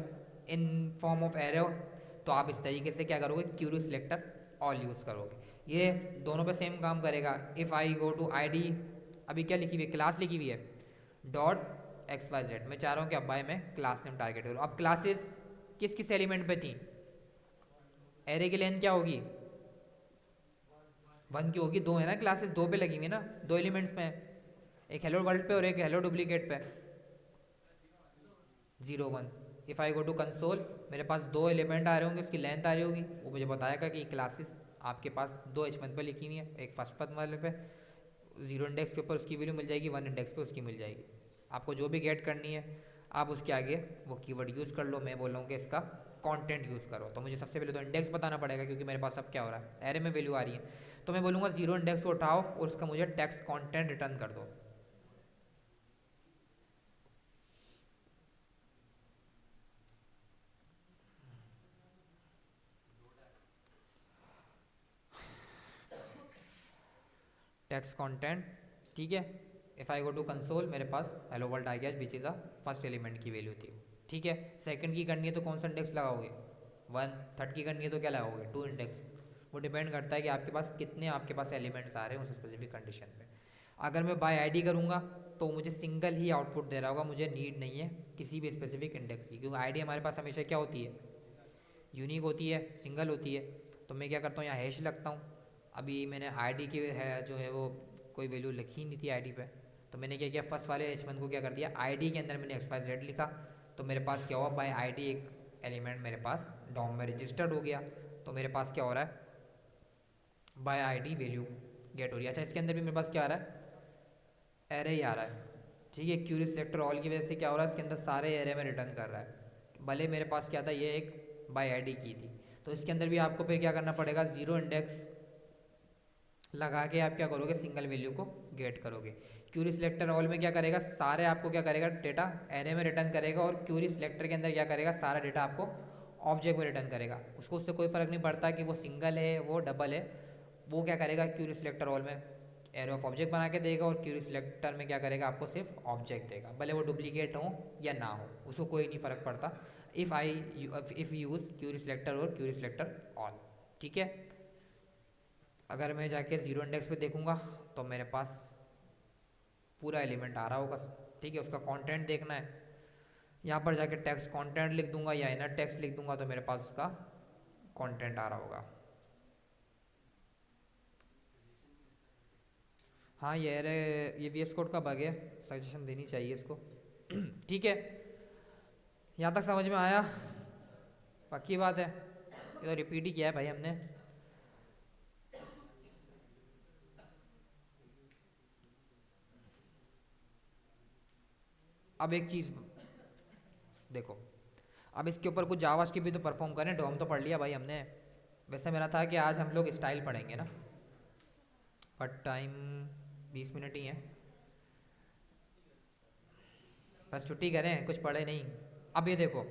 इन फॉर्म ऑफ एरे, तो आप इस तरीके से क्या करोगे, क्यूरी सिलेक्टर ऑल यूज़ करोगे। ये दोनों पे सेम काम करेगा। If I go to ID, अभी क्या लिखी हुई है, क्लास लिखी हुई है, डॉट XYZ, मैं चाह रहा हूँ कि अब बाय मैं क्लास नेम टारगेट करूँ। अब क्लासेस किस किस एलिमेंट पे थी, एरे की लेंथ क्या होगी, 1 की होगी, दो है ना क्लासेस, दो पे लगी हुई ना, दो एलिमेंट्स पे है, एक हेलो वर्ल्ड पे और एक हेलो डुप्लीकेट पे, 0 1। If I go to console, मेरे पास दो एलिमेंट आ रहे होंगे, उसकी लेंथ आ रही होगी, वो मुझे बताएगा कि क्लासेस आपके पास दो H1 पे लिखी हुई है, एक फर्स्ट पथ वाले पे 0 इंडेक्स के ऊपर उसकी वैल्यू मिल जाएगी, 1 इंडेक्स पे उसकी मिल जाएगी। आपको जो भी गेट करनी है आप उसके आगे वो कीवर्ड यूज़ कर लो। मैं बोल रहा हूँ कि इसका कंटेंट यूज़ करो, तो मुझे सबसे पहले तो इंडेक्स बताना पड़ेगा, क्योंकि मेरे पास अब क्या हो रहा है, एरे में वैल्यू आ रही है। तो मैं बोलूँगा 0 इंडेक्स को उठाओ और उसका मुझे टेक्स्ट कंटेंट रिटर्न कर दो। टेक्स्ट कंटेंट, ठीक है। If I go to console, मेरे पास हेलो वर्ल्ड आ गया, which is a first element की वैल्यू थी, ठीक है। सेकंड की करनी है तो कौन सा इंडेक्स लगाओगे, 1। थर्ड की करनी है तो क्या लगाओगे, 2 इंडेक्स। वो डिपेंड करता है कि आपके पास कितने आपके पास एलिमेंट्स आ रहे हैं उस स्पेसिफिक कंडीशन पे। अगर मैं बाय आईडी करूँगा तो मुझे सिंगल ही आउटपुट दे रहा होगा, मुझे नीड नहीं है किसी भी स्पेसिफिक इंडेक्स की, क्योंकि आईडी हमारे पास हमेशा क्या होती है, यूनिक होती है, सिंगल होती है। तो मैं क्या करता हूँ, यहाँ हैश लगता हूँ। अभी मैंने आईडी की है जो है वो कोई वैल्यू लिखी ही नहीं थी आईडी पे, तो मैंने क्या किया, फर्स्ट वाले H1 को क्या कर दिया, आईडी के अंदर मैंने XYZ लिखा, तो मेरे पास क्या हुआ, बाय आईडी एक एलिमेंट मेरे पास डॉम में रजिस्टर्ड हो गया। तो मेरे पास क्या हो रहा है, बाय आईडी वैल्यू गेट हो रही है। अच्छा इसके अंदर भी मेरे पास क्या आ रहा है, एरे ही आ रहा है। ठीक है, क्यूरी सिलेक्टर ऑल की वजह से क्या हो रहा है, इसके अंदर सारे एरे में रिटर्न कर रहा है। भले मेरे पास क्या था, ये एक बाय आईडी की थी, तो इसके अंदर भी आपको फिर क्या करना पड़ेगा, जीरो इंडेक्स लगा के आप क्या करोगे, सिंगल वैल्यू को गेट करोगे। क्यूरी सिलेक्टर ऑल में क्या करेगा, सारे आपको क्या करेगा, डेटा एरे में रिटर्न करेगा, और क्यूरी सिलेक्टर के अंदर क्या करेगा, सारा डेटा आपको ऑब्जेक्ट में रिटर्न करेगा। उसको उससे कोई फ़र्क नहीं पड़ता कि वो सिंगल है वो डबल है, वो क्या करेगा, क्यूरी सिलेक्टर ऑल में एरे ऑफ ऑब्जेक्ट बना के देगा, और क्यूरी सिलेक्टर में क्या करेगा, आपको सिर्फ ऑब्जेक्ट देगा, भले वो डुप्लीकेट हो या ना हो, उसको कोई नहीं फ़र्क पड़ता। इफ़ यूज़ क्यूरी सिलेक्टर और क्यूरी सिलेक्टर ऑल। ठीक है, अगर मैं जाके ज़ीरो इंडेक्स पे देखूंगा तो मेरे पास पूरा एलिमेंट आ रहा होगा। ठीक है, उसका कंटेंट देखना है, यहाँ पर जाके टेक्स्ट कंटेंट लिख दूंगा या इनर टेक्स्ट लिख दूंगा तो मेरे पास उसका कंटेंट आ रहा होगा। हाँ ये वी एस कोड का बग है, सजेशन देनी चाहिए इसको। ठीक है, यहाँ तक समझ में आया, पक्की बात है, ये तो रिपीट ही किया है भाई हमने। अब एक चीज़ देखो, अब इसके ऊपर कुछ जावास्क्रिप्ट भी तो परफॉर्म करें, डॉम तो पढ़ लिया भाई हमने। वैसे मेरा था कि आज हम लोग स्टाइल पढ़ेंगे ना, बट टाइम 20 मिनट ही है, बस छुट्टी करें, कुछ पढ़े नहीं। अब ये देखो,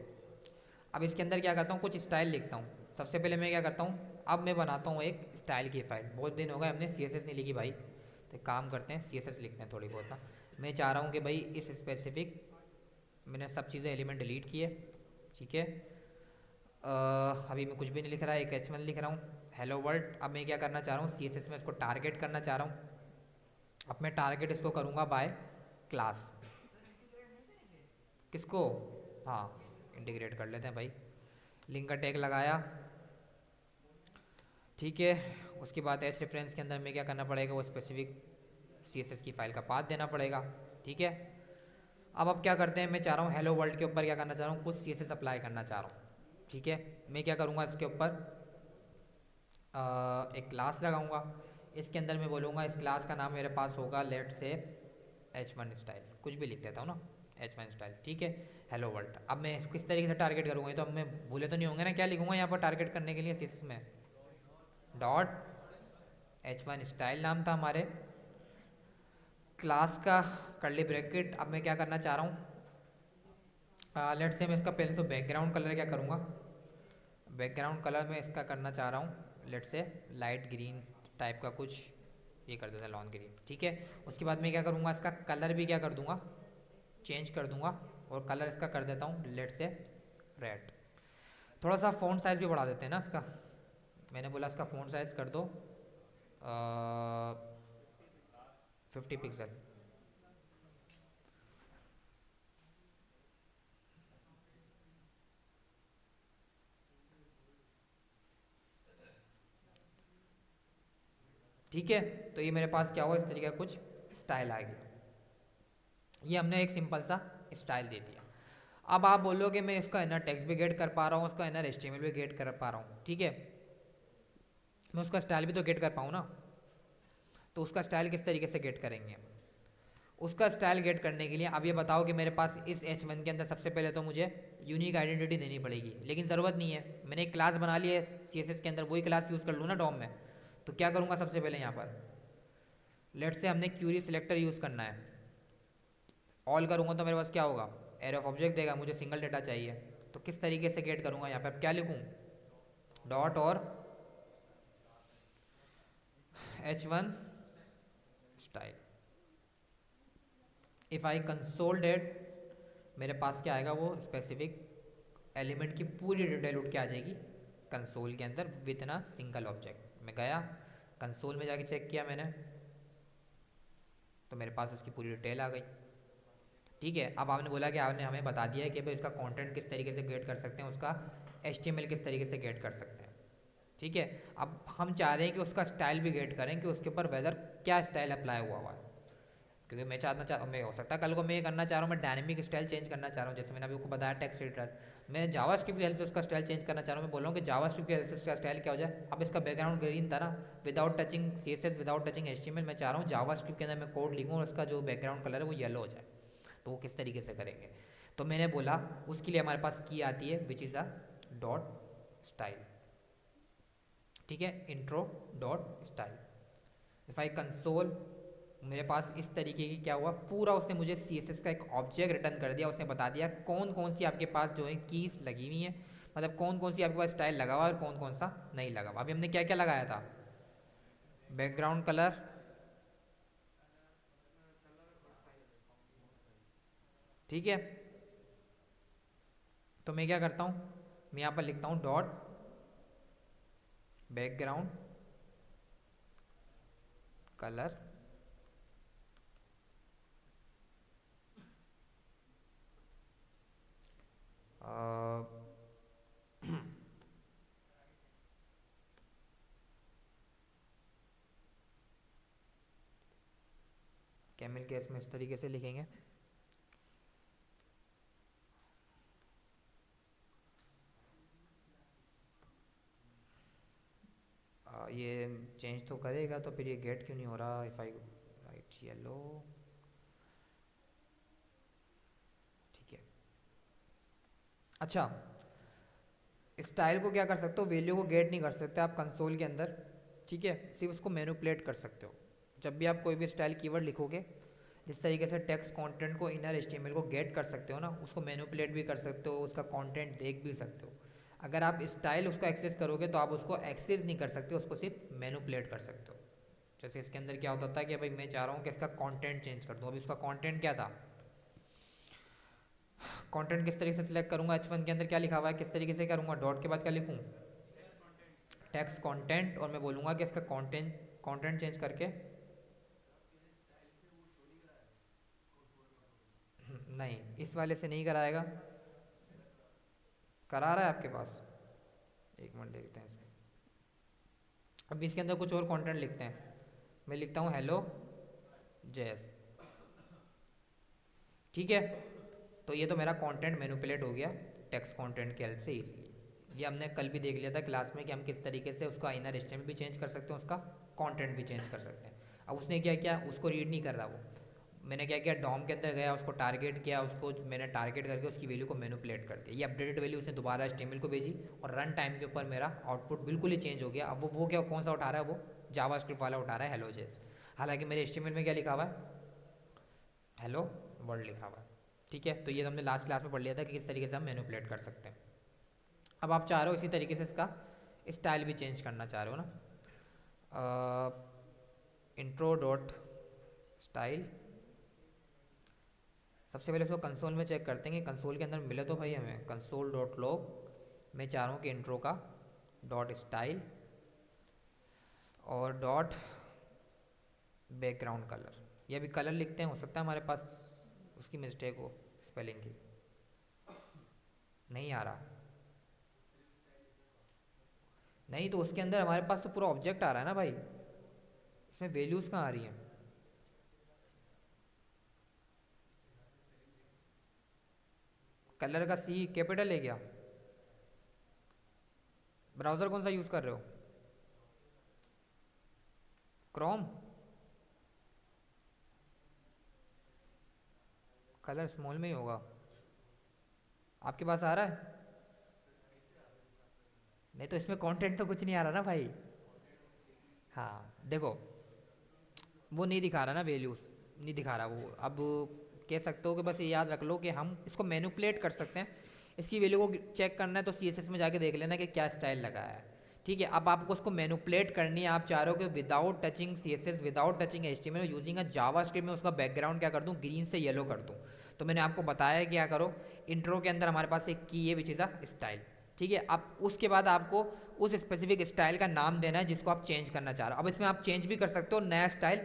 अब इसके अंदर क्या करता हूँ, कुछ स्टाइल लिखता हूँ। सबसे पहले मैं क्या करता हूँ, अब मैं बनाता हूँ एक स्टाइल की फ़ाइल। बहुत दिन हो गए हमने सी एस एस नहीं लिखी भाई, तो एक काम करते हैं सी एस एस लिखते हैं थोड़ी बहुत ना। मैं चाह रहा हूँ कि भाई इस स्पेसिफिक, मैंने सब चीज़ें एलिमेंट डिलीट किए। ठीक है, अभी मैं कुछ भी नहीं लिख रहा, एक एच1 लिख रहा हूँ, हेलो वर्ल्ड। अब मैं क्या करना चाह रहा हूँ, सी एस एस में इसको टारगेट करना चाह रहा हूँ। अब मैं टारगेट इसको करूँगा बाय क्लास। किसको, हाँ इंटीग्रेट कर लेते हैं भाई, लिंक का टैग लगाया। ठीक है, उसके बाद एच रेफरेंस के अंदर में क्या करना पड़ेगा, वो स्पेसिफिक सी एस एस की फ़ाइल का पाथ देना पड़ेगा। ठीक है, अब क्या करते हैं, मैं चाह रहा हूँ हेलो वर्ल्ड के ऊपर क्या करना चाह रहा हूँ, कुछ सी एस एस अप्लाई करना चाह रहा हूँ। ठीक है, मैं क्या करूँगा, इसके ऊपर एक क्लास लगाऊंगा। इसके अंदर मैं बोलूँगा इस क्लास का नाम मेरे पास होगा लेट से H1 स्टाइल, कुछ भी लिख देता हूँ ना, H1 स्टाइल। ठीक है, हेलो वर्ल्ड। अब मैं इसको किस तरीके से टारगेट करूँगा, ये तो अब मैं भूले तो नहीं होंगे ना, क्या लिखूँगा यहाँ पर टारगेट करने के लिए सीएसएस में, डॉट H1 स्टाइल नाम था हमारे क्लास का, कर्ली ब्रैकेट। अब मैं क्या करना चाह रहा हूँ, लेट से मैं इसका पहले तो बैकग्राउंड कलर क्या करूँगा, बैकग्राउंड कलर में इसका करना चाह रहा हूँ लेट से लाइट ग्रीन टाइप का कुछ, ये कर देता है लॉन ग्रीन। ठीक है, उसके बाद मैं क्या करूँगा, इसका कलर भी क्या कर दूँगा, चेंज कर दूँगा, और कलर इसका कर देता हूँ लेट से रेड। थोड़ा सा फ़ॉन्ट साइज़ भी बढ़ा देते हैं ना इसका, मैंने बोला इसका फ़ॉन्ट साइज़ कर दो 50 पिक्सल। ठीक है, तो ये मेरे पास क्या हुआ, इस तरीके का कुछ स्टाइल आ गया। ये हमने एक सिंपल सा स्टाइल दे दिया। अब आप बोलोगे मैं इसका इनर टेक्स्ट भी गेट कर पा रहा हूँ, उसका इनर एचटीएमएल भी गेट कर पा रहा हूँ। ठीक है, मैं उसका स्टाइल भी तो गेट कर पाऊँ ना, तो उसका स्टाइल किस तरीके से गेट करेंगे, उसका स्टाइल गेट करने के लिए अब ये बताओ कि मेरे पास इस H1 के अंदर सबसे पहले तो मुझे यूनिक आइडेंटिटी देनी पड़ेगी, लेकिन ज़रूरत नहीं है, मैंने एक क्लास बना ली है CSS के अंदर, वही क्लास यूज़ कर लूँ ना डॉम में। तो क्या करूँगा, सबसे पहले यहाँ पर लेट से हमने क्यूरी सिलेक्टर यूज़ करना है, ऑल करूँगा तो मेरे पास क्या होगा, एरे ऑफ ऑब्जेक्ट देगा, मुझे सिंगल डेटा चाहिए। तो किस तरीके से गेट करूँगा, यहाँ पर क्या लिखूँ, डॉट और H1 style. If I console that, मेरे पास क्या आएगा, वो स्पेसिफिक एलिमेंट की पूरी डिटेल उठ के आ जाएगी कंसोल के अंदर विद ना सिंगल ऑब्जेक्ट। मैं गया कंसोल में जाके चेक किया मैंने, तो मेरे पास उसकी पूरी डिटेल आ गई। ठीक है, अब आपने बोला कि आपने हमें बता दिया है कि भाई इसका कंटेंट किस तरीके से गेट कर सकते हैं, उसका HTML किस तरीके से गेट कर सकते हैं। ठीक है, अब हम चाह रहे हैं कि उसका स्टाइल भी गेट करें कि उसके ऊपर वेदर क्या स्टाइल अप्लाई हुआ हुआ है, क्योंकि मैं हो सकता है कल को मैं ये करना चाह रहा हूँ, मैं डायनेमिक स्टाइल चेंज करना चाह रहा हूँ, जैसे मैंने अभी आपको बताया टेक्स्ट एडिटर, मैं जावास्क्रिप्ट की हेल्प से उसका स्टाइल चेंज करना चाह रहा हूँ। मैं बोल रहा हूँ कि जावास्क्रिप्ट की हेल्प से उसका स्टाइल क्या हो जाए। अब इसका बैकग्राउंड ग्रीन था ना, without touching CSS, without touching HTML, मैं चाह रहा हूँ जावास्क्रिप्ट के अंदर मैं कोड लिखूँ और उसका जो बैकग्राउंड कलर है वो येलो हो जाए। तो वो किस तरीके से करेंगे, तो मैंने बोला उसके लिए हमारे पास की आती है विच इज़ अ डॉट स्टाइल। ठीक है, intro dot style. If I console, मेरे पास इस तरीके की क्या हुआ, पूरा उसने मुझे CSS का एक ऑब्जेक्ट रिटर्न कर दिया। उसने बता दिया कौन कौन सी आपके पास जो है कीज लगी हुई हैं, मतलब कौन कौन सी आपके पास स्टाइल लगा हुआ है और कौन कौन सा नहीं लगा हुआ। अभी हमने क्या क्या लगाया था, बैकग्राउंड कलर, ठीक है। तो मैं क्या करता हूँ, मैं यहाँ पर लिखता हूँ dot background colour, camel case में इस तरीके से लिखेंगे। ये चेंज तो करेगा, तो फिर ये गेट क्यों नहीं हो रहा, इफ आई राइट येलो, ठीक है। अच्छा, स्टाइल को क्या कर सकते हो, वैल्यू को गेट नहीं कर सकते आप कंसोल के अंदर, ठीक है, सिर्फ उसको मैनिपुलेट कर सकते हो। जब भी आप कोई भी स्टाइल कीवर्ड लिखोगे, जिस तरीके से टेक्स्ट कंटेंट को इनर HTML को गेट कर सकते हो ना, उसको मैनिपुलेट भी कर सकते हो, उसका कंटेंट देख भी सकते हो। अगर आप स्टाइल उसको एक्सेस करोगे तो आप उसको एक्सेस नहीं कर सकते, उसको सिर्फ मैनिपुलेट कर सकते हो। जैसे इसके अंदर क्या होता था कि भाई मैं चाह रहा हूँ कि इसका कंटेंट चेंज कर दूँ। अभी उसका कंटेंट क्या था, कंटेंट किस तरीके से सिलेक्ट करूँगा, H1 के अंदर क्या लिखा हुआ है, किस तरीके से करूँगा, डॉट के बाद क्या लिखूँ, टेक्स्ट कंटेंट, और मैं बोलूँगा कि इसका कंटेंट चेंज करके, नहीं इस वाले से नहीं कराएगा, करा रहा है आपके पास, एक मिनट देखते हैं इसमें। अब इसके अंदर कुछ और कंटेंट लिखते हैं, मैं लिखता हूँ हेलो JS, ठीक है। तो ये तो मेरा कंटेंट मैनिपुलेट हो गया टेक्स्ट कंटेंट की हेल्प से, इसलिए ये हमने कल भी देख लिया था क्लास में कि हम किस तरीके से उसका इनर HTML भी चेंज कर सकते हैं, उसका कंटेंट भी चेंज कर सकते हैं। अब उसने क्या किया, उसको रीड नहीं कर रहा वो, मैंने क्या किया, डॉम के अंदर गया, उसको टारगेट किया, उसको मैंने टारगेट करके उसकी वैल्यू को मैनिपुलेट कर दिया। ये अपडेटेड वैल्यू उसने दोबारा HTML को भेजी और रन टाइम के ऊपर मेरा आउटपुट बिल्कुल ही चेंज हो गया। अब वो क्या कौन सा उठा रहा है, वो जावास्क्रिप्ट वाला उठा रहा है, हेलो JS। हालांकि मेरे HTML में क्या लिखा हुआ है, हेलो वर्ल्ड लिखा हुआ है, ठीक है। तो ये हमने लास्ट क्लास में पढ़ लिया था कि किस तरीके से हम मैनिपुलेट कर सकते हैं। अब आप चाह रहे हो इसी तरीके से इसका स्टाइल भी चेंज करना चाह रहे हो ना, इंट्रो डॉट स्टाइल। सबसे पहले उसको कंसोल में चेक करते हैं कि कंसोल के अंदर मिले तो भाई हमें, कंसोल डॉट लॉग, मैं चाह रहा हूँ कि इंट्रो का डॉट स्टाइल और डॉट बैकग्राउंड कलर, ये अभी कलर लिखते हैं, हो सकता है हमारे पास उसकी मिस्टेक हो स्पेलिंग की, नहीं आ रहा, नहीं तो उसके अंदर हमारे पास तो पूरा ऑब्जेक्ट आ रहा है ना भाई, इसमें वैल्यूज़ कहाँ आ रही हैं, कलर का C कैपिटल है क्या, ब्राउज़र कौन सा यूज़ कर रहे हो, क्रोम, कलर स्मॉल में ही होगा, आपके पास आ रहा है, नहीं तो इसमें कंटेंट तो कुछ नहीं आ रहा ना भाई। हाँ देखो, वो नहीं दिखा रहा ना वैल्यूज़, नहीं दिखा रहा वो। अब कह सकते हो कि बस ये याद रख लो कि हम इसको मैनिपुलेट कर सकते हैं, इसकी वैल्यू को चेक करना है तो CSS में जाके देख लेना कि क्या स्टाइल लगा है, ठीक है। अब आपको उसको मैनिपुलेट करनी है, आप चाह रहे हो कि without touching CSS, without touching HTML, using a JavaScript में उसका बैकग्राउंड क्या कर दूँ, ग्रीन से येलो कर दूँ। तो मैंने आपको बताया क्या करो, इंट्रो के अंदर हमारे पास एक की है विच इज़ अ स्टाइल, ठीक है। अब उसके बाद आपको उस स्पेसिफिक स्टाइल का नाम देना है जिसको आप चेंज करना चाह रहे हो। अब इसमें आप चेंज भी कर सकते हो, नया स्टाइल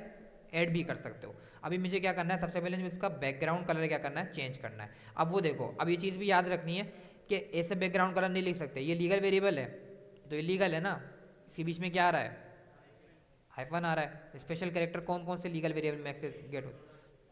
ऐड भी कर सकते हो। अभी मुझे क्या करना है, सबसे पहले मुझे इसका बैकग्राउंड कलर क्या करना है, चेंज करना है। अब वो देखो, अब ये चीज़ भी याद रखनी है कि ऐसे बैकग्राउंड कलर नहीं लिख सकते, ये लीगल वेरिएबल है, तो ये लीगल है ना, इसके बीच में क्या आ रहा है, हाइफन आ रहा है। स्पेशल कैरेक्टर कौन कौन से लीगल वेरिएबल में एक्सेस गेट हो,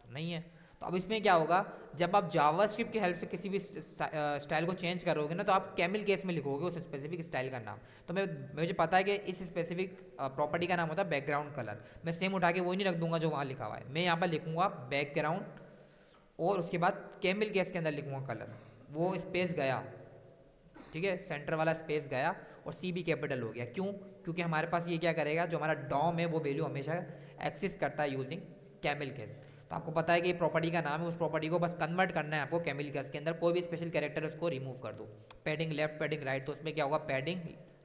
नहीं है। तो अब इसमें क्या होगा, जब आप जावास्क्रिप्ट की हेल्प से किसी भी स्टाइल को चेंज करोगे ना, तो आप कैमिल केस में लिखोगे उस स्पेसिफिक स्टाइल का नाम। तो मुझे पता है कि इस स्पेसिफिक प्रॉपर्टी का नाम होता है बैकग्राउंड कलर। मैं सेम उठा के वही नहीं रख दूंगा जो वहाँ लिखा हुआ है, मैं यहाँ पर लिखूंगा बैकग्राउंड और उसके बाद कैमिल केस के अंदर लिखूंगा कलर, वो स्पेस गया, ठीक है, सेंटर वाला स्पेस गया और सी भी कैपिटल हो गया। क्यों? क्योंकि हमारे पास ये क्या करेगा, जो हमारा डॉम है वो वैल्यू हमेशा एक्सेस करता है यूजिंग कैमिल केस। तो आपको पता है कि ये प्रॉपर्टी का नाम है, उस प्रॉपर्टी को बस कन्वर्ट करना है आपको कैमिल केस के अंदर। कोई भी स्पेशल कैरेक्टर उसको रिमूव कर दो, पैडिंग लेफ्ट पैडिंग राइट, तो उसमें क्या होगा, पैडिंग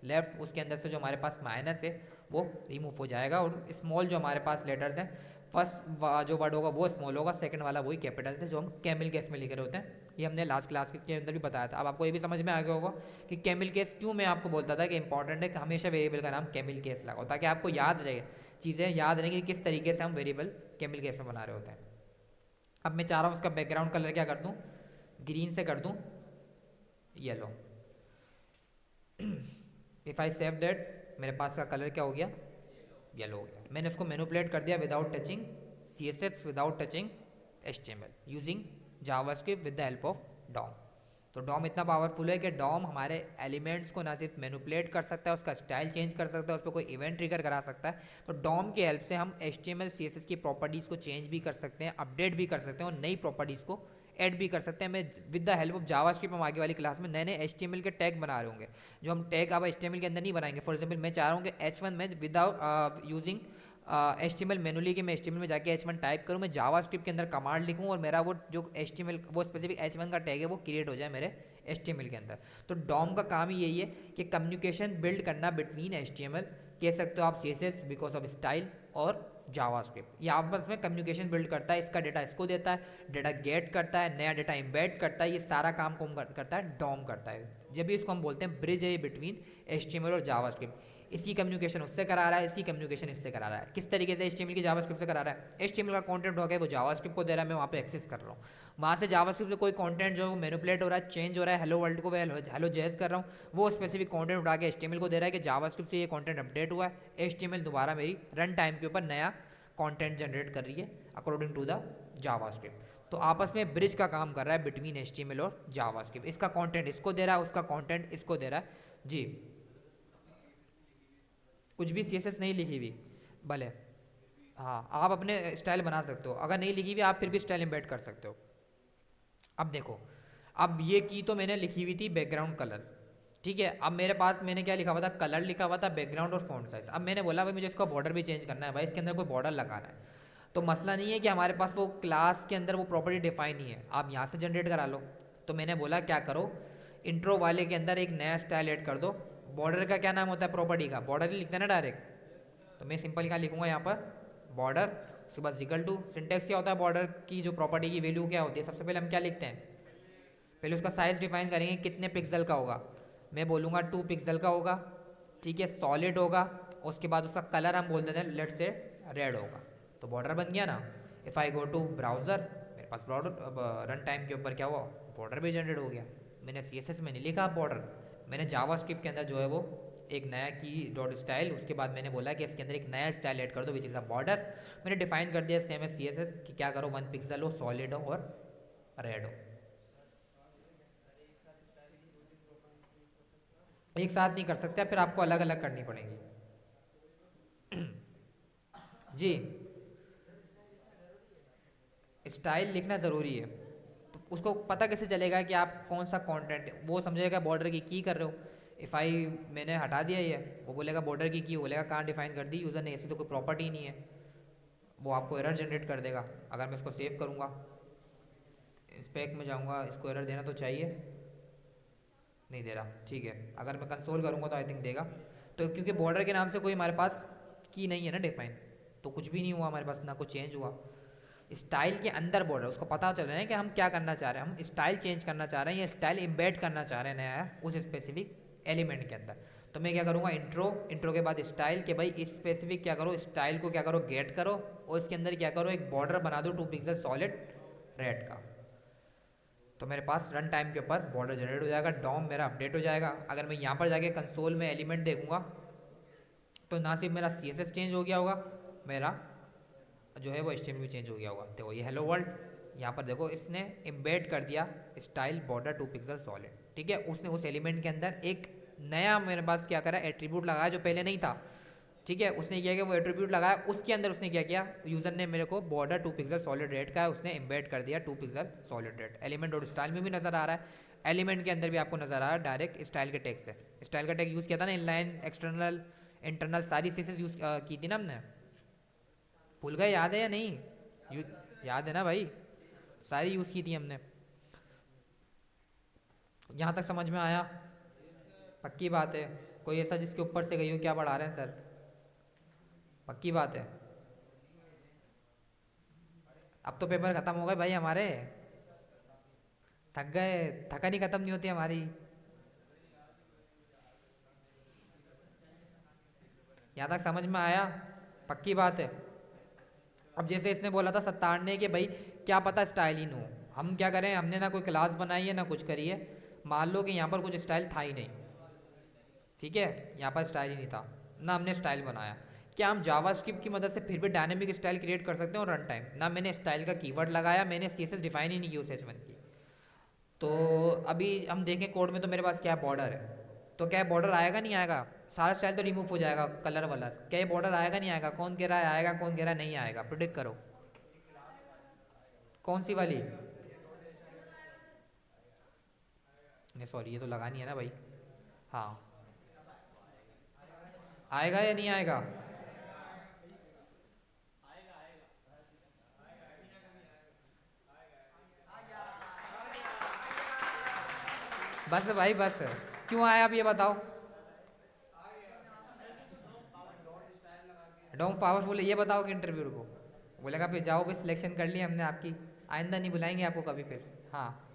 लेफ्ट, उसके अंदर से जो हमारे पास माइनस है वो रिमूव हो जाएगा, और स्मॉल जो हमारे पास लेटर्स हैं, फर्स्ट जो वर्ड होगा वो स्मॉल होगा, सेकंड वाला वही कैपिटल से जो हम कैमिल केस में लिख रहे होते हैं। ये हमने लास्ट क्लास के अंदर भी बताया था। अब आपको ये भी समझ में आ गया होगा कि कैमिल केस क्यों मैं आपको बोलता था कि इंपॉर्टेंट है कि हमेशा वेरिएबल का नाम कैमिल केस लगाओ, ताकि आपको याद रहे, चीज़ें याद रहेंगी कि किस तरीके से हम वेरिएबल कैमिल केस में बना रहे होते हैं। अब मैं चाह रहा हूँ उसका बैकग्राउंड कलर क्या कर दूँ, ग्रीन से कर दूँ yellow. If I save that, मेरे पास का कलर क्या हो गया, येलो हो गया। मैंने उसको मैनिपुलेट कर दिया without touching CSS, without touching HTML, using JavaScript with the help of DOM. तो डॉम इतना पावरफुल है कि डॉम हमारे एलिमेंट्स को ना सिर्फ मैनिपुलेट कर सकता है, उसका स्टाइल चेंज कर सकता है, उस पर कोई इवेंट ट्रिगर करा सकता है। तो डॉम की हेल्प से हम HTML CSS की प्रॉपर्टीज़ को चेंज भी कर सकते हैं, अपडेट भी कर सकते हैं, और नई प्रॉपर्टीज़ को ऐड भी कर सकते हैं। मैं with the help of JavaScript हम आगे वाली क्लास में नए नए HTML के टैग बना रहे होंगे, जो हम टैग अब HTML के अंदर नहीं बनाएंगे। फॉर एग्जाम्पल मैं चाह रहा हूँ कि H1 में विदाउट यूजिंग HTML मैनुअली, कि मैं HTML में जाके H1 टाइप करूँ, मैं जावास्क्रिप्ट के अंदर कमांड लिखूँ और मेरा वो जो HTML वो स्पेसिफिक H1 का टैग है वो क्रिएट हो जाए मेरे HTML के अंदर। तो डॉम का काम ही यही है कि कम्युनिकेशन बिल्ड करना बिटवीन HTML, कह सकते हो आप CSS बिकॉज ऑफ स्टाइल, और जावास्क्रिप्ट। ये आपस में कम्युनिकेशन बिल्ड करता है, इसका डेटा इसको देता है, डेटा गेट करता है, नया डेटा इम्बेड करता है, ये सारा काम कौन करता है, डॉम करता है। जब भी इसको हम बोलते हैं ब्रिज है बिटवीन HTML और जावास्क्रिप्ट। इसी कम्युनिकेशन उससे करा रहा है, इसी कम्युनिकेशन इससे करा रहा है। किस तरीके से HTML की जावास्क्रिप्ट से करा रहा है, HTML का कंटेंट हो गया वो जावास्क्रिप्ट को दे रहा है, मैं वहाँ पे एक्सेस कर रहा हूँ, वहाँ से जावास्क्रिप्ट से कोई कंटेंट जो मैनिपुलेट हो रहा है, चेंज हो रहा है, हेलो वर्ल्ड को मैं हेलो जेस कर रहा हूँ, वो स्पेसिफिक कंटेंट उठा के HTML को दे रहा है कि जावास्क्रिप्ट से ये कंटेंट अपडेट हुआ है, HTML दोबारा मेरी रन टाइम के ऊपर नया कंटेंट जनरेट कर रही है अकॉर्डिंग टू द जावास्क्रिप्ट। तो आपस में ब्रिज का काम कर रहा है बिटवीन HTML और जावास्क्रिप्ट। इसका कंटेंट इसको दे रहा है, उसका कंटेंट इसको दे रहा है जी। कुछ भी CSS नहीं लिखी हुई भले, हाँ आप अपने स्टाइल बना सकते हो, अगर नहीं लिखी हुई आप फिर भी स्टाइल एम्बेड कर सकते हो। अब देखो, अब ये की तो मैंने लिखी हुई थी बैकग्राउंड कलर, ठीक है। अब मेरे पास मैंने क्या लिखा हुआ था, कलर लिखा हुआ था, बैकग्राउंड और फॉन्ट साइज। अब मैंने बोला भाई मुझे इसका बॉर्डर भी चेंज करना है, भाई इसके अंदर कोई बॉर्डर लगाना है। तो मसला नहीं है कि हमारे पास वो क्लास के अंदर वो प्रॉपर्टी डिफाइन नहीं है, आप यहाँ से जनरेट करा लो। तो मैंने बोला क्या करो, इंट्रो वाले के अंदर एक नया स्टाइल ऐड कर दो। बॉर्डर का क्या नाम होता है, प्रॉपर्टी का बॉर्डर ही लिखता है ना डायरेक्ट। तो मैं सिंपल क्या लिखूंगा यहाँ पर, बॉर्डर, उसके बाद इक्वल टू। सिंटेक्स क्या होता है, बॉर्डर की जो प्रॉपर्टी की वैल्यू क्या होती है, सबसे पहले हम क्या लिखते हैं, पहले उसका साइज़ डिफाइन करेंगे कितने पिक्सल का होगा। मैं बोलूँगा 2 पिक्सल का होगा, ठीक है, सॉलिड होगा। उसके बाद उसका कलर हम बोल देते हैं लेट्स से रेड होगा, तो बॉर्डर बन गया ना। If I go to browser, मेरे पास बॉर्डर रन टाइम के ऊपर क्या हुआ, बॉर्डर भी जनरेट हो गया। मैंने CSS में नहीं लिखा बॉर्डर, मैंने जावास्क्रिप्ट के अंदर जो है वो एक नया की डॉट स्टाइल, उसके बाद मैंने बोला कि इसके अंदर एक नया स्टाइल ऐड कर दो विच इज़ अ बॉर्डर। मैंने डिफाइन कर दिया सेम एज CSS कि क्या करो, 1 पिक्सल हो, सॉलिड हो और रेड हो। एक साथ नहीं कर सकते, फिर आपको अलग अलग करनी पड़ेंगी जी। स्टाइल लिखना ज़रूरी है, तो उसको पता कैसे चलेगा कि आप कौन सा कंटेंट, वो समझेगा बॉर्डर की कर रहे हो। इफ़ आई मैंने हटा दिया ये, वो बोलेगा बॉर्डर की बोलेगा कहाँ डिफाइन कर दी यूज़र ने, ऐसी तो कोई प्रॉपर्टी ही नहीं है, वो आपको एरर जनरेट कर देगा। अगर मैं इसको सेव करूँगा, स्पेक में जाऊँगा, इसको एरर देना तो चाहिए, नहीं दे रहा, ठीक है। अगर मैं कंसोल करूँगा तो आई थिंक देगा। तो क्योंकि बॉर्डर के नाम से कोई हमारे पास की नहीं है ना डिफाइन, तो कुछ भी नहीं हुआ हमारे पास, ना कुछ चेंज हुआ। स्टाइल के अंदर बॉर्डर, उसको पता चल रहा है कि हम क्या करना चाह रहे हैं, हम स्टाइल चेंज करना चाह रहे हैं या स्टाइल इम्बेड करना चाह रहे हैं नया उस स्पेसिफिक एलिमेंट के अंदर। तो मैं क्या करूँगा, इंट्रो के बाद स्टाइल, के भाई इस स्पेसिफिक क्या करो, स्टाइल को क्या करो, गेट करो, और इसके अंदर क्या करो, एक बॉर्डर बना दो 2 पिक्सल सॉलिड रेड का। तो मेरे पास रन टाइम के ऊपर बॉर्डर जनरेट हो जाएगा, डॉम मेरा अपडेट हो जाएगा। अगर मैं यहाँ पर जाके कंसोल में एलिमेंट देखूंगा, तो ना सिर्फ मेरा CSS चेंज हो गया होगा, मेरा जो है वो HTML में चेंज हो गया होगा। देखो ये हेलो वर्ल्ड, यहाँ पर देखो इसने एम्बेड कर दिया स्टाइल बॉर्डर 2 पिक्सल सॉलिड, ठीक है। उसने उस एलिमेंट के अंदर एक नया मेरे पास क्या करा, एट्रीब्यूट लगाया जो पहले नहीं था, ठीक है। उसने क्या किया, वो एट्रीब्यूट लगाया, उसके अंदर उसने क्या किया, यूजर ने मेरे को बॉर्डर 2 पिक्सल सॉलिड रेड का है, उसने एम्बेड कर दिया 2 पिक्सल सॉलिड रेड। एलिमेंट और स्टाइल में भी नजर आ रहा है, एलिमेंट के अंदर भी आपको नजर आ रहा है डायरेक्ट स्टाइल के टैग से। स्टाइल का टैग यूज किया था ना, इनलाइन एक्सटर्नल इंटरनल सारी चीजें यूज की थी ना हमने, भूल गए, याद है या नहीं? याद है ना भाई, सारी यूज की थी हमने। यहाँ तक समझ में आया? पक्की बात है? कोई ऐसा जिसके ऊपर से गई हो, क्या पढ़ा रहे हैं सर? पक्की बात है? अब तो पेपर खत्म हो गए भाई हमारे, थक गए, थकान ही खत्म नहीं होती हमारी। यहाँ तक समझ में आया? पक्की बात है? अब जैसे इसने बोला था सत्तार ने कि भाई क्या पता स्टाइल ही हो, हम क्या करें, हमने ना कोई क्लास बनाई है ना कुछ करी है, मान लो कि यहाँ पर कुछ स्टाइल था ही नहीं, ठीक है, यहाँ पर स्टाइल ही नहीं था ना, हमने स्टाइल बनाया। क्या हम जावास्क्रिप्ट की मदद से फिर भी डायनेमिक स्टाइल क्रिएट कर सकते हैं और रन टाइम? ना मैंने स्टाइल का कीवर्ड लगाया, मैंने CSS डिफाइन ही नहीं की उस H1 की। तो अभी हम देखें कोड में, तो मेरे पास क्या है, बॉर्डर है, तो क्या बॉर्डर आएगा नहीं आएगा? सारा स्टाइल तो रिमूव हो जाएगा, कलर वलर, क्या ये बॉर्डर आएगा नहीं आएगा? कौन कह रहा है आएगा, कौन कह रहा है नहीं आएगा? प्रिडिक्ट करो, कौन सी वाली? नहीं सॉरी, ये तो लगानी है ना भाई। हाँ, आएगा या नहीं आएगा? बस भाई बस, क्यों आया अब ये बताओ? डोंट पावरफुल है, ये बताओ कि इंटरव्यू को बोलेगा फिर जाओ भाई, सिलेक्शन कर ली हमने आपकी, आइंदा नहीं बुलाएंगे आपको कभी फिर। हाँ,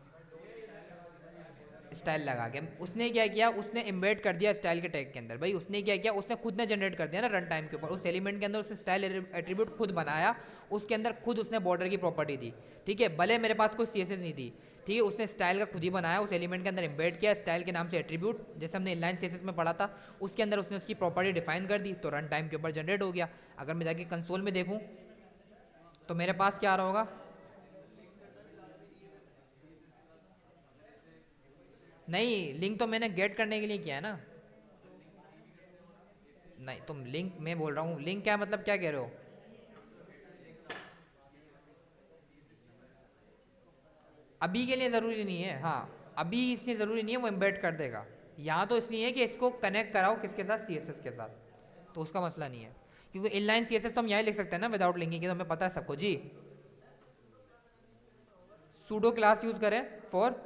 स्टाइल लगा के उसने क्या किया, उसने एम्बेड कर दिया स्टाइल के टैग के अंदर। भाई उसने क्या किया, उसने खुद ने जनरेट कर दिया ना रन टाइम के ऊपर, उस एलिमेंट के अंदर उसने स्टाइल एट्रीब्यूट खुद बनाया, उसके अंदर खुद उसने बॉर्डर की प्रॉपर्टी दी, ठीक है। भले मेरे पास कोई CSS नहीं थी, ठीक है, उसने स्टाइल का खुद ही बनाया, उस एलिमेंट के अंदर एम्बेड किया स्टाइल के नाम से एट्रीब्यूट, जैसे हमने इनलाइन CSS में पढ़ा था, उसके अंदर उसने उसकी प्रॉपर्टी डिफाइन कर दी, तो रन टाइम के ऊपर जनरेट हो गया। अगर मैं जाके कंसोल में देखूँ तो मेरे पास क्या आ रहा होगा? नहीं, लिंक तो मैंने गेट करने के लिए किया है ना। नहीं, तुम लिंक, मैं बोल रहा हूँ लिंक क्या मतलब, क्या कह रहे हो? अभी के लिए ज़रूरी नहीं है, हाँ अभी इसलिए ज़रूरी नहीं है, वो एम्बेड कर देगा। यहाँ तो इसलिए है कि इसको कनेक्ट कराओ किसके साथ, CSS के साथ, तो उसका मसला नहीं है। क्योंकि इनलाइन CSS तो हम यहाँ लिख सकते हैं ना विदाउट लिंकिंग के, तो हमें पता है सबको जी। सूडो क्लास यूज़ करें फॉर,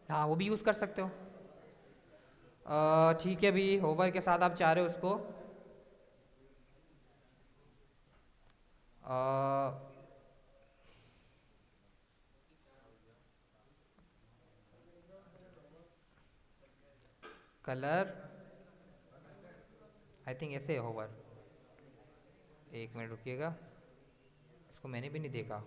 हाँ वो भी यूज़ कर सकते हो। ठीक है, भी होवर के साथ आप चाह रहे हो उसको, कलर, आई थिंक ऐसे होवर, एक मिनट रुकिएगा, इसको मैंने भी नहीं देखा।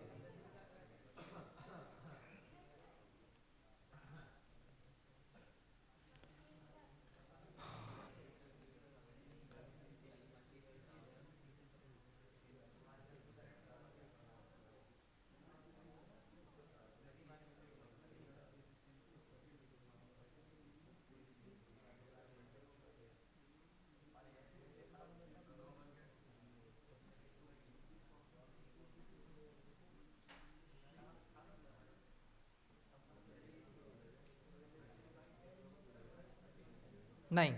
नहीं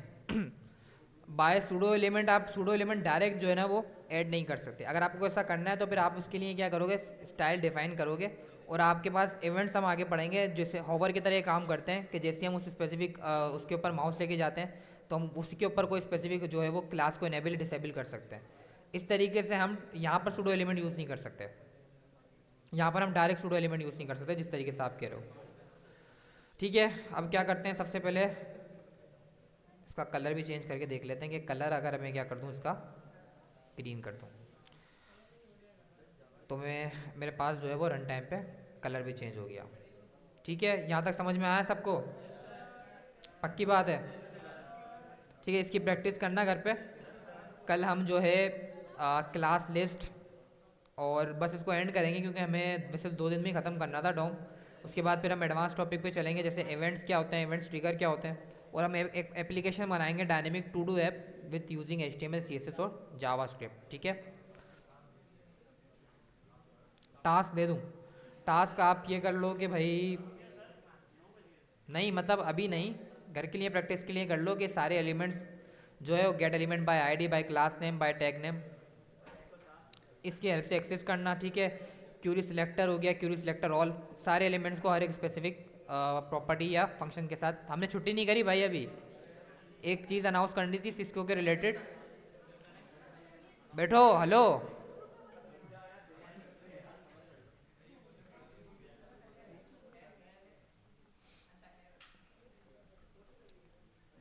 बाय सूडो एलिमेंट, आप सूडो एलिमेंट डायरेक्ट जो है ना वो ऐड नहीं कर सकते। अगर आपको ऐसा करना है तो फिर आप उसके लिए क्या करोगे, स्टाइल डिफाइन करोगे, और आपके पास इवेंट्स हम आगे पढ़ेंगे जैसे होवर की तरह काम करते हैं, कि जैसे हम उस स्पेसिफिक उसके ऊपर माउस लेके जाते हैं तो हम उसके ऊपर कोई स्पेसिफिक जो है वो क्लास को इनेबल डिसेबल कर सकते हैं। इस तरीके से हम यहाँ पर सूडो एलिमेंट यूज़ नहीं कर सकते, यहाँ पर हम डायरेक्ट सूडो एलिमेंट यूज़ नहीं कर सकते जिस तरीके से आप कह रहे हो। ठीक है, अब क्या करते हैं, सबसे पहले इसका कलर भी चेंज करके देख लेते हैं कि कलर अगर मैं क्या कर दूं, इसका ग्रीन कर दूं, तो मैं मेरे पास जो है वो रन टाइम पे कलर भी चेंज हो गया। ठीक है, यहाँ तक समझ में आया सबको? पक्की बात है? ठीक है, इसकी प्रैक्टिस करना घर पे। कल हम जो है क्लास लिस्ट और बस इसको एंड करेंगे क्योंकि हमें वैसे 2 दिन में ही ख़त्म करना था डोम। उसके बाद फिर हम एडवांस टॉपिक पे चलेंगे, जैसे इवेंट्स क्या होते हैं, इवेंट्स ट्रिगर क्या होते हैं, और हम एक एप्लीकेशन बनाएंगे dynamic to do app with using HTML CSS और जावास्क्रिप्ट। ठीक है, टास्क दे दूँ? टास्क आप ये कर लो कि भाई, नहीं मतलब अभी नहीं, घर के लिए प्रैक्टिस के लिए कर लो कि सारे एलिमेंट्स जो है वो get element by ID, by class name, by tag name, इसकी हेल्प से एक्सेस करना। ठीक है, क्यूरी सिलेक्टर हो गया, क्यूरी सिलेक्टर ऑल, सारे एलिमेंट्स को हर एक स्पेसिफिक प्रॉपर्टी या फंक्शन के साथ। हमने छुट्टी नहीं करी भाई, अभी एक चीज़ अनाउंस करनी थी सिस्को के रिलेटेड। बैठो, हेलो।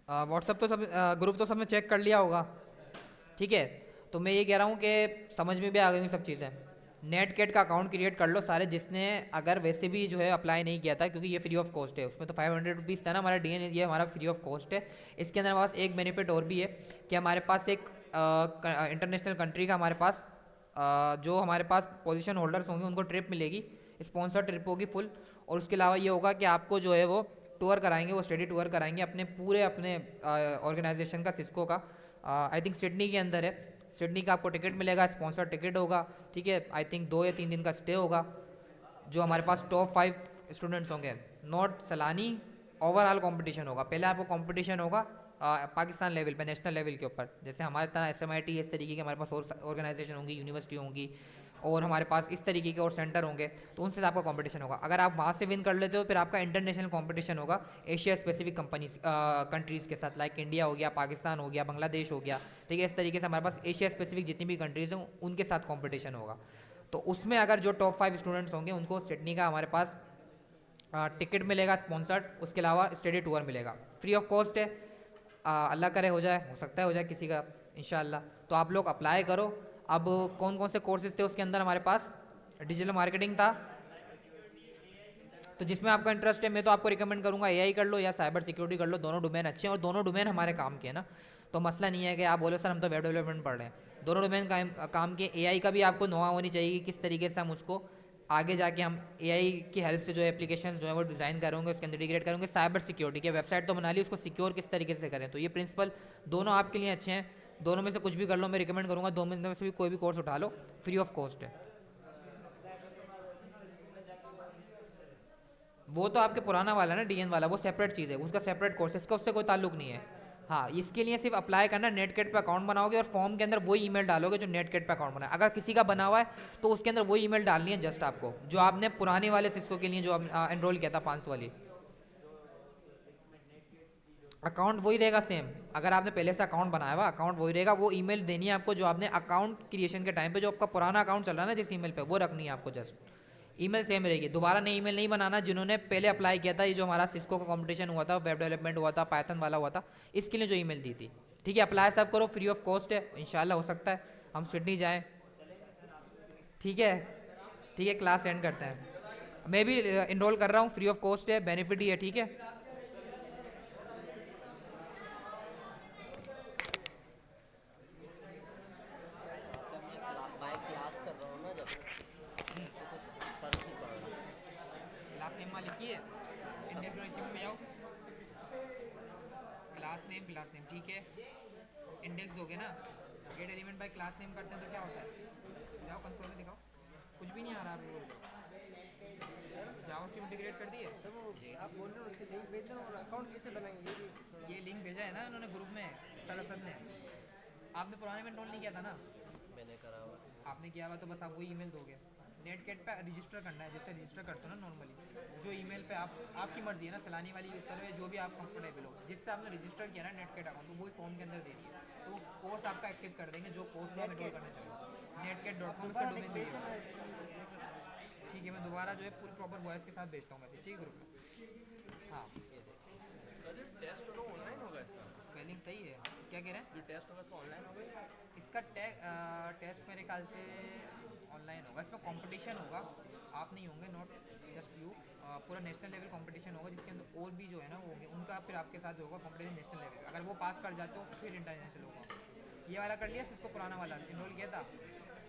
व्हाट्सअप तो सब ग्रुप तो सबने चेक कर लिया होगा। ठीक है, तो मैं ये कह रहा हूँ कि समझ में भी आ गई सब चीज़ें। नेट कैट का अकाउंट क्रिएट कर लो सारे, जिसने अगर वैसे भी जो है अप्लाई नहीं किया था, क्योंकि ये फ्री ऑफ कॉस्ट है। उसमें तो 500 रुपीज़ था ना हमारा DN, ये हमारा फ्री ऑफ कॉस्ट है। इसके अंदर हमारे पास एक बेनिफिट और भी है कि हमारे पास एक इंटरनेशनल कंट्री का हमारे पास जो हमारे पास पोजीशन होल्डर्स होंगे उनको ट्रिप मिलेगी, स्पॉन्सर ट्रिप होगी फुल। और उसके अलावा ये होगा कि आपको जो है वो टूर कराएंगे, वो स्टडी टूर कराएंगे अपने पूरे अपने ऑर्गेनाइजेशन का, सिस्को का। आई थिंक सिडनी के अंदर है। सिडनी का आपको टिकट मिलेगा, स्पॉन्सर टिकट होगा। ठीक है, आई थिंक 2 या 3 दिन का स्टे होगा। जो हमारे पास टॉप 5 स्टूडेंट्स होंगे, नॉट सलानी, ओवरऑल कंपटीशन होगा। पहले आपको कंपटीशन होगा पाकिस्तान लेवल पे, नेशनल लेवल के ऊपर, जैसे हमारे तरह SMIT इस तरीके के हमारे पास और ऑर्गेनाइजेशन होंगी, यूनिवर्सिटी होंगी, और हमारे पास इस तरीके के और सेंटर होंगे। तो उनसे आपका कंपटीशन होगा। अगर आप वहाँ से विन कर लेते हो, फिर आपका इंटरनेशनल कंपटीशन होगा एशिया स्पेसिफिक कंपनीज कंट्रीज़ के साथ, लाइक इंडिया हो गया, पाकिस्तान हो गया, बांग्लादेश हो गया। ठीक है, इस तरीके से हमारे पास एशिया स्पेसिफिक जितनी भी कंट्रीज़ हैं उनके साथ कंपटीशन होगा। तो उसमें अगर जो टॉप 5 स्टूडेंट्स होंगे उनको सिडनी का हमारे पास टिकट मिलेगा स्पॉन्सर्ड, उसके अलावा स्टडी टूर मिलेगा, फ्री ऑफ कॉस्ट है। अल्लाह करे हो जाए, हो सकता है हो जाए किसी का इंशाल्लाह। तो आप लोग अप्लाई करो। अब कौन कौन से कोर्सेज थे उसके अंदर हमारे पास? डिजिटल मार्केटिंग था, तो जिसमें आपका इंटरेस्ट है मैं तो आपको रिकमेंड करूंगा AI कर लो या साइबर सिक्योरिटी कर लो। दोनों डोमेन अच्छे हैं और दोनों डोमेन हमारे काम के हैं ना, तो मसला नहीं है कि आप बोलो सर हम तो वेब डेवलपमेंट पढ़ रहे हैं। दोनों डोमेन काम के। AI का भी आपको नॉलेज होनी चाहिए कि किस तरीके से हम उसको आगे जाके हम AI की हेल्प से जो एप्लीकेशंस जो है वो डिज़ाइन करेंगे, उसके अंदर इंटीग्रेट करेंगे। साइबर सिक्योरिटी के वेबसाइट तो बना ली, उसको सिक्योर किस तरीके से करें, तो ये प्रिंसिपल दोनों आपके लिए अच्छे हैं। दोनों में से कुछ भी कर लो, मैं रिकमेंड करूँगा दोनों में से भी कोई भी कोर्स उठा लो, फ्री ऑफ कॉस्ट है। वो तो आपके पुराना वाला ना DN वाला, वो सेपरेट चीज़ है, उसका सेपरेट कोर्स है, इसका उससे कोई ताल्लुक नहीं है। हाँ, इसके लिए सिर्फ अप्लाई करना, नेटकेट पे अकाउंट बनाओगे और फॉर्म के अंदर वही ईमेल डालोगे जो नेटकेट पे अकाउंट बना है। अगर किसी का बना हुआ है तो उसके अंदर वही ईमेल डालनी है जस्ट आपको, जो आपने पुराने वाले सिस्को के लिए जो एनरोल किया था 500 वाली। अकाउंट वही रहेगा सेम। अगर आपने पहले से अकाउंट बनाया हुआ, अकाउंट वही रहेगा। वो ईमेल देनी है आपको जो आपने अकाउंट क्रिएशन के टाइम पे, जो आपका पुराना अकाउंट चल रहा है ना जिस ईमेल पे, वो रखनी है आपको जस्ट। ईमेल सेम रहेगी, दोबारा नई ईमेल नहीं बनाना। जिन्होंने पहले अप्लाई किया था, ये जो हमारा सिस्को का कंपटीशन हुआ था, वेब डेवलपमेंट हुआ था, पाइथन वाला हुआ था, इसके लिए जो ईमेल दी थी। ठीक है, अप्लाई सब करो, फ्री ऑफ कॉस्ट है, इंशाल्लाह हो सकता है हम सिडनी जाएँ। ठीक है, ठीक है, क्लास एंड करते हैं। मैं भी इनरोल कर रहा हूँ, फ्री ऑफ कॉस्ट है, बेनिफिट ही है। ठीक है, पे मैं बाय क्लास कर रहा हूँ ना जब, तो कुछ फर्क नहीं पड़ रहा। क्लास नेम वहाँ लिखिए, इंडेक्स और HTML में जाओ, क्लास नेम। ठीक है, इंडेक्स दोगे ना, gate element by class name करते हैं तो क्या होता है? जाओ कंसोल में दिखाओ, कुछ भी नहीं आ रहा आप लोगों को। जावा स्क्रिप्ट इंटीग्रेट कर दिए? सर वो आप बोल रहे हो उसके लिंक भेज दो, और अकाउंट कैसे बनाएंगे ये भी थोड़ा। ये लिंक भेजा है ना उन्होंने ग्रुप में, सरसद ने। आपने पुराने में इनरोल नहीं किया था ना? मैंने करा हुआ है। आपने किया हुआ तो बस आप वही ईमेल दोगे। नेट कैट पे रजिस्टर करना है, जैसे रजिस्टर करते हो ना नॉर्मली, जो ईमेल पे आप, आपकी मर्जी है ना, सलानी वाली यूज़ करो या जो भी आप कंफर्टेबल हो, जिससे आपने रजिस्टर किया ना नेट कैट अकाउंट, तो वही फॉर्म के अंदर दे दिए, तो वो कोर्स आपका एक्टिव कर देंगे, जो कोर्स में आप इनरोल करना चाहिए। netcat.com इसका डोमेन दिए। ठीक है, मैं दोबारा जो है पूरी प्रॉपर वॉइस के साथ भेजता हूँ मैसेज, ठीक है ग्रुप में। हाँ, ये देख, सर ये टेस्ट होगा ऑनलाइन होगा इसका? स्पेलिंग सही है, क्या कह रहे हैं? जो टेस्ट होगा इसका ऑनलाइन होगा? इसका टेस्ट मेरे ख्याल से ऑनलाइन होगा। इसमें कंपटीशन होगा, आप नहीं होंगे, नॉट जस्ट यू। पूरा नेशनल लेवल कंपटीशन होगा जिसके अंदर और भी जो है ना वो होंगे, उनका फिर आपके साथ होगा कंपटीशन नेशनल लेवल। अगर वो पास कर जाते हो फिर इंटरनेशनल होगा। ये वाला कर लिया, इसको पुराना वाला इनरोल किया था,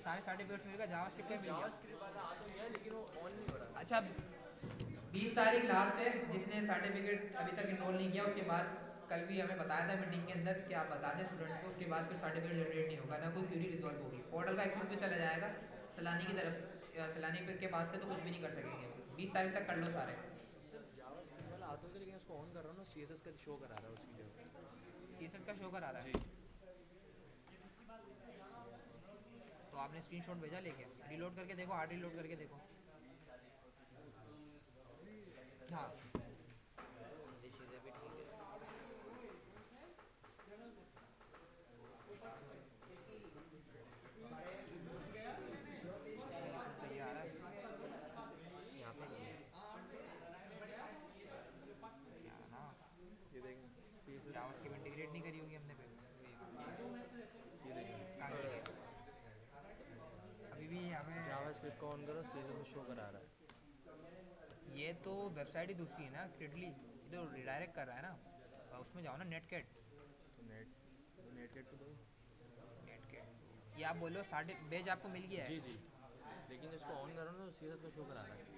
सारे सर्टिफिकेट्स मिल गए, जावास्क्रिप्ट का मिल गया। जावास्क्रिप्ट वाला आ तो गया लेकिन वो ऑन नहीं हो रहा। अच्छा 20 तारीख लास्ट है, जिसने सर्टिफिकेट अभी तक इनरोल नहीं किया उसके बाद कल भी हमें बताया था मीटिंग के अंदर कि आप बता दें स्टूडेंट्स को, उसके बाद फिर सर्टिफिकेट जनरेट नहीं होगा, ना कोई क्यूरी रिजॉल्व होगी, पोर्टल का एक्सेस भी चला जाएगा सैलानी की तरफ से, सैलानी के पास से तो कुछ भी नहीं कर सकेंगे। 20 तारीख तक कर लो सारे। सर जावास्क्रिप्ट वाला आ तो गया लेकिन उसको ऑन कर रहा हूँ ना, सीएसएस का शो करा रहा है उसकी जगह। CSS का शो करा रहा जी। है, तो आपने स्क्रीनशॉट भेजा लेके, रीलोड करके देखो, हार्ड रीलोड करके देखो। हाँ सारी चीज़ें भी ठीक है। तो ये आ रहा है यहाँ पे नहीं है। क्या ना, ये देखें सीएसएस जावास्क्रिप्ट इंटीग्रेट नहीं करी होगी हमने फिर, ये देखें आगे के अभी भी हमें। जावास्क्रिप्ट को ऑन करो, सीएसएस में शो करा रहा है। ये तो वेबसाइट ही दूसरी है ना क्रिडली, ये तो रिडायरेक्ट कर रहा है ना, और उसमें जाओ ना नेटकेट। तो नेटगेट को दो। नेटकेट ये आप बोलो साढ़े बेज आपको मिल गया जी है। जी, लेकिन इसको ऑन करो ना तो सीएसएस का शो करा रहा है।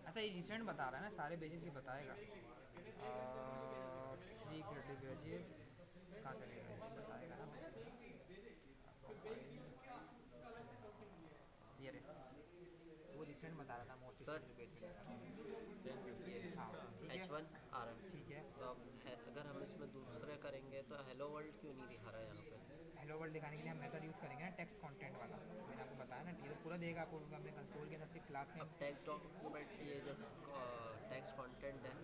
अच्छा ये रिसेंट बता रहा है ना, सारे बेजेस ही बताएगा। 3 क्रेडिट बेजेस कहाँ चलेगा, ये बताएगा ना, ये रे वो रिसेंट बता रहा था, मोस्ट सर रिसेंट पेज मिलेगा। Thank you. ये हाँ ठीक है H1 आ रहा है। ठीक है। तो अब अगर हम इसमें दूसरे करेंगे तो हेलो वर्ल्ड क्यों नहीं दिखा रहा है यहाँ पे? हेलो वर्ल्ड दिखाने के लिए हम मेथड यूज़ करेंगे ना टेक्स्ट कंटेंट वाला, मैंने आपको बताया ना, ये तो पूरा देगा आपको, क्योंकि हमने कंसोल के अंदर सिर्फ क्लास अब में। टेक्स्ट डॉक्यूमेंट, ये जब टेक्स्ट कंटेंट है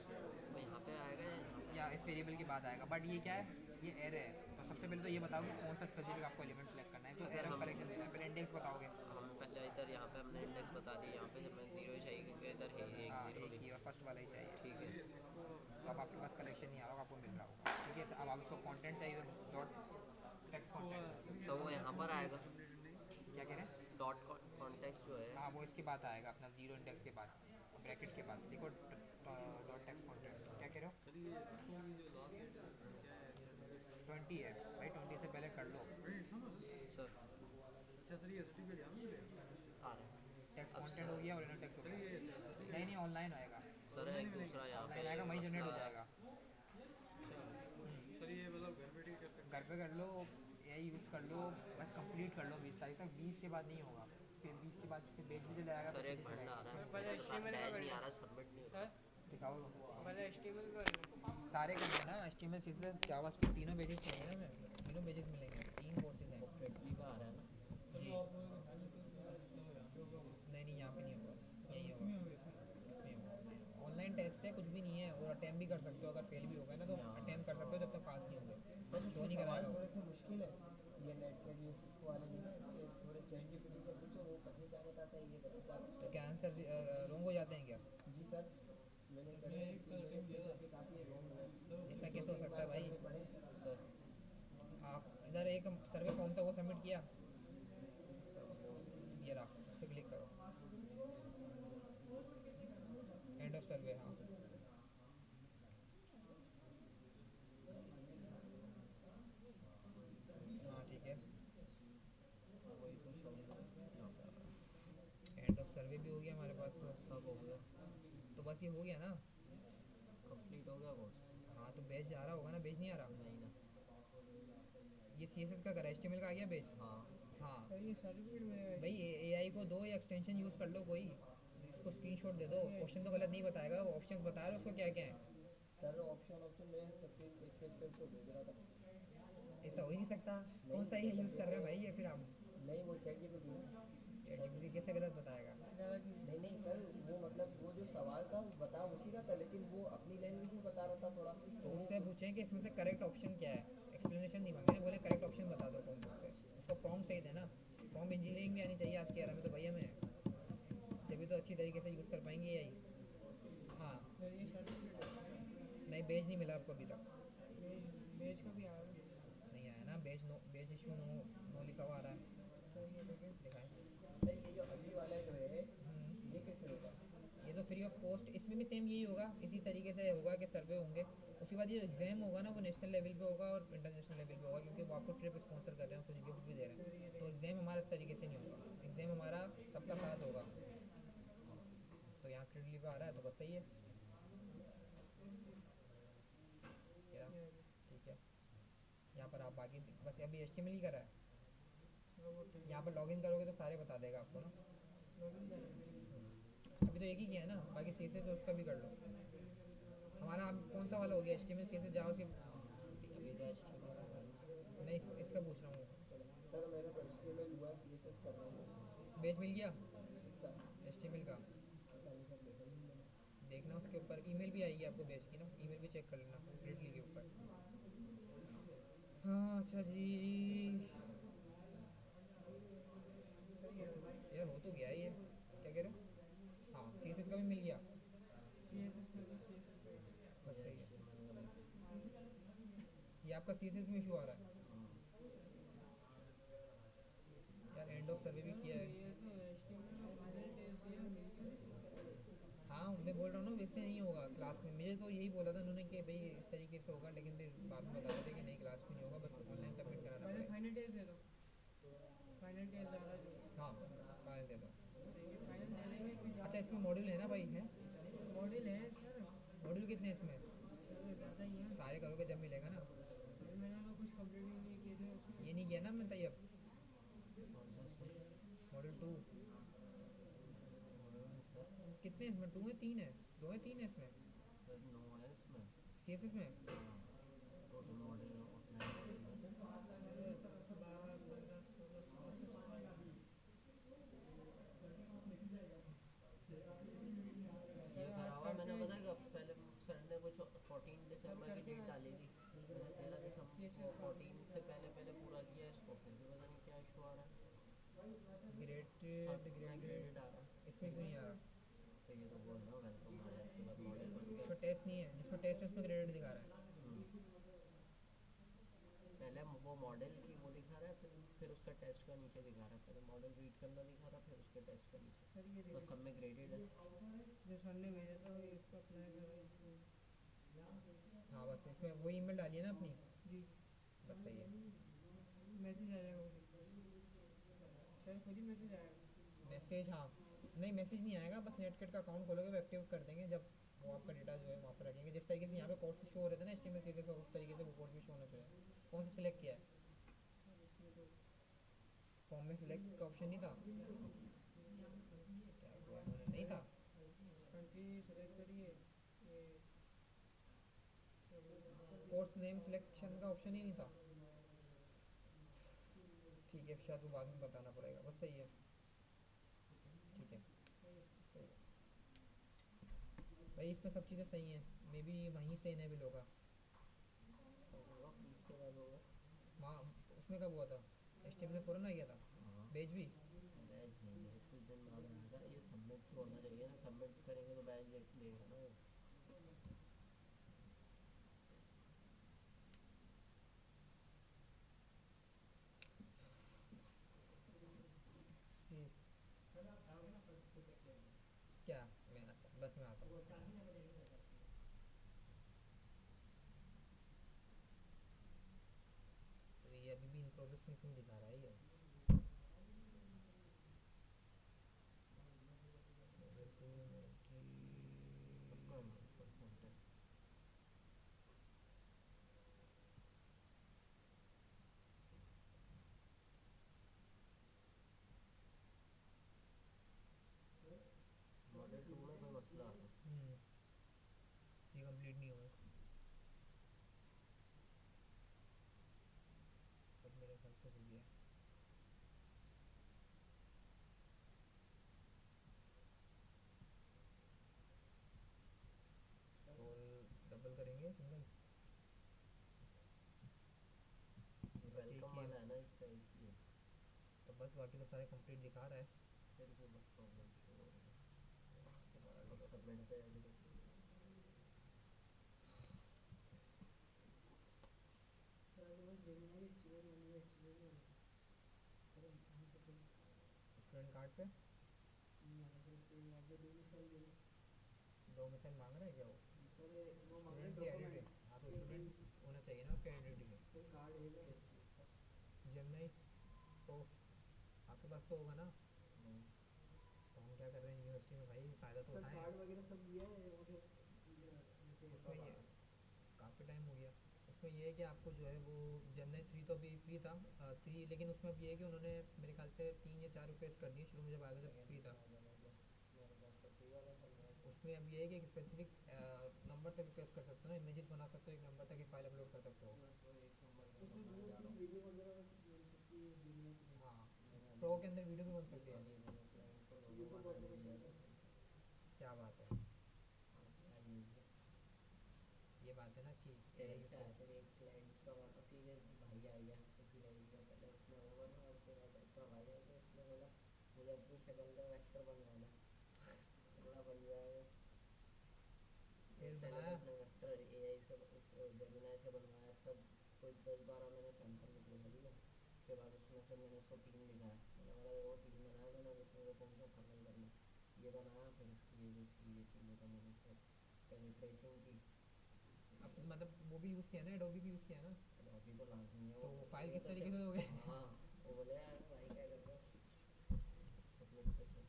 वो यहाँ पे आएगा या इस वेरिएबल के बाद आएगा, बट ये क्या है, ये एरे है। तो सबसे पहले तो ये बताओ कि कौन सा स्पेसिफिक आपको एलिमेंट सेलेक्ट करना है, तो एरे हम- कलेक्शन देना है, पहले इंडेक्स बताओगे। हम पहले इधर यहाँ पे हमने इंडेक्स बता दी, यहाँ पे जब मैं जीरो चाहिए क्योंकि इधर है एक हाँ जीरो एक ही और फर्स्ट वाला ही चाहिए, ठीक है। तो अब आपके पास कलेक्शन नहीं आ रहा होगा, आपको मिल रहा होगा, ठीक है। अब आप इसको कंटेंट चाहिए तो डॉट टेक्स्ट कंटेंट, तो वो यहाँ पर आएगा क्या कह रहे हैं। डॉट कॉन्टेक्स्ट जो है। हाँ वो इसके बाद आएगा अपना जीरो इंडेक्स के बाद, ब्रैकेट के बाद देखो डॉट टेक्स्ट कंटेंट, क्या कह रहे हो। 20 है भाई, 20 से पहले कर लो। सर अच्छा सर ये सर्टिफिकेट यहाँ पे मिलेगा? आ रहा है। टेक्स्ट कंटेंट हो गया और इनर टेक्स्ट हो गया, नहीं नहीं ऑनलाइन आएगा, सर एक दूसरा यहाँ ऑनलाइन पे आएगा, वही जनरेट हो मसला- जाएगा। सर ये मतलब घर बैठे कर सकते घर पे कर लो, यही यूज़ कर लो, बस कंप्लीट कर लो 20 तारीख तक, 20 के बाद नहीं होगा, फिर 20 के बाद फिर बेच भी चला जाएगा। सर एक भंडा आ रहा है, पहले उसके बाद HTML का टैग कर नहीं लो। आ रहा, सबमिट नहीं होता। सर दिखाओ पहले HTML कर लो। सारे करना है ना, HTML CSS जावास्क्रिप्ट तीनों पेजेस चाहिए ना, हमें तीनों पेजेस मिलेंगे, 3 कोर्सेज हैं। पृथ्वी का आ रहा है ना। जी नहीं नहीं यहाँ पे नहीं होगा, यही होगा, इसमें होगा। ऑनलाइन टेस्ट है, कुछ भी नहीं है, और अटैम्प्ट भी कर सकते हो, अगर फेल भी होगा ना तो अटैम्प्ट कर सकते हो जब तक पास नहीं होगे, शो नहीं कराएगा। थोड़े से मुश्किल है ये नेट के लिए इसको वाले नहीं है, इसलिए थोड़े चैट जीपीटी से पूछो, वो करने क्या बताता है ये बताता है। तो क्या आंसर रॉन्ग हो जाते हैं क्या, जी सर मैंने करे इसके काफ़ी रोंग है। ऐसा कैसे हो सकता है भाई। पढ़े सर आप इधर एक सर्वे फॉर्म था वो सबमिट किया, ये रहा, इस पर क्लिक करो, एंड ऑफ सर्वे। हाँ हाँ ठीक है, वही तो शो यहाँ पे आ रहा है। एंड ऑफ सर्वे भी हो गया हमारे पास, तो सब हो गया, तो बस ये हो गया ना। कंप्लीट हो गया कोर्स। हाँ तो बेच जा रहा होगा ना, बेच नहीं आ रहा। नहीं ना। ये CSS का करा, HTML का आ गया बेच। हाँ हाँ सर ये सर्टिफिकेट में भाई AI को दो या एक्सटेंशन यूज़ कर लो कोई, इसको स्क्रीनशॉट दे दो, क्वेश्चन तो गलत नहीं बताएगा, वो ऑप्शंस बता रहे हो उसको क्या क्या है। सर ऑप्शन में तस्वीर खींच कर इसको भेज रहा था। ऐसा हो ही नहीं सकता, कौन सा ये यूज़ कर रहे हैं भाई ये, फिर हम नहीं वो चैट जीपीटी है। ChatGPT कैसे गलत बताएगा। नहीं नहीं सर वो मतलब वो जो सवाल था वो बता उसी का था, लेकिन वो अपनी लैंग्वेज में बता रहा था थोड़ा। तो उससे पूछें कि इसमें से करेक्ट ऑप्शन क्या है, एक्सप्लेनेशन नहीं मांगे, बोले करेक्ट ऑप्शन बता दो कौन से, उसको प्रॉम्प्ट सही देना, प्रॉम्प्ट इंजीनियरिंग भी आनी चाहिए आज के era में तो भैया में, जब भी तो अच्छी तरीके से यूज़ कर पाएंगे यही। हाँ सर ये सर्टिफिकेट नहीं बेच नहीं मिला आपको अभी तक, बेच का भी आ रहा है। नहीं आया ना बेच, नो बेच इशू नो नो लिखा हुआ आ रहा है। दिखाएं। सर ये जो अभी वाला जो है ये कैसे होगा? ये तो फ्री ऑफ कॉस्ट, इसमें भी सेम यही होगा, इसी तरीके से होगा कि सर्वे होंगे। उसके बाद ये एग्ज़ाम होगा ना, वो नेशनल लेवल पे होगा और इंटरनेशनल लेवल पे होगा, क्योंकि वो आपको ट्रिप स्पॉन्सर कर रहे हैं, कुछ गिफ्ट्स भी दे रहे हैं। तो एग्ज़ाम हमारा इस तरीके से नहीं होगा, एग्ज़ाम हमारा सबका साथ होगा। तो यहाँ क्रेडिट लिवर आ रहा है तो बस सही है क्या, ठीक है। यहाँ पर आप बाकी बस अभी HTML ही करा है, यहाँ पर लॉगिन करोगे तो सारे बता देगा आपको ना। अभी तो एक ही किया है ना, बाकी CSS है उसका भी कर लो। हमारा अब कौन सा वाला हो गया, HTML CSS जावा उसके अभी तो HTML नहीं, इसका पूछ रहा हूँ। सर मेरा तो HTML हुआ, CSS कर रहा हूँ। बेच मिल गया इसका HTML का, पता नहीं सर, देखा नहीं मैंने। देखना उसके ऊपर ईमेल भी आएगी आपको बेच की ना, ईमेल भी चेक कर लेना ग्रेडली के ऊपर। हाँ अच्छा जी, यार हो तो गया ये, क्या कह रहे हो? हाँ CSS का भी मिल गया, बस सही है। ये आपका CSS में इशू आ रहा है यार, एंड ऑफ सर्वे भी किया है। हाँ मैं बोल रहा हूँ ना, वैसे नहीं होगा क्लास में, मुझे तो यही बोला था उन्होंने कि भाई इस तरीके से होगा, लेकिन फिर बाद में बता रहे थे कि नहीं क्लास में नहीं होगा, बस ऑनलाइन सबमिट कराना पड़ेगा। फाइनल टेस्ट दे दो, फाइनल टेस्ट ज़्यादा जो हाँ फाइल दे दो। फाइनल दे देंगे फिर अच्छा इसमें मॉड्यूल है ना भाई, है मॉडल है सर, मॉड्यूल कितने हैं इसमें? सर ज़्यादा ही है सारे करोगे जब मिलेगा ना, सर, मैंने तो कुछ कंप्लीट ही नहीं किए थे उसमें। ये नहीं किया ना मैं तैयब, कौन सा इसमें मॉड्यूल 2 सर? कितने हैं इसमें, 2 है 3 है, 2 है 3 है इसमें सर 9 है इसमें। CSS में। टोटल मॉडल उतना ही मॉडल है। ये करा हुआ मैंने, पता है कब पहले सर ने कुछ 14 दिसंबर की डेट डाली थी, मैंने 13 दिसंबर 14 से पहले पहले पूरा किया इसको, फिर भी पता नहीं क्या इशू आ रहा है। सब ग्रेडेड ग्रेडेड आ रहा है। इसमें क्यों नहीं आ रहा? तो ये तो वो है ना वेलकम आ रहा है, इसके बाद मॉडल बन गया। इसमें टेस्ट नहीं है, जिसमें टेस्ट है उसमें ग्रेडेड दिखा रहा है। पहले वो मॉडल की वो दिखा रहा है, फिर उसका टेस्ट का नीचे दिखा रहा है, पहले मॉडल रीड करना दिखा रहा है, फिर उसके टेस्ट का नीचे। सर ये बस सब में ग्रेडेड है। जो सर ने भेजा था वही उस पर अप्लाई कर रही थी हाँ बस इसमें वही ईमेल डाली है ना अपनी, जी, बस सही है। मैसेज आ जाएगा खुद ही, सर खुद ही मैसेज आएगा। मैसेज हाँ, नहीं मैसेज नहीं आएगा, बस नेटकेट का अकाउंट खोलोगे वो एक्टिव कर देंगे जब वो आपका डेटा जो है वहाँ पर रखेंगे। जिस तरीके से यहाँ पे कोर्स शो हो रहे थे ना HTML CSS, उस तरीके से वो कोर्स भी शो होना चाहिए। कौन सा सिलेक्ट किया है? फॉर्म में सिलेक्ट का ऑप्शन नहीं था क्या हुआ, उन्होंने नहीं था? कंट्री सेलेक्ट करिए, ये कोर्स नेम सिलेक्शन का ऑप्शन ही नहीं था। ठीक है शायद वो बाद में बताना पड़ेगा, बस सही है, ठीक है सही है भाई, इसमें सब चीज़ें सही हैं, मे बी वहीं से इनेबल होगा। होगा फीस के बाद होगा। वहाँ उसमें कब हुआ था? HTML से फ़ौरन आ गया था बैच भी। बैच नहीं, बैच कुछ दिन बाद आएगा, ये सबमिट तो होना चाहिए ना, सबमिट करेंगे तो बैच देगा ना वो। क्या मैं अच्छा बस मैं आता हूँ। तो ये अभी भी इन प्रोग्रेस में क्यों दिखा रहा है ये? सबका 100% है। मॉडल 2 में कोई मसला आ रहा है। ये कंप्लीट नहीं हुआ पर मेरे ख्याल से हो गया। स्क्रॉल डबल करेंगे सिंगल, वेलकम वाला है ना इसका एक ही है, तो बस बाकी तो सारे कंप्लीट दिखा रहा है। फिर भी बस प्रॉब्लम शो हो रही है। दोबारा अब लॉग सबमिट पे अभी तो सर आज बस जेमिनी स्टूडेंट बन गया, स्टूडेंट बन गया सर, हम तो सही स्टूडेंट कार्ड पे डोमिसाइल मांग रहा है क्या वो? स्टूडेंट की आइडेंटिटी, हाँ तो स्टूडेंट होना चाहिए ना आपकी आइडेंटिटी में। किस चीज़ का? जेमिनी प्रो आपके पास तो होगा ना? नहीं। तो हम क्या कर रहे हैं यूनिवर्सिटी में भाई, फ़ायदा तो उठाएं। वगैरह सब दिया है या फिर इसमें ये काफ़ी टाइम हो गया। इसमें ये है कि आपको जो है वो जेमिनी 3 तो अभी फ्री था, 3, लेकिन उसमें अब ये है कि उन्होंने मेरे ख्याल से 3 या 4 रिक्वेस्ट कर दिए शुरू में जब आया था, जब फ्री था। मेरे पास तो फ्री वाला चल रहा है। उसमें अब ये है कि एक स्पेसिफिक नंबर तक रिक्वेस्ट कर सकते हो ना, इमेजेस बना सकते हो एक नंबर तक, एक फाइल अपलोड कर सकते हो। मैं तो एक नंबर का उसमें बनाने जा रहा हूँ। वीडियो वगैरह बन सकती है वीडियो हाँ, प्रो के अंदर वीडियो भी बन सकती है। ये मैंने क्लाइंट को लोगो बनाने दिया था सही से। क्या बात है, हाँ सर, आई यूज़ इट। ये बात है ना अच्छी। फिर अच्छा है, फिर एक क्लाइंट का उसी के भाई आ गया, उसी लाइन का। पहले उसने वो बना, उसके बाद उसका भाई आ गया, उसने बोला मुझे अपनी शक्ल का वेक्टर बनवाना है। बोला बन जाएगा। फिर पहले तो बनाया? उसने वेक्टर एआई से जेमिनाई से बनवाया, इसका कोई 10-12 मैंने सैंपल निकलवा दिया। उसके बाद उसमें से मैंने उसको 3 दिखाया, मैंने बोला देखो 3 बनाया मैंने, अब इसमें से कौन सा फाइनल करना है। ये बनाया, फिर इसकी ये जो थी ये चाहिए था मुझे, फिर पहले ट्रेसिंग की। अब मतलब वो भी यूज़ किया ना, एडोबी भी यूज़ किया ना, अभी तो लाजमी है तो वो। फाइल ये किस तो तरीके सिर्फ- से दोगे? हाँ, वो बोले यार भाई क्या कर रहे हो, सबमिट पे चल।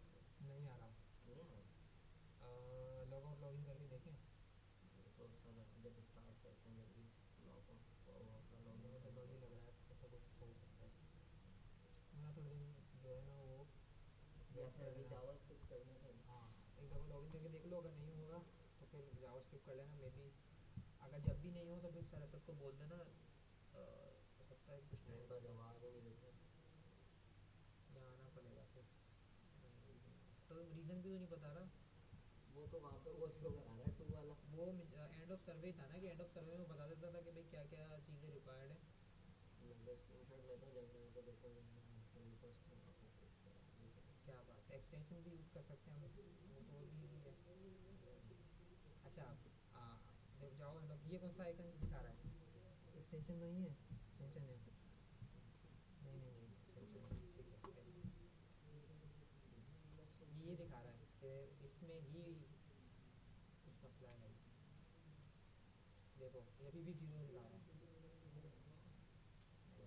नहीं आ रहा। नहीं आ रहा। लॉग आउट लॉग इन करके देखें। ये तो सर जब स्टार्ट करते हैं जल्दी लॉग आउट और अपना लॉग मुझे इन तो बग ही लग रहा है, ऐसा कुछ हो सकता है। मेरा थोड़े दिन जो है ना वो या वेट फिर कर अभी लेना। जावास्क्रिप्ट करना था। हाँ, एक दफ़ा लॉगिन करके देख लो, अगर नहीं होगा तो फिर जावास्क्रिप्ट कर लेना। मे बी अगर जब भी नहीं हो तो फिर सर असद को बोल देना, हो सकता है कुछ टाइम उनका बाद जवाब ही नहीं देते। यहाँ आना पड़ेगा फिर। तो रीज़न भी तो नहीं बता रहा। वो तो वहाँ पे वो शो करा रहा है 2 वाला। वो एंड ऑफ सर्वे था ना, कि एंड ऑफ सर्वे में बता देता था कि भाई क्या क्या चीज़ें रिक्वायर्ड है। मैं तो स्क्रीनशॉट लेता हूँ जब मैं तो देखो आंसर लिखा उसमें कॉपी पेस्ट करा ये सब। क्या बात है, एक्सटेंशन भी यूज़ कर सकते हैं हम, वो तो और भी ईजी है। अच्छा जब जाओ एंड ऑफ, ये कौन सा आइकन दिखा रहा है? एक्सटेंशन नहीं है, एक्सटेंशन है। नहीं नहीं नहीं, एक्सटेंशन नहीं, ठीक है। ये दिखा रहा है कि इसमें ही कुछ मसला है भाई। देखो ये अभी भी 0 दिखा रहा है।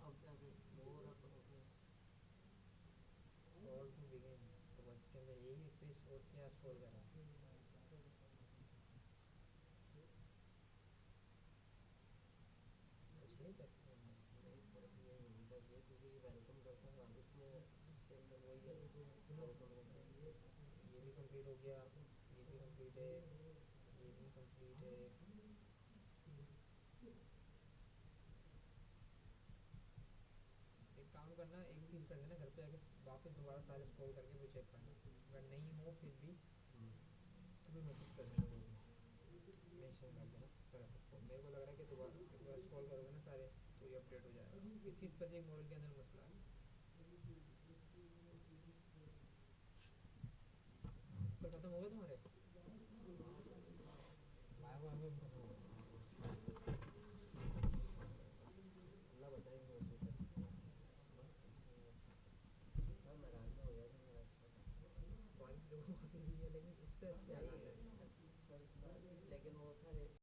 अब क्या करें, more a progress. Scroll to begin, तो बस इसके अंदर यही एक पेज और क्या स्क्रॉल कर रहा है? कुछ नहीं था इसके अंदर। नहीं सर अभी यही होनी चाहिए क्योंकि ये वेलकम करता है इसमें, इसके अंदर वही है वेलकम करता है। ये भी कंप्लीट हो गया, ये भी कंप्लीट है, ये भी कंप्लीट है। एक काम करना, एक चीज़ कर लेना, घर पे आके वापस दोबारा सारे स्क्रॉल करके फिर चेक करना। अगर नहीं हो फिर भी तो फिर मैसेज कर देना ग्रुप में, मेंशन कर देना सर सबको। मेरे को लग रहा है कि दोबारा एक बार स्क्रॉल करोगे ना सारे तो ये अपडेट हो जाएगा। इसी स्पेसिफिक मॉडल के अंदर मसला है। पर ख़त्म हो गए तुम्हारे? माया को आगे खत्म हो गए। अल्लाह बचाए इनको वैसे सर। हाँ मैदान में हो गया था मेरा अच्छा खासा। बारिश देखो काफ़ी हुई है, लेकिन इससे अच्छे हालात है।